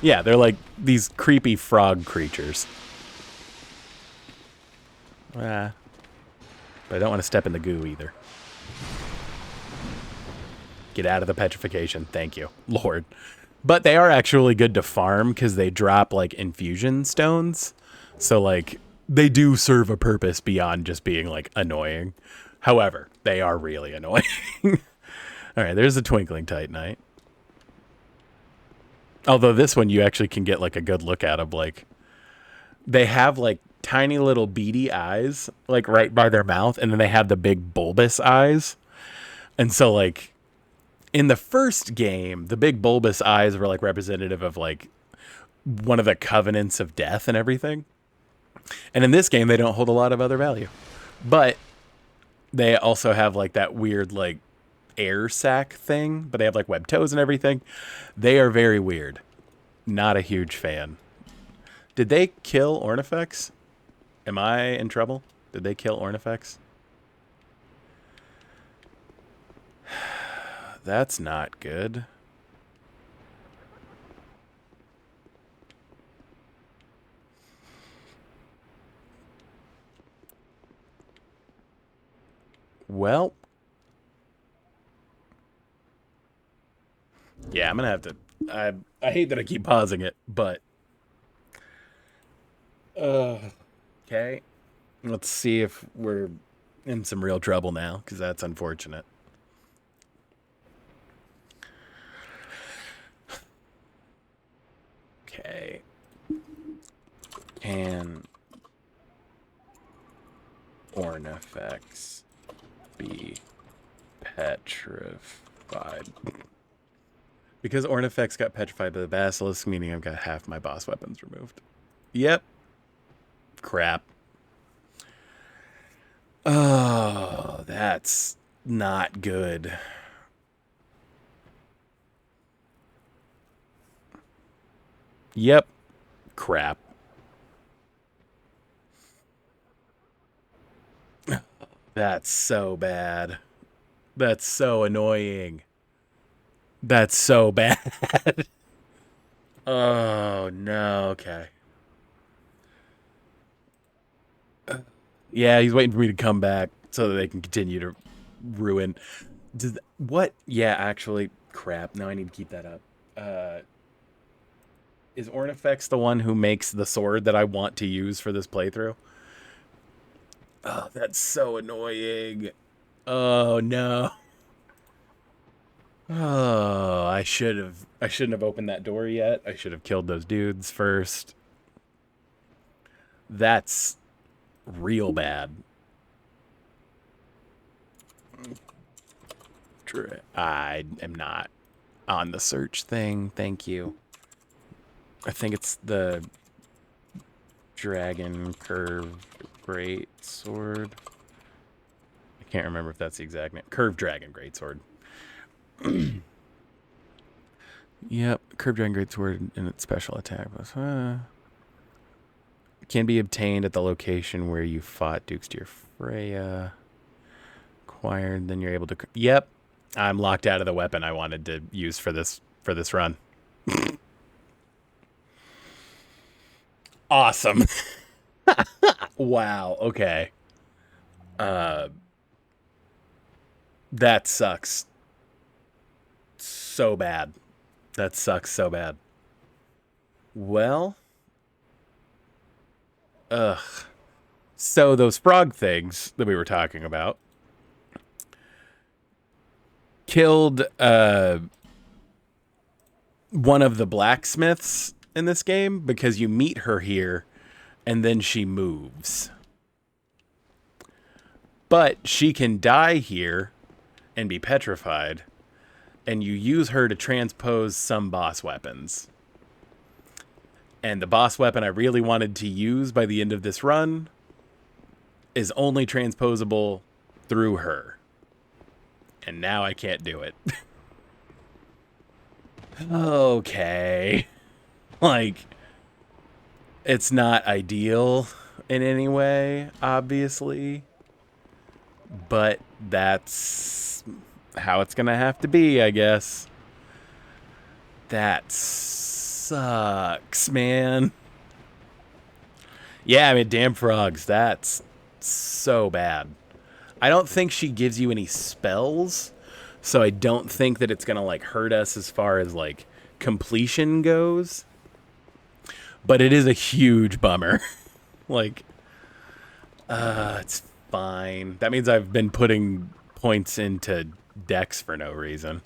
Yeah, they're like these creepy frog creatures. But I don't want to step in the goo either. Get out of the petrification. Thank you, Lord. But they are actually good to farm because they drop like infusion stones. So like they do serve a purpose beyond just being like annoying. However, they are really annoying. All right, there's a twinkling titanite. Although this one you actually can get like a good look at them. Like they have like tiny little beady eyes like right by their mouth, and then they have the big bulbous eyes. And so like in the first game, the big bulbous eyes were like representative of like one of the covenants of death and everything. And in this game, they don't hold a lot of other value. But they also have like that weird like air sac thing, but they have like webbed toes and everything. They are very weird. Not a huge fan. Did they kill Ornifex? Am I in trouble? Did they kill Ornifex? That's not good. Well. Yeah, I'm going to have to... I hate that I keep pausing it, but... Okay. Let's see if we're in some real trouble now, because that's unfortunate. Okay. Can Ornifex be petrified? Because Ornifex got petrified by the basilisk, meaning I've got half my boss weapons removed. Yep. Crap. Oh, that's not good. Yep. Crap. That's so bad. That's so annoying. That's so bad. Oh, no. Okay. Yeah, he's waiting for me to come back so that they can continue to ruin. What? Yeah, actually, crap. Now I need to keep that up. Is Ornifex the one who makes the sword that I want to use for this playthrough? Oh, that's so annoying. Oh, no. Oh, I shouldn't have opened that door yet. I should have killed those dudes first. That's real bad. I am not on the search thing. Thank you. I think it's the dragon curved great sword. I can't remember if that's the exact name. Curved dragon great sword. Yep, curved dragon great sword and its special attack was can be obtained at the location where you fought Dukes to your Freya. Acquired, then you're able to. Yep, I'm locked out of the weapon I wanted to use for this run. Awesome. Wow. Okay. That sucks so bad. That sucks so bad. Well. Ugh. So those frog things that we were talking about killed one of the blacksmiths in this game because you meet her here and then she moves. But she can die here and be petrified, and you use her to transpose some boss weapons. And the boss weapon I really wanted to use by the end of this run is only transposable through her. And now I can't do it. Okay. Like, it's not ideal in any way, obviously. But that's how it's gonna have to be, I guess. That sucks, man. Yeah, I mean, damn frogs. That's so bad. I don't think she gives you any spells, so I don't think that it's gonna, like, hurt us as far as, like, completion goes. But it is a huge bummer. Like, it's fine. That means I've been putting points into decks for no reason.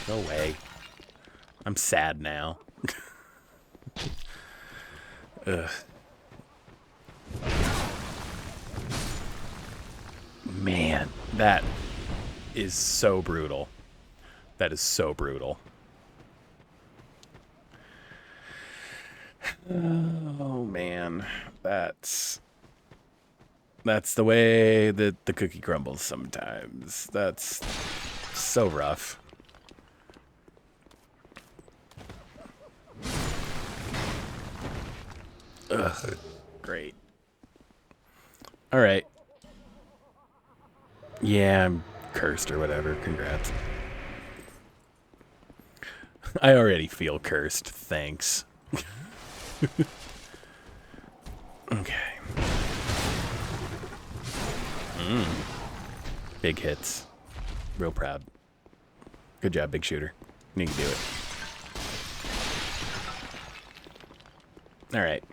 No way. I'm sad now. Ugh. Man, that is so brutal. That is so brutal. Oh, man. That's the way that the cookie crumbles sometimes. That's so rough. Ugh. Great. All right. Yeah, I'm cursed or whatever. Congrats. I already feel cursed. Thanks. Okay. Big hits. Real proud. Good job, big shooter. You can do it. All right.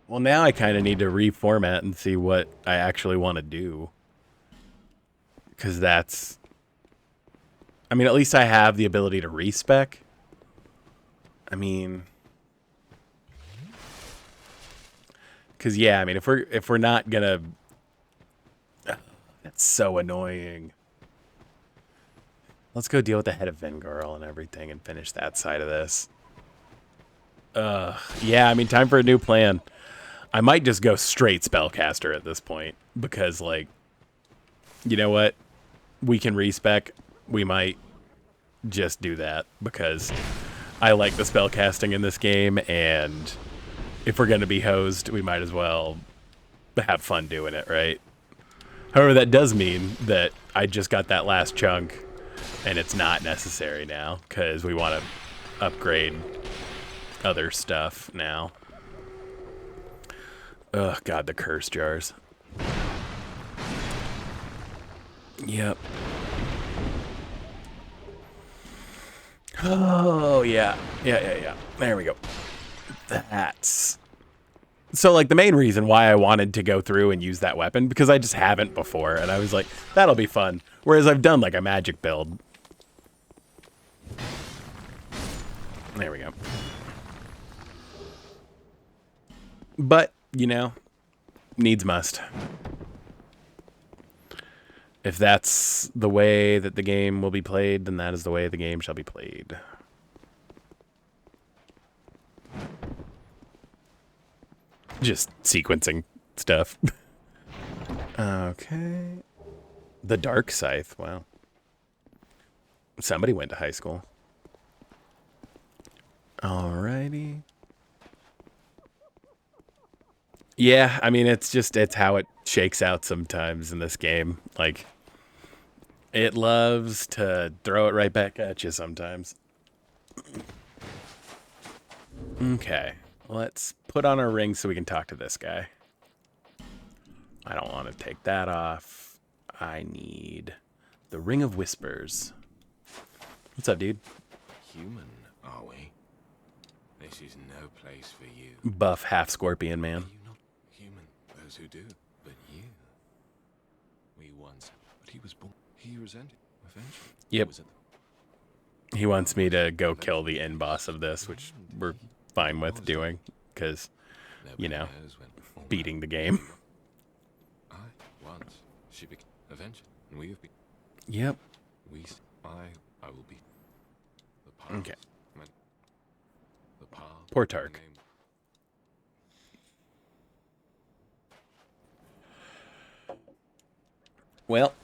Well, now I kind of need to reformat and see what I actually want to do. Because that's... I mean, at least I have the ability to respec. I mean... Because, yeah, I mean, if we're not gonna... That's so annoying. Let's go deal with the head of Vengirl and everything and finish that side of this. Yeah, I mean, time for a new plan. I might just go straight spellcaster at this point. Because, like, you know what? We can respec. We might just do that. Because I like the spellcasting in this game. And if we're going to be hosed, we might as well have fun doing it, right? However, that does mean that I just got that last chunk. And it's not necessary now. Because we want to upgrade other stuff now. Ugh, God, the curse jars. Yep. Oh, yeah. Yeah. There we go. That's... So, like, the main reason why I wanted to go through and use that weapon, because I just haven't before, and I was like, that'll be fun. Whereas I've done, like, a magic build. There we go. But, you know, needs must. If that's the way that the game will be played, then that is the way the game shall be played. Just sequencing stuff. Okay. The Dark Scythe, wow. Somebody went to high school. Alrighty. Yeah, I mean, it's how it shakes out sometimes in this game. Like, it loves to throw it right back at you sometimes. Okay, let's put on our ring so we can talk to this guy. I don't want to take that off. I need the Ring of Whispers. What's up, dude? Human, are we? This is no place for you. Buff half scorpion man. Are you not human? Those who do, but you. We once, but he was born. He resented. Eventually. Yep. Was it He wants me to go kill the end boss of this, which we're fine with doing, because, you know, beating the game. I once. She became. Eventually. And we have been. Yep. I will be. The path. Okay. The path. Poor Tark. Well,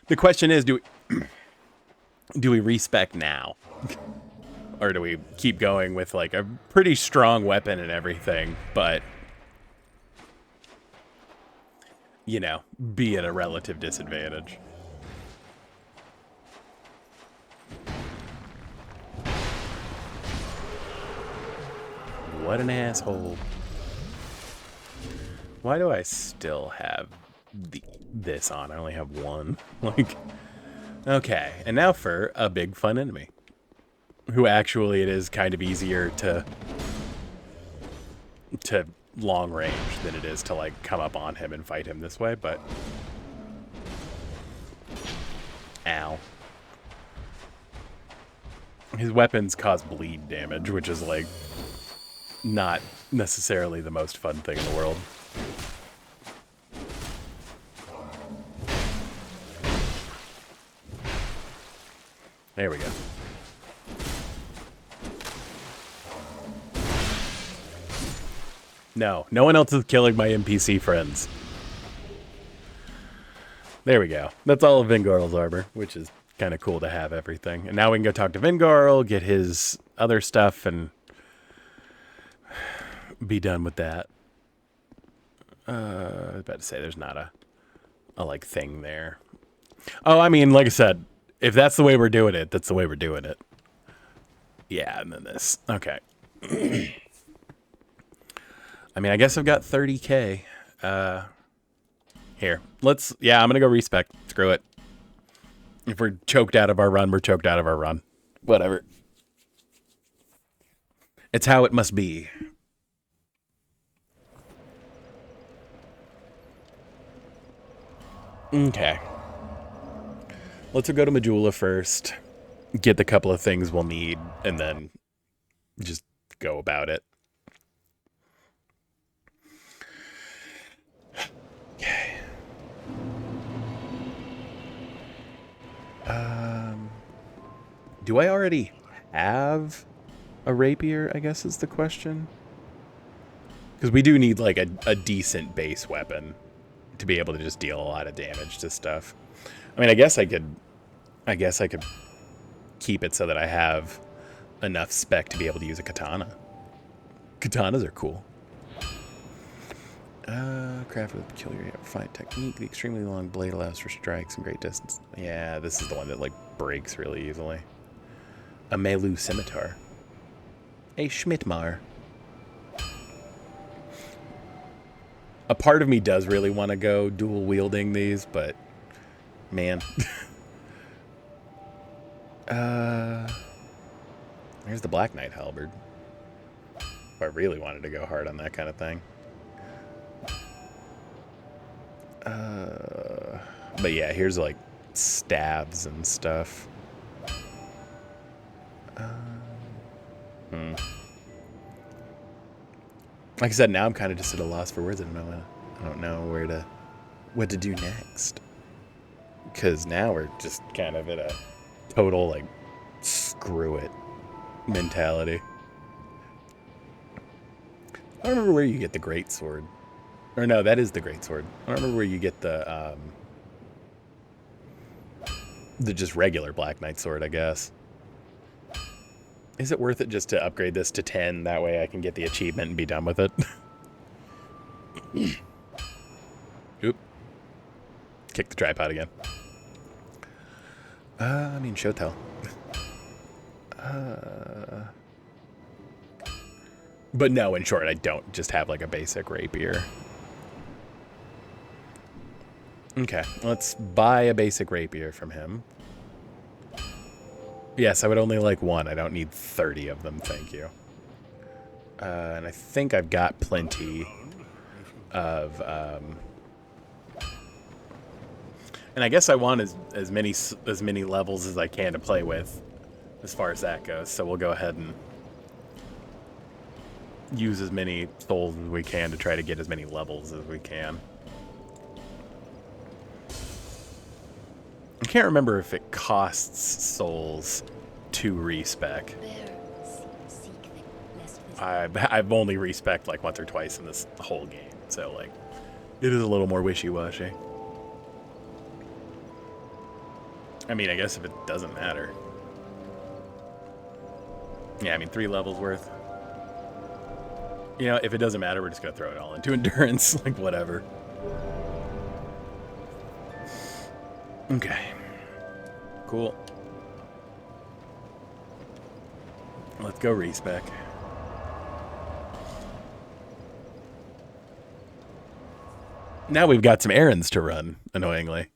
the question is, do we respec now? Or do we keep going with like a pretty strong weapon and everything, but, you know, be at a relative disadvantage? What an asshole. Why do I still have this on? I only have one. Like, okay. And now for a big fun enemy. Who actually it is kind of easier to long range than it is to like come up on him and fight him this way, but ow. His weapons cause bleed damage, which is like not necessarily the most fun thing in the world. There we go. No, no one else is killing my NPC friends. There we go. That's all of Vingorl's armor, which is kind of cool to have everything. And now we can go talk to Vingorl, get his other stuff, and be done with that. I was about to say there's not a like thing there. Oh, I mean, like I said, if that's the way we're doing it, that's the way we're doing it. Yeah, and then this. Okay. I mean, I guess I've got 30k. Here. Yeah, I'm going to go respec. Screw it. If we're choked out of our run, we're choked out of our run. Whatever. It's how it must be. Okay. Let's go to Majula first. Get the couple of things we'll need, and then just go about it. Okay. Do I already have a rapier, I guess is the question? Because we do need like a decent base weapon to be able to just deal a lot of damage to stuff. I mean, I guess I could keep it so that I have enough spec to be able to use a katana. Katanas are cool. Crafted with peculiar yet refined technique. The extremely long blade allows for strikes from great distance. Yeah, this is the one that like breaks really easily. A Melu scimitar. A Schmidtmar. A part of me does really want to go dual wielding these, but man. Here's the Black Knight halberd. If I really wanted to go hard on that kind of thing. But yeah, here's like staves and stuff. Like I said, now I'm kind of just at a loss for words. I don't know what to do next. Because now we're just kind of at a total like screw it mentality. I don't remember where you get the great sword. Or no, that is the great sword. I don't remember where you get the just regular Black Knight sword, I guess. Is it worth it just to upgrade this to 10? That way I can get the achievement and be done with it. Oop. Kick the tripod again. I mean, show tell. But no, in short, I don't just have like a basic rapier. Okay, let's buy a basic rapier from him. Yes, I would only like one. I don't need 30 of them, thank you. And I think I've got plenty of... and I guess I want as many levels as I can to play with, as far as that goes. So we'll go ahead and use as many souls as we can to try to get as many levels as we can. I can't remember if it costs souls to respec. I've only respec like once or twice in this whole game, so like it is a little more wishy-washy. I mean, I guess if it doesn't matter. Yeah, I mean 3 levels worth. You know, if it doesn't matter, we're just gonna throw it all into endurance, like whatever. Okay. Cool. Let's go respec. Now we've got some errands to run, annoyingly.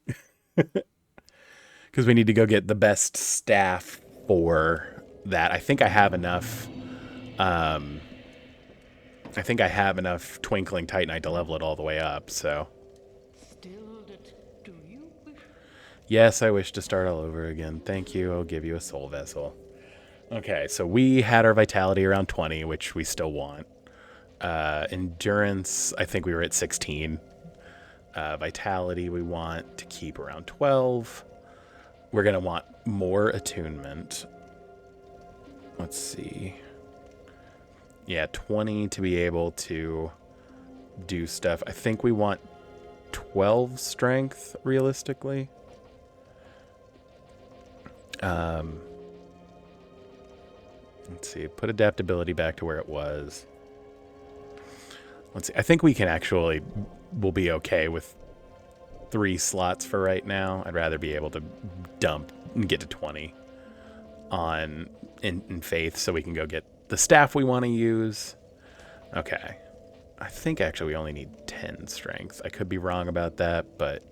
Because we need to go get the best staff for that. I think I have enough... I think I have enough Twinkling Titanite to level it all the way up, so... Yes, I wish to start all over again. Thank you. I'll give you a soul vessel. Okay, so we had our vitality around 20, which we still want. Endurance, I think we were at 16. Vitality, we want to keep around 12. We're going to want more attunement. Let's see. Yeah, 20 to be able to do stuff. I think we want 12 strength, realistically. Let's see, put adaptability back to where it was. Let's see, I think we can actually, we'll be okay with 3 slots for right now. I'd rather be able to dump and get to 20 on in Faith so we can go get the staff we want to use. Okay. I think actually we only need 10 strength. I could be wrong about that, but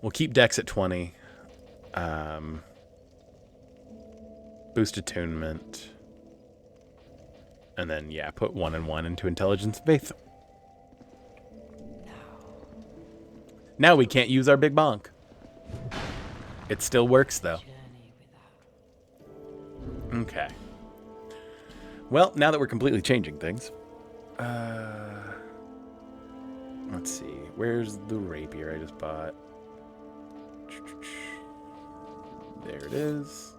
we'll keep Dex at 20. Boost attunement. And then, yeah, put 1 and 1 into Intelligence and Faith. Now we can't use our big bonk. It still works, though. Okay. Well, now that we're completely changing things, let's see. Where's the rapier I just bought? There it is.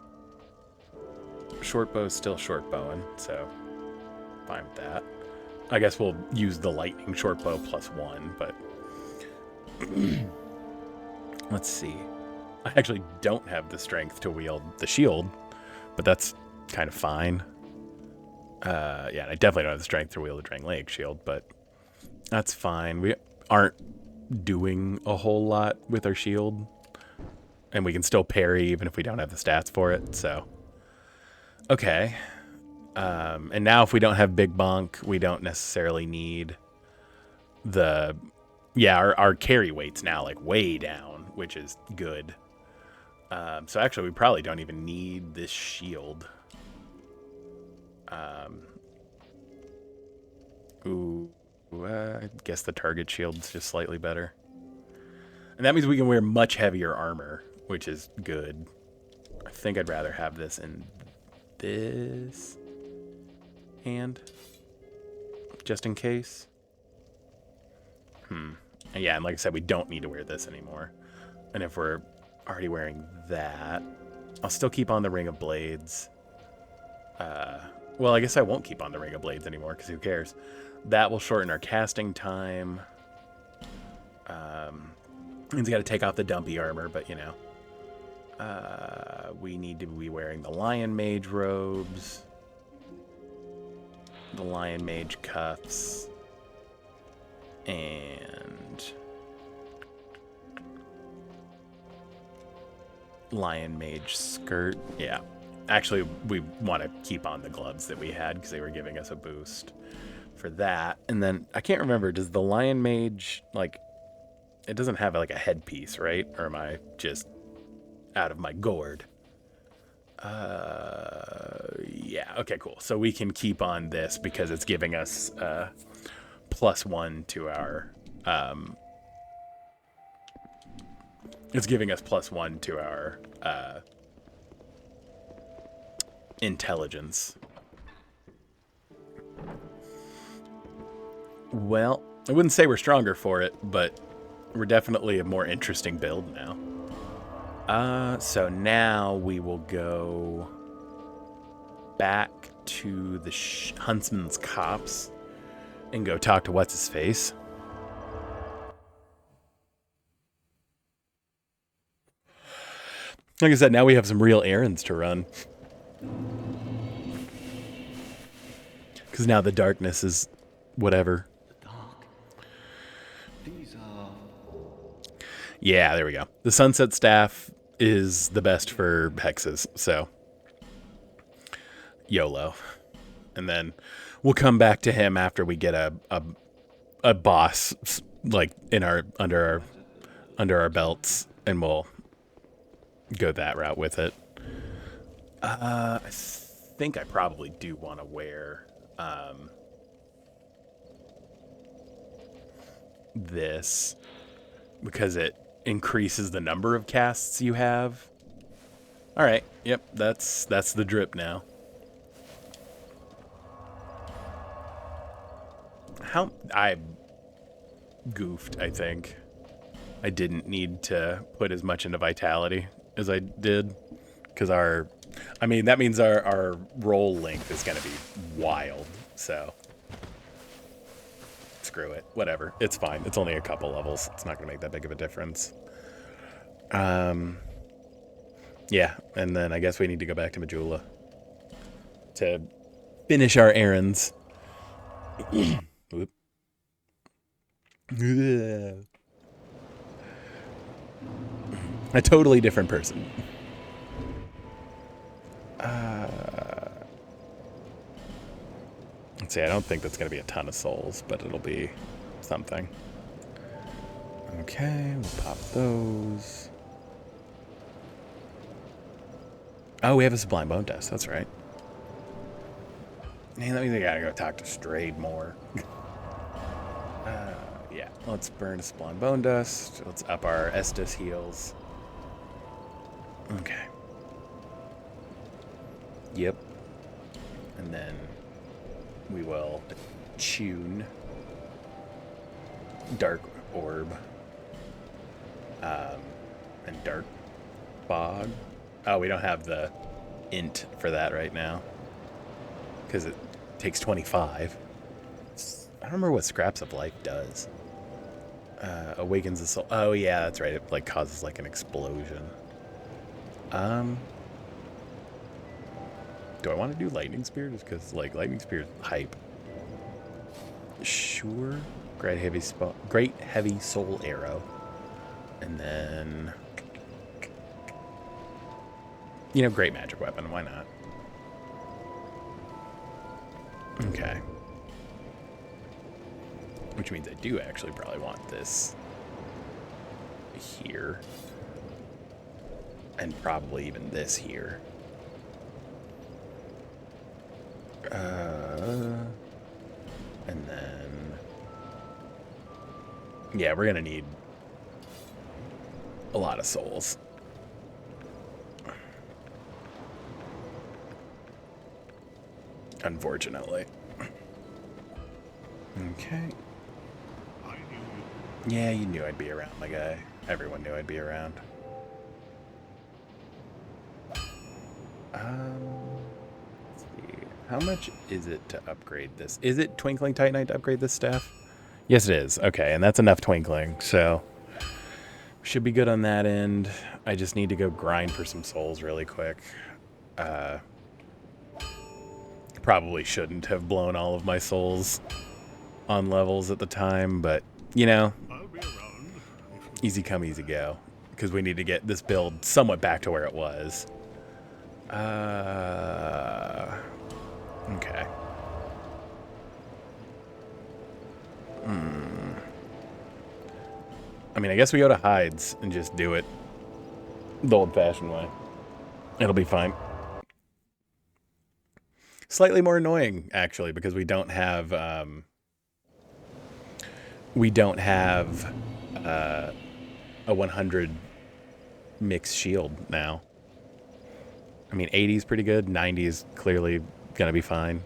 Short bow's still short bowing, so fine with that. I guess we'll use the lightning short bow plus 1, but let's see. I actually don't have the strength to wield the shield, but that's kind of fine. Yeah, I definitely don't have the strength to wield the Drangleic shield, but that's fine. We aren't doing a whole lot with our shield, and we can still parry even if we don't have the stats for it, so... Okay. And now if we don't have Big Bonk, we don't necessarily need the... Yeah, our carry weight's now like way down, which is good. So actually we probably don't even need this shield. Ooh, I guess the target shield's just slightly better. And that means we can wear much heavier armor, which is good. I think I'd rather have this in this hand, just in case. Yeah, and like I said, we don't need to wear this anymore. And if we're already wearing that, I'll still keep on the Ring of Blades. Well, I guess I won't keep on the Ring of Blades anymore, because who cares? That will shorten our casting time. Means we got to take off the dumpy armor, but you know. We need to be wearing the Lion Mage robes. The Lion Mage cuffs. And Lion Mage skirt. Yeah. Actually, we want to keep on the gloves that we had because they were giving us a boost for that. And then, I can't remember, does the Lion Mage, like, it doesn't have like a headpiece, right? Or am I just out of my gourd? Yeah, okay, cool. So we can keep on this because it's giving us +1 to our intelligence. Well, I wouldn't say we're stronger for it, but we're definitely a more interesting build now. So now we will go back to the Huntsman's Copse and go talk to What's-His-Face. Like I said, now we have some real errands to run. Because now the darkness is whatever. Yeah, there we go. The Sunset Staff is the best for hexes, so YOLO. And then we'll come back to him after we get a boss like in under our belts, and we'll go that route with it. I think I probably do want to wear this because it increases the number of casts you have. All right. Yep, that's the drip now. How I goofed, I think. I didn't need to put as much into vitality as I did because that means our roll length is going to be wild. So screw it. Whatever. It's fine. It's only a couple levels. It's not going to make that big of a difference. Yeah, and then I guess we need to go back to Majula to finish our errands. Whoop. A totally different person. Let's see, I don't think that's going to be a ton of souls, but it'll be something. Okay, we'll pop those. Oh, we have a Sublime Bone Dust, that's right. Man, that means I gotta go talk to Strayed more. Yeah, let's burn a Sublime Bone Dust. Let's up our Estus heals. Okay. Yep. And then we will tune Dark Orb and Dark Fog. Oh, we don't have the int for that right now because it takes 25. I don't remember what Scraps of Life does. Awakens the soul. Oh yeah, that's right. It like causes like an explosion. Do I want to do Lightning Spear just because like Lightning Spear is hype? Sure. Great heavy soul arrow, and then great magic weapon. Why not? Okay. Which means I do actually probably want this here. And probably even this here. And then, yeah, we're gonna need a lot of souls. Unfortunately. Okay. Yeah, you knew I'd be around, my guy. Everyone knew I'd be around. Let's see. How much is it to upgrade this? Is it Twinkling Titanite to upgrade this staff? Yes, it is. Okay, and that's enough twinkling, so should be good on that end. I just need to go grind for some souls really quick. Probably shouldn't have blown all of my souls on levels at the time, but, you know, easy come, easy go, because we need to get this build somewhat back to where it was. Okay. I mean, I guess we go to hides and just do it the old-fashioned way. It'll be fine. Slightly more annoying, actually, because we don't have a 100 mixed shield now. I mean, 80 is pretty good. 90 is clearly gonna be fine.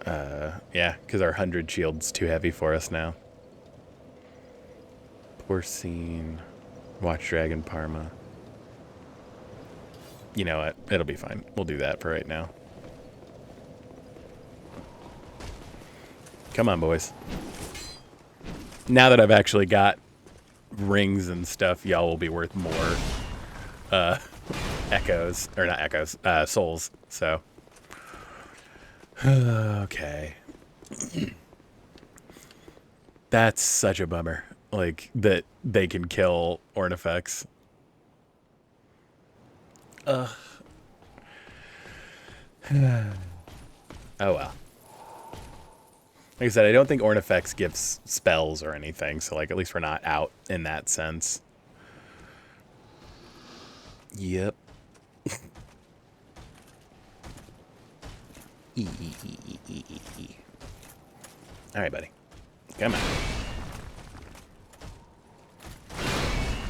Yeah, because our 100 shield's too heavy for us now. Porcine, Watch Dragon, Parma. You know what? It'll be fine. We'll do that for right now. Come on, boys. Now that I've actually got rings and stuff, y'all will be worth more echoes, or not echoes, souls. So, okay. That's such a bummer. Like, that they can kill Ornifex. Ugh. Oh well. Like I said, I don't think Ornifex gives spells or anything, so like at least we're not out in that sense. Yep. Alright, buddy. Come on.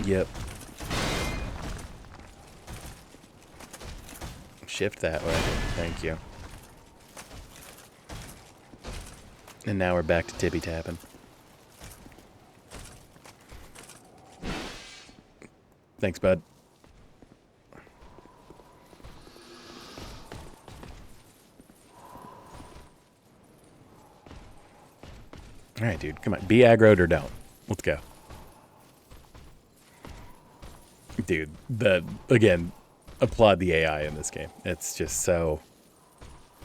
Yep. Shift that way. Thank you. And now we're back to tippy tapping. Thanks, bud. All right, dude. Come on. Be aggroed or don't. Let's go. Dude, again, applaud the AI in this game. It's just so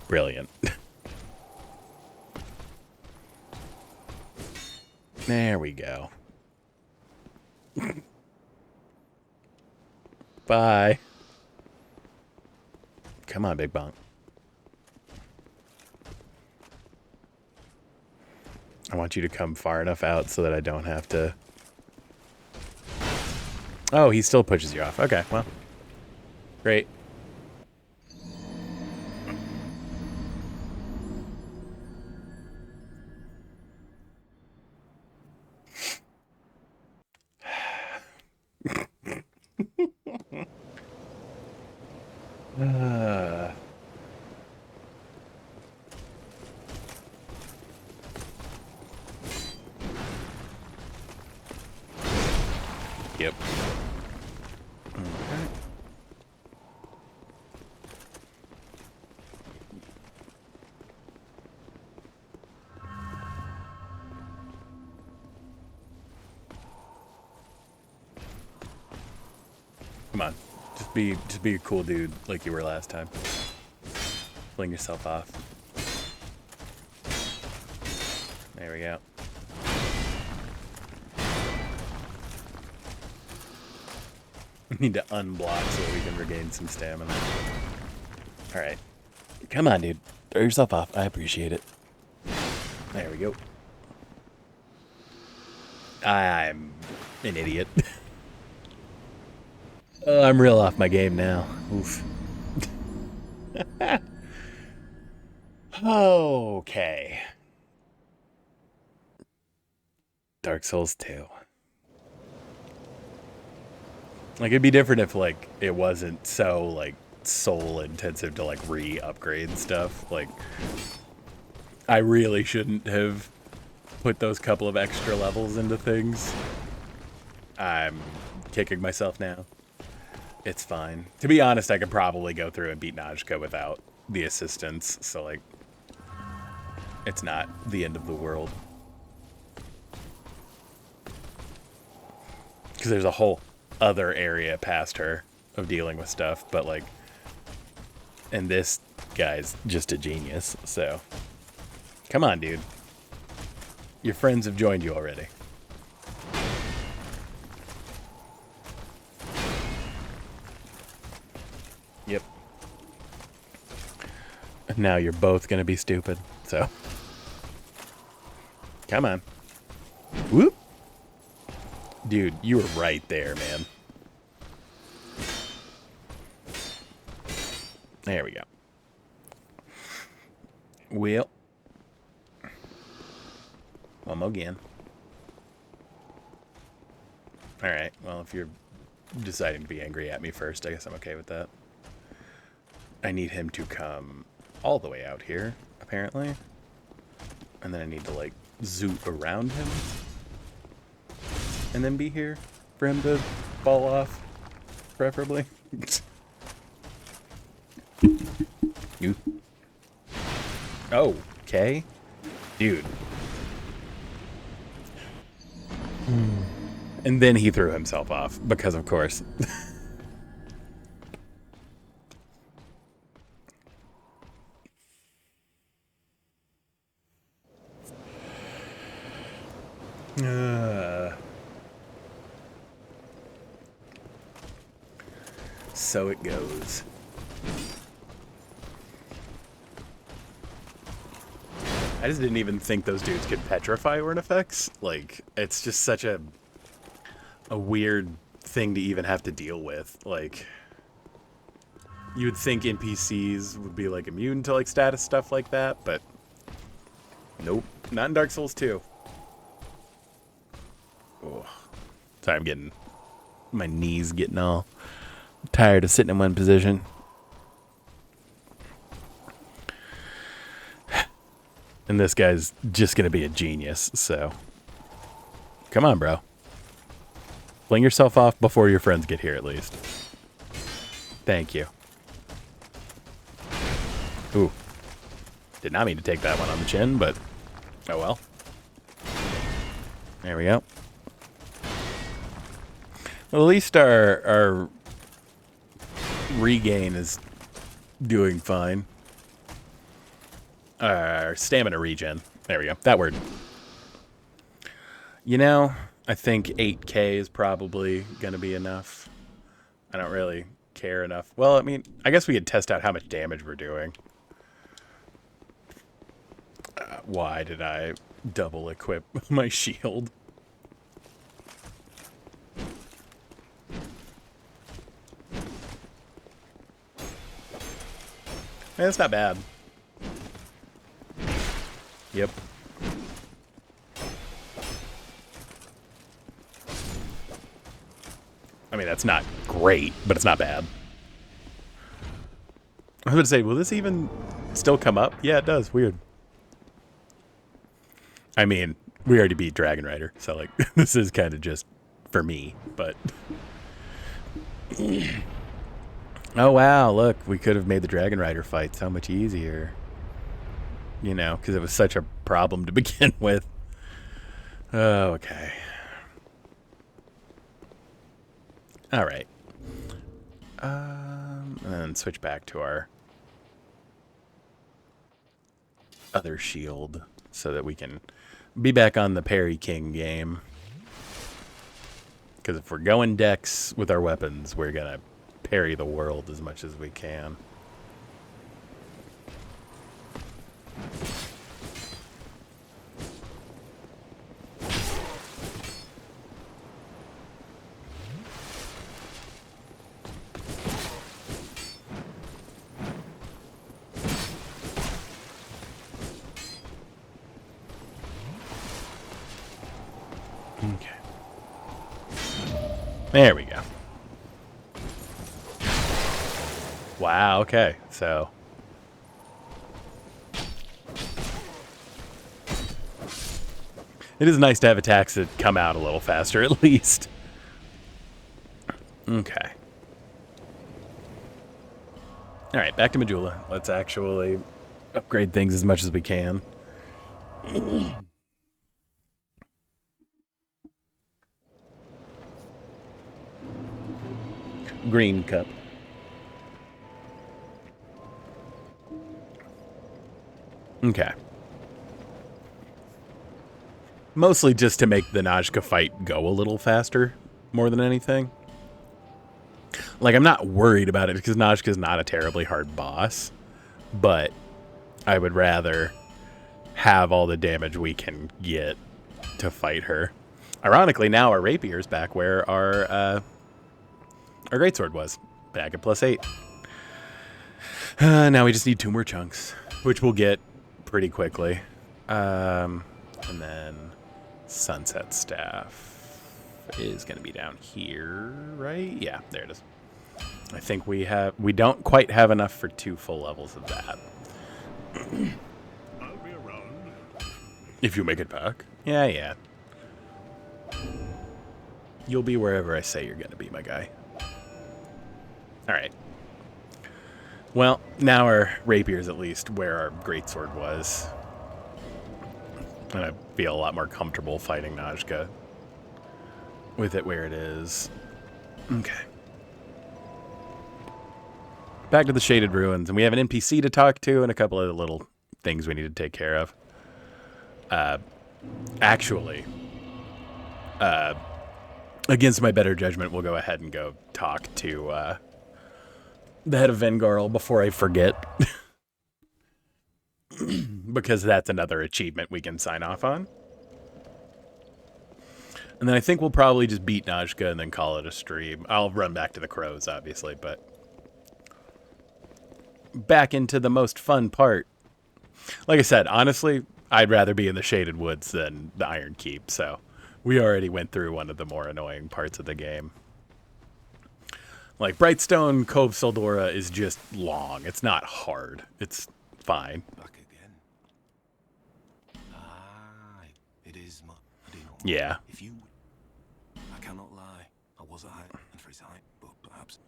brilliant. There we go. Bye. Come on, big bonk. I want you to come far enough out so that I don't have to... Oh, he still pushes you off. Okay, well. Great. Yep. Okay. Come on. Just be a cool dude like you were last time. Fling yourself off. There we go. We need to unblock so that we can regain some stamina. Alright. Come on, dude. Throw yourself off. I appreciate it. There we go. I'm an idiot. I'm real off my game now. Oof. Okay. Dark Souls 2. Like, it'd be different if, like, it wasn't so, like, soul intensive to, like, re-upgrade stuff. Like, I really shouldn't have put those couple of extra levels into things. I'm kicking myself now. It's fine. To be honest, I could probably go through and beat Najka without the assistance, so, like, it's not the end of the world. Because there's a whole other area past her of dealing with stuff, but, like, and this guy's just a genius, so. Come on, dude. Your friends have joined you already. Yep. Now you're both gonna be stupid, so. Come on. Whoop. Dude, you were right there, man. There we go. Well. One more again. Alright, well, if you're deciding to be angry at me first, I guess I'm okay with that. I need him to come all the way out here, apparently. And then I need to, like, zoot around him. And then be here for him to fall off, preferably. You. Oh, okay. Dude. And then he threw himself off, because of course. So it goes. I just didn't even think those dudes could petrify artifacts. Like, it's just such a weird thing to even have to deal with. Like, you would think NPCs would be, like, immune to, like, status stuff like that, but nope. Not in Dark Souls 2. Oh. Sorry, I'm getting... my knees getting all tired of sitting in one position. And this guy's just going to be a genius, so... Come on, bro. Fling yourself off before your friends get here, at least. Thank you. Ooh. Did not mean to take that one on the chin, but... oh well. There we go. Well, at least our regain is doing fine. Our stamina regen. There we go. That word. You know, I think 8K is probably going to be enough. I don't really care enough. Well, I mean, I guess we could test out how much damage we're doing. Why did I double equip my shield? That's not bad. Yep. I mean, that's not great, but it's not bad. I was going to say, will this even still come up? Yeah, it does. Weird. I mean, we already beat Dragon Rider, so, like, this is kind of just for me, but... oh, wow, look, we could have made the Dragon Rider fight so much easier. You know, because it was such a problem to begin with. Oh, okay. All right. And then switch back to our other shield so that we can be back on the Parry King game. Because if we're going dex with our weapons, we're going to parry the world as much as we can. Okay. There we go. Wow, okay. So it is nice to have attacks that come out a little faster, at least. Okay. All right, back to Majula. Let's actually upgrade things as much as we can. Green cup. Okay. Mostly just to make the Najka fight go a little faster, more than anything. Like, I'm not worried about it because Najka's not a terribly hard boss, but I would rather have all the damage we can get to fight her. Ironically, now our rapier's back where our greatsword was, back at +8. Now we just need 2 more chunks, which we'll get pretty quickly. And then Sunset Staff is going to be down here, right? Yeah, there it is. I think we don't quite have enough for 2 full levels of that. I'll be around. If you make it back. Yeah. You'll be wherever I say you're going to be, my guy. All right. Well, now our rapier's at least where our greatsword was. And I feel a lot more comfortable fighting Najka with it where it is. Okay. Back to the Shaded Ruins, and we have an NPC to talk to and a couple of little things we need to take care of. Actually, against my better judgment, we'll go ahead and go talk to the head of Vengarl before I forget. Because that's another achievement we can sign off on. And then I think we'll probably just beat Najka and then call it a stream. I'll run back to the crows, obviously, but back into the most fun part. Like I said, honestly, I'd rather be in the Shaded Woods than the Iron Keep, so we already went through one of the more annoying parts of the game. Like, Brightstone Cove Soldora is just long. It's not hard. It's fine. Back again. Aye, it is my. Yeah. If you, I cannot lie. I was a height and for his height, but perhaps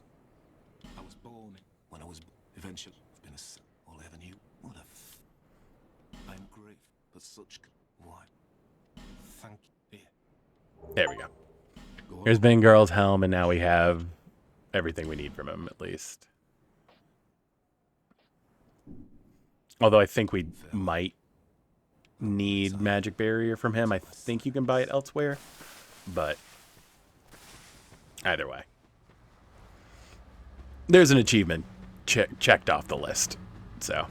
I was born when I was eventually been a all I ever knew. What a. I'm grateful for such. Why? Thank you. There we go. Here's Vengarl's helm, and now we have everything we need from him, at least. Although I think we might need Magic Barrier from him. I think you can buy it elsewhere, but either way. There's an achievement checked off the list, so.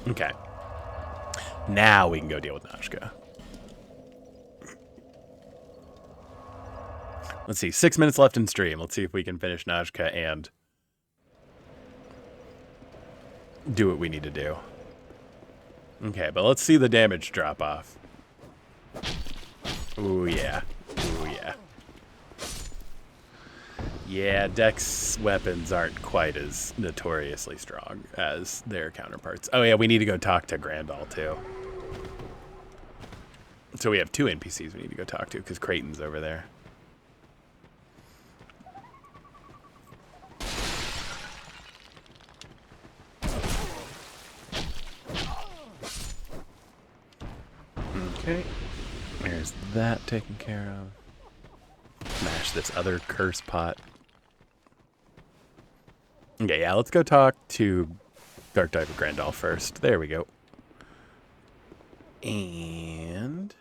Okay. Now we can go deal with Najka. Let's see, 6 minutes left in stream. Let's see if we can finish Najka and do what we need to do. Okay, but let's see the damage drop off. Ooh, yeah. Ooh, yeah. Yeah, Dex weapons aren't quite as notoriously strong as their counterparts. Oh, yeah, we need to go talk to Grandal, too. So we have 2 NPCs we need to go talk to, because Creighton's over there. Okay. There's that taken care of. Smash this other curse pot. Okay, yeah, let's go talk to Dark Diver Grandal first. There we go. And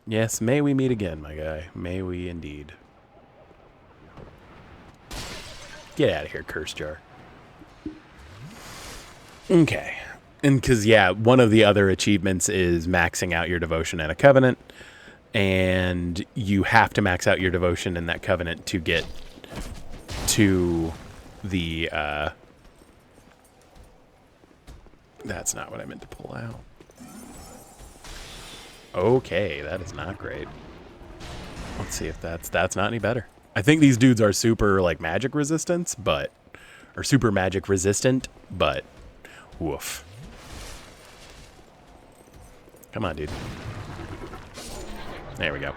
yes, may we meet again, my guy. May we indeed. Get out of here, Curse Jar. Okay. And because, yeah, one of the other achievements is maxing out your devotion and a covenant. and you have to max out your devotion in that covenant to get to the, that's not what I meant to pull out. Okay, that is not great. Let's see if that's not any better. I think these dudes are super, like, magic resistance, but, or super magic resistant, but, woof. Come on, dude. There we go.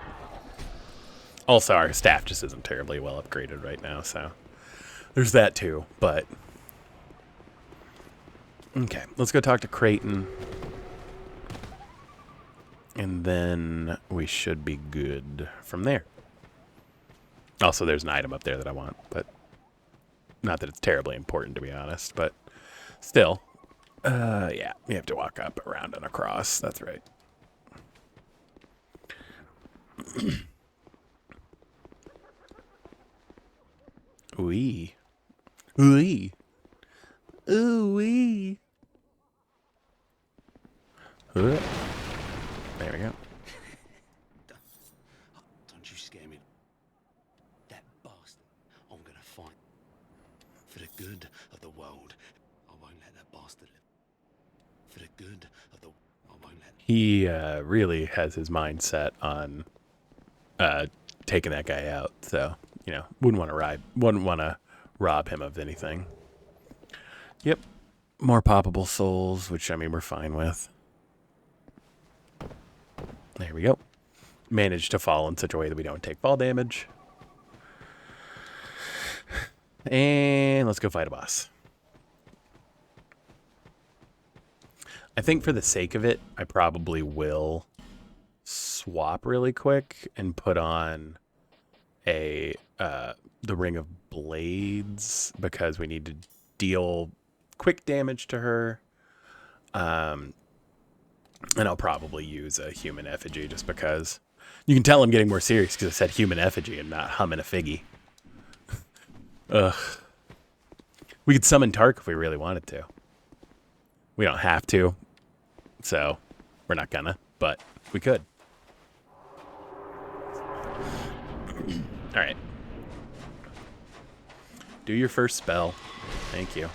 Also, our staff just isn't terribly well upgraded right now, so there's that too, but... Okay, let's go talk to Creighton. And then we should be good from there. Also, there's an item up there that I want, but not that it's terribly important, to be honest, but still. Yeah, you have to walk up, around, and across. That's right. Ooh-wee. Ooh-wee. Ooh-wee. There we go. Don't you scare me. That bastard, I'm gonna fight. For the good of the world, I won't let that bastard live. For the good of the... I won't let... He really has his mind set on taking that guy out, so, you know, wouldn't want to rob him of anything. Yep. More poppable souls, which, I mean, we're fine with. There we go. Managed to fall in such a way that we don't take fall damage. And let's go fight a boss. I think for the sake of it, I probably will swap really quick and put on a the Ring of Blades because we need to deal quick damage to her. And I'll probably use a human effigy just because you can tell I'm getting more serious because I said human effigy and not humming a figgy. Ugh. We could summon Tark if we really wanted to. We don't have to, so we're not gonna, but we could. All right. Do your first spell. Thank you.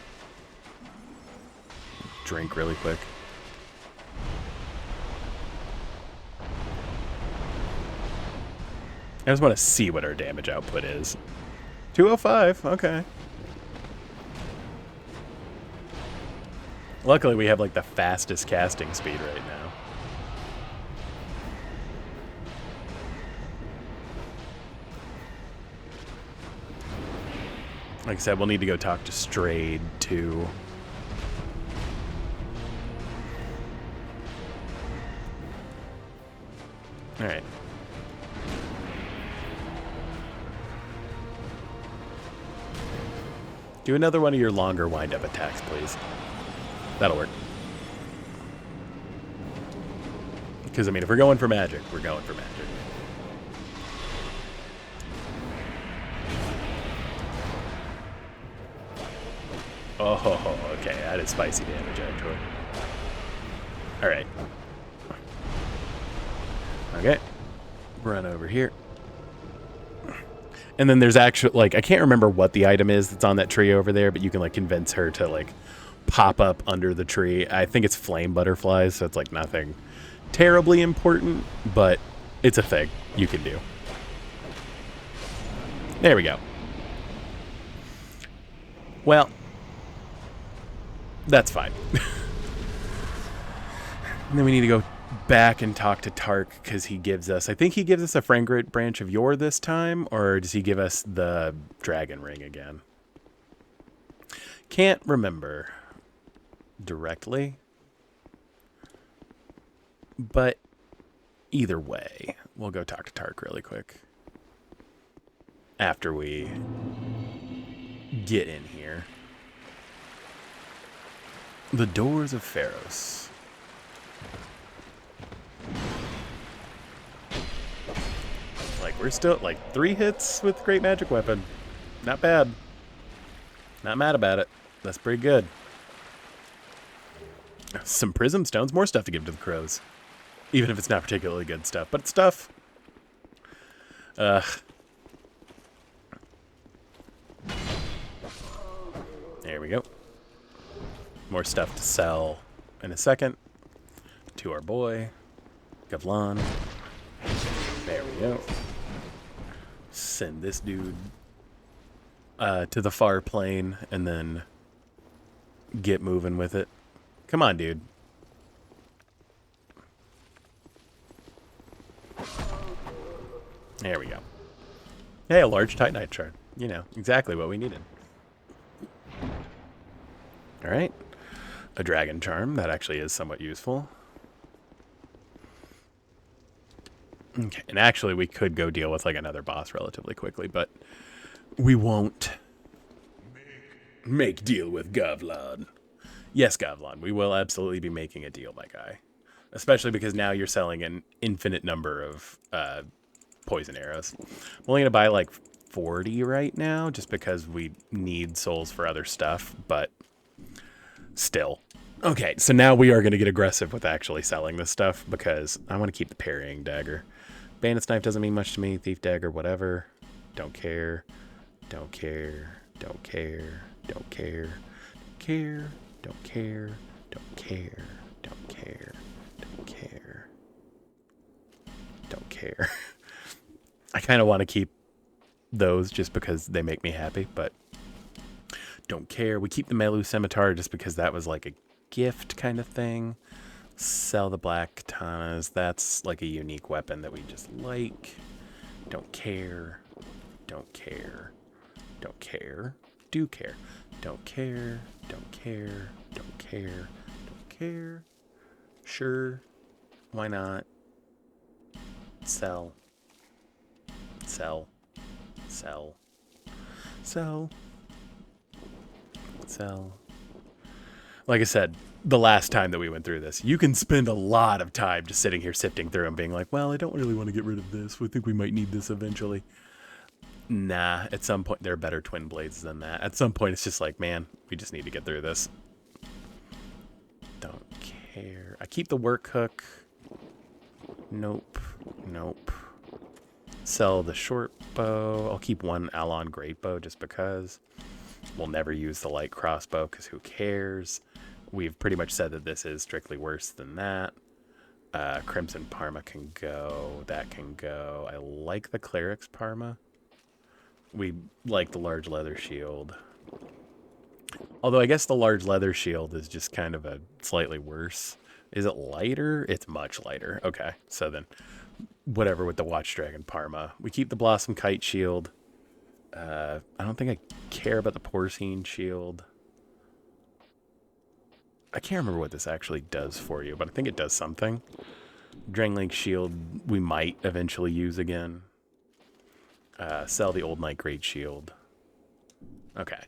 Drink really quick. I just want to see what our damage output is. 205, okay. Luckily, we have like the fastest casting speed right now. Like I said, we'll need to go talk to Strayed too. All right. Do another one of your longer wind-up attacks, please. That'll work. Because, I mean, if we're going for magic, we're going for magic. Oh, okay. That is spicy damage, actually. Alright. Okay. Run over here. And then there's actually, like, I can't remember what the item is that's on that tree over there, but you can, like, convince her to, like, pop up under the tree. I think it's flame butterflies, so it's, like, nothing terribly important, but it's a thing you can do. There we go. Well, that's fine. And then we need to go back and talk to Tark because he gives us, I think he gives us a Frangate branch of Yore this time, or does he give us the dragon ring again? Can't remember directly, but either way, we'll go talk to Tark really quick after we get in here. The Doors of Pharos. Like, we're still, like, 3 hits with Great Magic Weapon. Not bad. Not mad about it. That's pretty good. Some Prism Stones. More stuff to give to the crows. Even if it's not particularly good stuff. But it's stuff. Ugh. There we go. More stuff to sell in a second. To our boy, Gavlan. There we go. Send this dude to the far plane and then get moving with it. Come on, dude. There we go. Hey, a large Titanite shard. You know, exactly what we needed. Alright. A dragon charm. That actually is somewhat useful. Okay, and actually we could go deal with like another boss relatively quickly, but we won't. Make deal with Gavlan. Yes, Gavlan, we will absolutely be making a deal, my guy. Especially because now you're selling an infinite number of poison arrows. I'm only going to buy like 40 right now, just because we need souls for other stuff, but still. Okay, so now we are going to get aggressive with actually selling this stuff, because I want to keep the parrying dagger. Bandit's knife doesn't mean much to me. Thief dagger, whatever. Don't care. Don't care. Don't care. Don't care. Don't care. Don't care. Don't care. Don't care. Don't care. Don't care. I kind of want to keep those just because they make me happy, but don't care. We keep the Melu Scimitar just because that was like a gift kind of thing. Sell the black katanas. That's like a unique weapon that we just like. Don't care. Don't care. Don't care. Do care. Don't care. Don't care. Don't care. Don't care. Sure. Why not? Sell. Sell. Sell. Sell. Sell. Like I said, the last time that we went through this, you can spend a lot of time just sitting here sifting through and being like, well, I don't really want to get rid of this. We think we might need this eventually. Nah, at some point, there are better twin blades than that. At some point, it's just like, man, we just need to get through this. Don't care. I keep the work hook. Nope. Nope. Sell the short bow. I'll keep one Alon great bow just because. We'll never use the light crossbow because who cares? We've pretty much said that this is strictly worse than that. Crimson Parma can go. That can go. I like the Cleric's Parma. We like the large leather shield. Although I guess the large leather shield is just kind of a slightly worse. Is it lighter? It's much lighter. Okay, so then whatever with the Watch Dragon Parma. We keep the Blossom Kite shield. I don't think I care about the Porcine shield. I can't remember what this actually does for you, but I think it does something. Drangleic shield we might eventually use again. Sell the Old Knight Great Shield. Okay.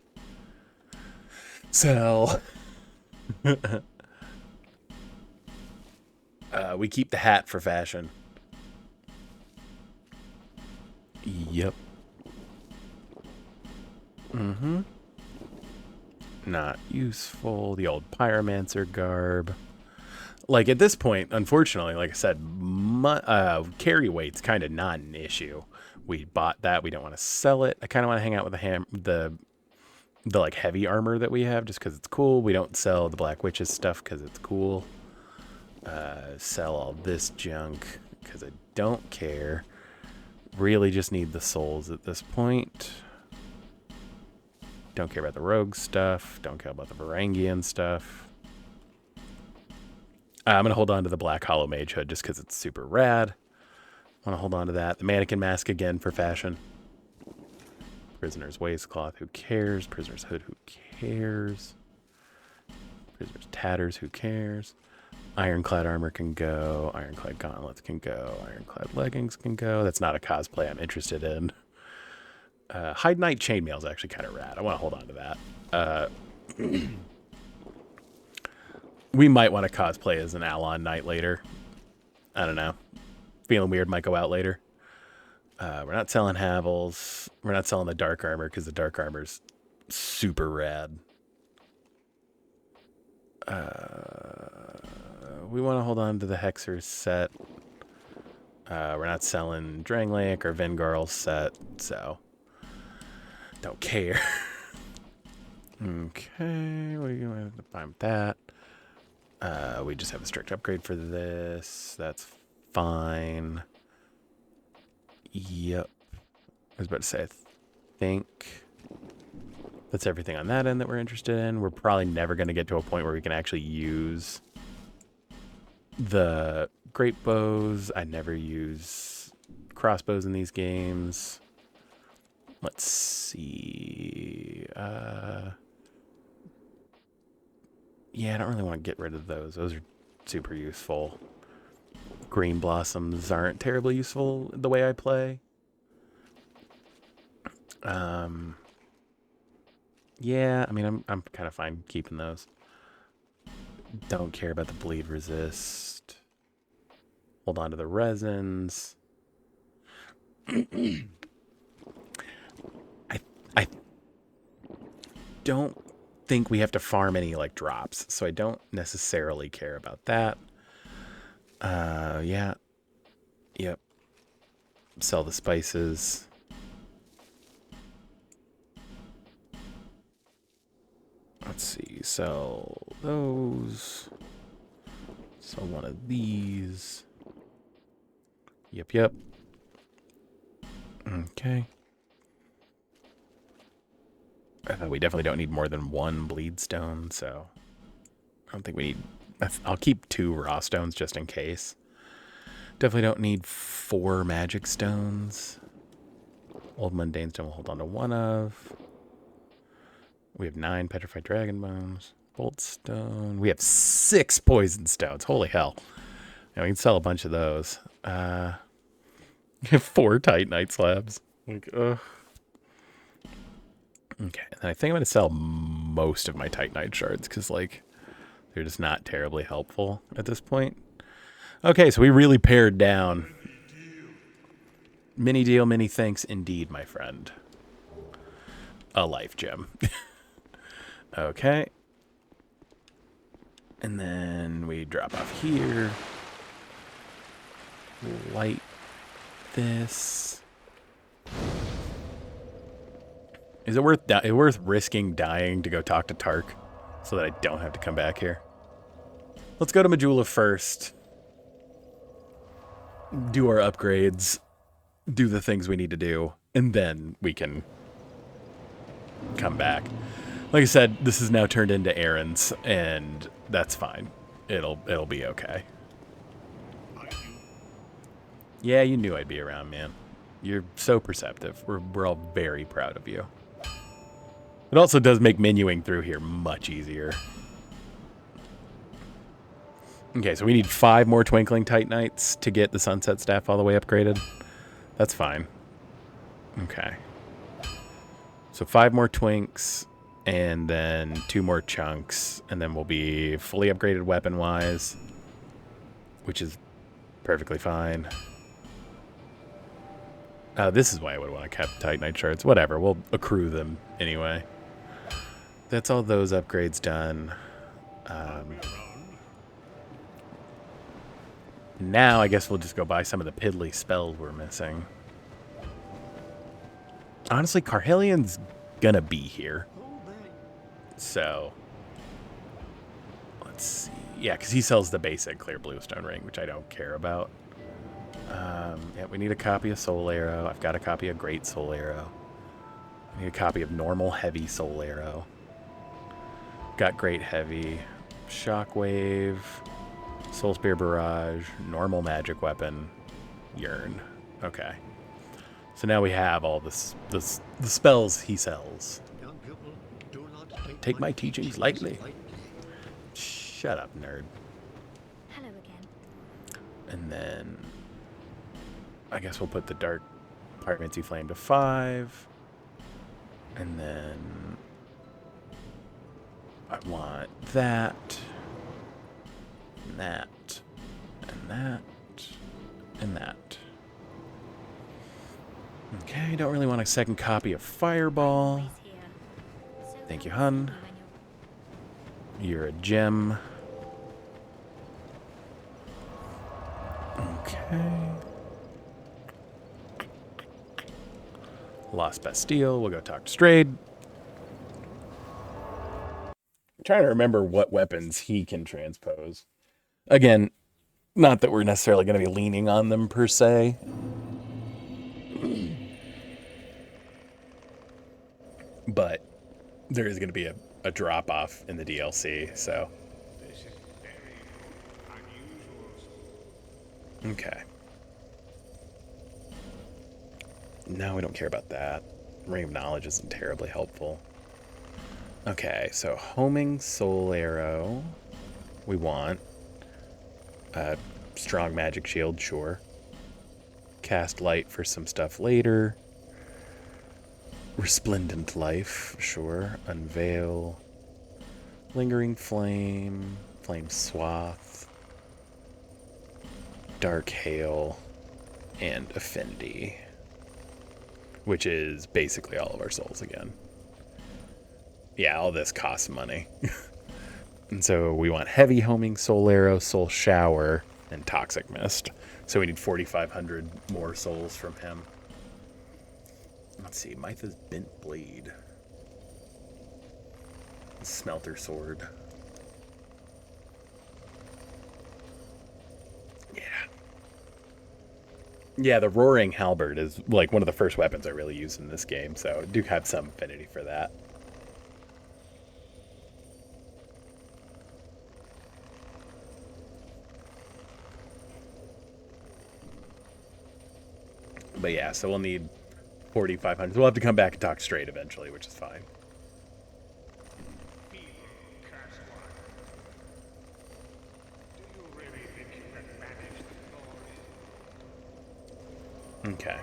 Sell. We keep the hat for fashion. Yep. Mm-hmm. Not useful. The old Pyromancer garb. Like, at this point, unfortunately, like I said, carry weight's kind of not an issue. We bought that. We don't want to sell it. I kind of want to hang out with the like heavy armor that we have just because it's cool. We don't sell the Black Witch's stuff because it's cool. Sell all this junk because I don't care. Really just need the souls at this point. Don't care about the rogue stuff. Don't care about the Varangian stuff. I'm going to hold on to the Black Hollow Mage Hood just because it's super rad. Want to hold on to that. The Mannequin Mask again for fashion. Prisoner's Waistcloth, who cares? Prisoner's Hood, who cares? Prisoner's Tatters, who cares? Ironclad Armor can go. Ironclad Gauntlets can go. Ironclad Leggings can go. That's not a cosplay I'm interested in. Hide Knight Chainmail is actually kind of rad. I want to hold on to that. We might want to cosplay as an Alon Knight later. I don't know. Feeling weird might go out later. We're not selling Havels. We're not selling the Dark Armor because the Dark Armor's super rad. We want to hold on to the Hexer set. We're not selling Drangleic or Vengarl set, so don't care. Okay, what are you going to find with that? We just have a strict upgrade for this. That's fine. Yep. I was about to say, I think that's everything on that end that we're interested in. We're probably never going to get to a point where we can actually use the great bows. I never use crossbows in these games. Let's see. Yeah, I don't really want to get rid of those. Those are super useful. Green blossoms aren't terribly useful the way I play. Yeah, I mean, I'm kind of fine keeping those. Don't care about the bleed resist. Hold on to the resins. I don't think we have to farm any like drops, so I don't necessarily care about that. Yeah. Yep. Sell the spices. Let's see. Sell those. Sell one of these. Yep. Okay. We definitely don't need more than one bleed stone, so I don't think we need... I'll keep 2 raw stones just in case. Definitely don't need 4 magic stones. Old mundane stone we'll hold on to 1 of. We have 9 petrified dragon bones. Bolt stone. We have 6 poison stones. Holy hell. Yeah, we can sell a bunch of those. We have 4 titanite slabs. Like, ugh. Okay, and I think I'm going to sell most of my titanite shards because, like, they're just not terribly helpful at this point. Okay, so we really pared down. Mini deal, many thanks indeed, my friend. A life gem. Okay. And then we drop off here. Light this. Is it worth risking dying to go talk to Tark so that I don't have to come back here? Let's go to Majula first. Do our upgrades. Do the things we need to do. And then we can come back. Like I said, this is now turned into errands, and that's fine. It'll be okay. Yeah, you knew I'd be around, man. You're so perceptive. We're all very proud of you. It also does make menuing through here much easier. Okay, so we need 5 more Twinkling Titanites to get the Sunset Staff all the way upgraded. That's fine. Okay. So 5 more Twinks, and then 2 more chunks, and then we'll be fully upgraded weapon-wise, which is perfectly fine. This is why I would want to keep Titanite shards. Whatever, we'll accrue them anyway. That's all those upgrades done. Now I guess we'll just go buy some of the piddly spells we're missing. Honestly, Carhelian's gonna be here. So, let's see. Yeah, because he sells the basic clear bluestone ring, which I don't care about. Yeah, we need a copy of Soul Arrow. I've got a copy of Great Soul Arrow. I need a copy of Normal Heavy Soul Arrow. Got Great Heavy. Shockwave. Soul Spear Barrage. Normal Magic Weapon. Yearn. Okay. So now we have all the spells he sells. Take my teachings lightly. Shut up, nerd. Hello again. And then I guess we'll put the Dark Pyromancy Flame to 5. And then I want that, and that, and that, and that. Okay, don't really want a second copy of Fireball. Thank you, hun. You're a gem. Okay. Lost Bastille. We'll go talk to Strayed. I'm trying to remember what weapons he can transpose. Again, not that we're necessarily going to be leaning on them per se. But there is going to be a drop-off in the DLC, so. This is very unusual. Okay. No, we don't care about that. Ring of Knowledge isn't terribly helpful. Okay, so homing soul arrow. We want. Strong magic shield, sure. Cast light for some stuff later. Resplendent life, sure. Unveil. Lingering flame. Flame swath. Dark hail. And Effendi. Which is basically all of our souls again. Yeah, all this costs money. And so we want heavy homing, soul arrow, soul shower, and toxic mist. So we need 4,500 more souls from him. Let's see, Mytha's bent blade. Smelter sword. Yeah. Yeah, the roaring halberd is like one of the first weapons I really use in this game, so I do have some affinity for that. But yeah, so we'll need 4,500. We'll have to come back and talk straight eventually, which is fine. Okay.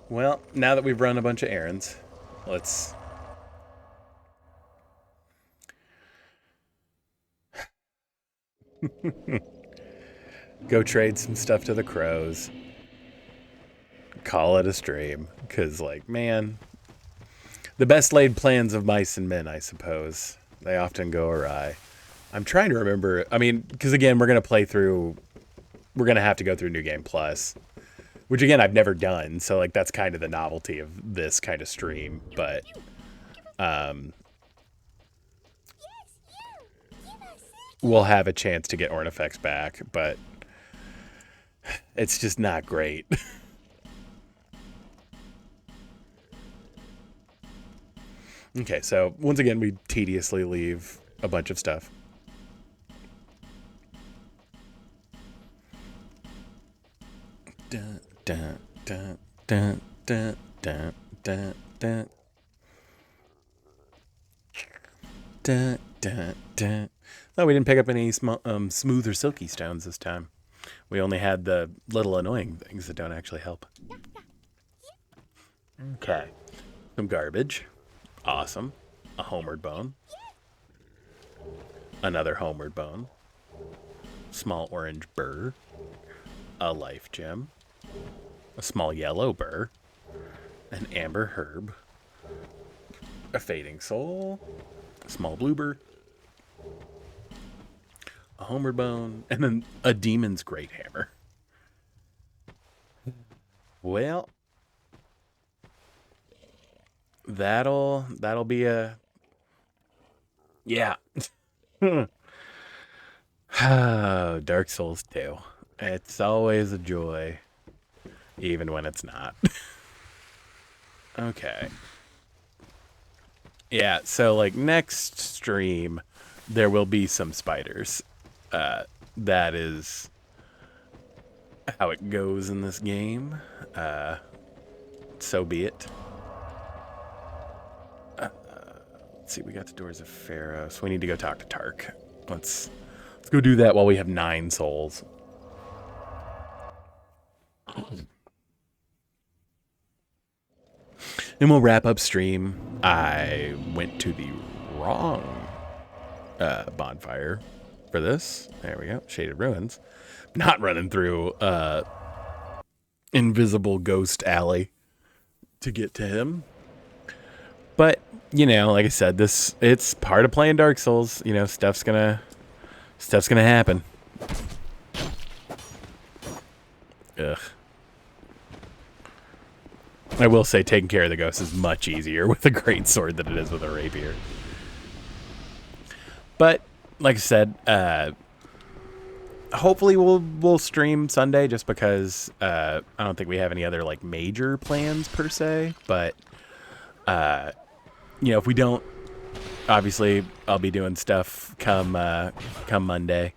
Well, now that we've run a bunch of errands, let's... go trade some stuff to the crows. Call it a stream. Because, like, man, the best laid plans of mice and men, I suppose. They often go awry. I'm trying to remember. I mean, because, again, we're going to play through... We're going to have to go through New Game Plus. Which, again, I've never done. So, like, that's kind of the novelty of this kind of stream. But, we'll have a chance to get Ornifex back. But it's just not great. Okay, so once again, we tediously leave a bunch of stuff. Dun, dun, dun, dun, dun, dun, dun, dun. Dun, dun, dun. Oh, we didn't pick up any smooth or silky stones this time. We only had the little annoying things that don't actually help. Okay. Some garbage. Awesome. A homeward bone. Another homeward bone. Small orange burr. A life gem. A small yellow burr. An amber herb. A fading soul. A small blue burr. A homeward bone, and then a demon's great hammer. Well, that'll be a yeah. Dark Souls 2. It's always a joy, even when it's not. Okay. Yeah, so like next stream, there will be some spiders. That is how it goes in this game. So be it. Let's see, we got the Doors of Pharaoh, so we need to go talk to Tark. Let's go do that while we have 9 souls. And we'll wrap up stream. I went to the wrong bonfire for this. There we go. Shaded Ruins. Not running through Invisible Ghost Alley to get to him. But, you know, like I said, it's part of playing Dark Souls. You know, stuff's gonna happen. Ugh. I will say taking care of the ghost is much easier with a great sword than it is with a rapier. But like I said, hopefully we'll stream Sunday, just because I don't think we have any other like major plans per se. But you know, if we don't, obviously I'll be doing stuff come Monday.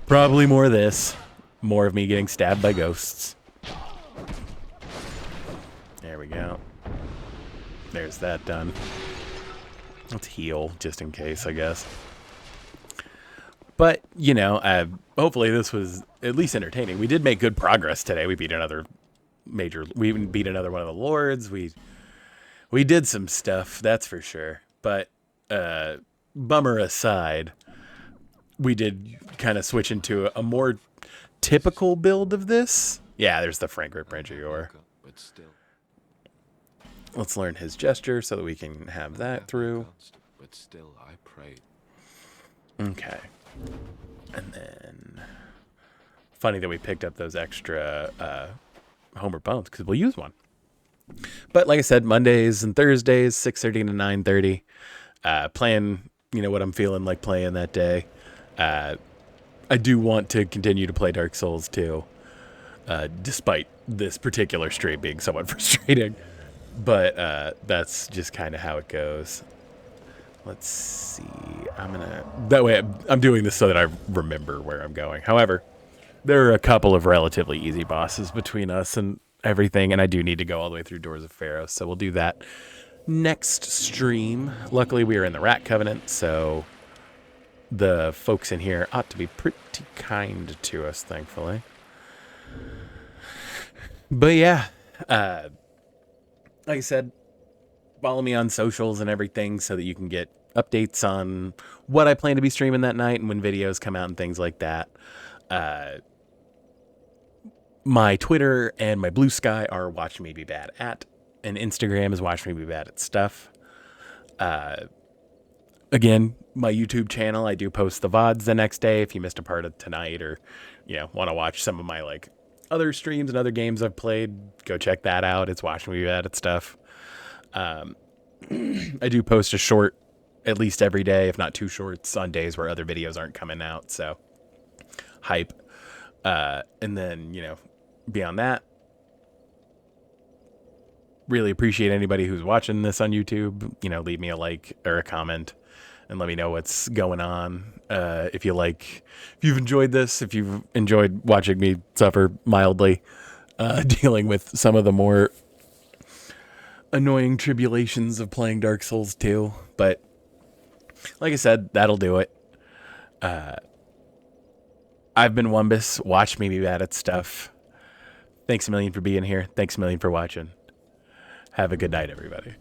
Probably more of this, more of me getting stabbed by ghosts. There we go. There's that done. Let's heal just in case, I guess. But, you know, hopefully this was at least entertaining. We did make good progress today. We beat another we even beat another one of the lords. We did some stuff, that's for sure. But bummer aside, we did kind of switch into a more typical build of this. Yeah, there's the Frank Rip Branchior. But still, Let's learn his gesture so that we can have that through. but still, I prayed. Okay. And then, funny that we picked up those extra Homer Bones, because we'll use one. But like I said, Mondays and Thursdays, 6:30 to 9:30. Playing, you know, what I'm feeling like playing that day. I do want to continue to play Dark Souls 2, despite this particular stream being somewhat frustrating. But that's just kind of how it goes. Let's see. That way I'm doing this so that I remember where I'm going. However, there are a couple of relatively easy bosses between us and everything, and I do need to go all the way through Doors of Pharaoh, so we'll do that next stream. Luckily, we are in the Rat Covenant, so the folks in here ought to be pretty kind to us, thankfully. But yeah, like I said, follow me on socials and everything so that you can get updates on what I plan to be streaming that night and when videos come out and things like that. My Twitter and my Bluesky are watchmebebadat, and Instagram is watchmebebadat.stuff. Again, my YouTube channel, I do post the VODs the next day if you missed a part of tonight, or, you know, want to watch some of my like other streams and other games I've played. Go check that out. It's watchmebebadat.stuff. I do post a short at least every day, if not 2 shorts, on days where other videos aren't coming out. So hype. And then, you know, beyond that, really appreciate anybody who's watching this on YouTube. You know, leave me a like or a comment and let me know what's going on. If you've enjoyed this, if you've enjoyed watching me suffer mildly, dealing with some of the more annoying tribulations of playing Dark Souls 2. But like I said, that'll do it. I've been Wumbus. Watch me be bad at stuff. Thanks a million for being here. Thanks a million for watching. Have a good night, everybody.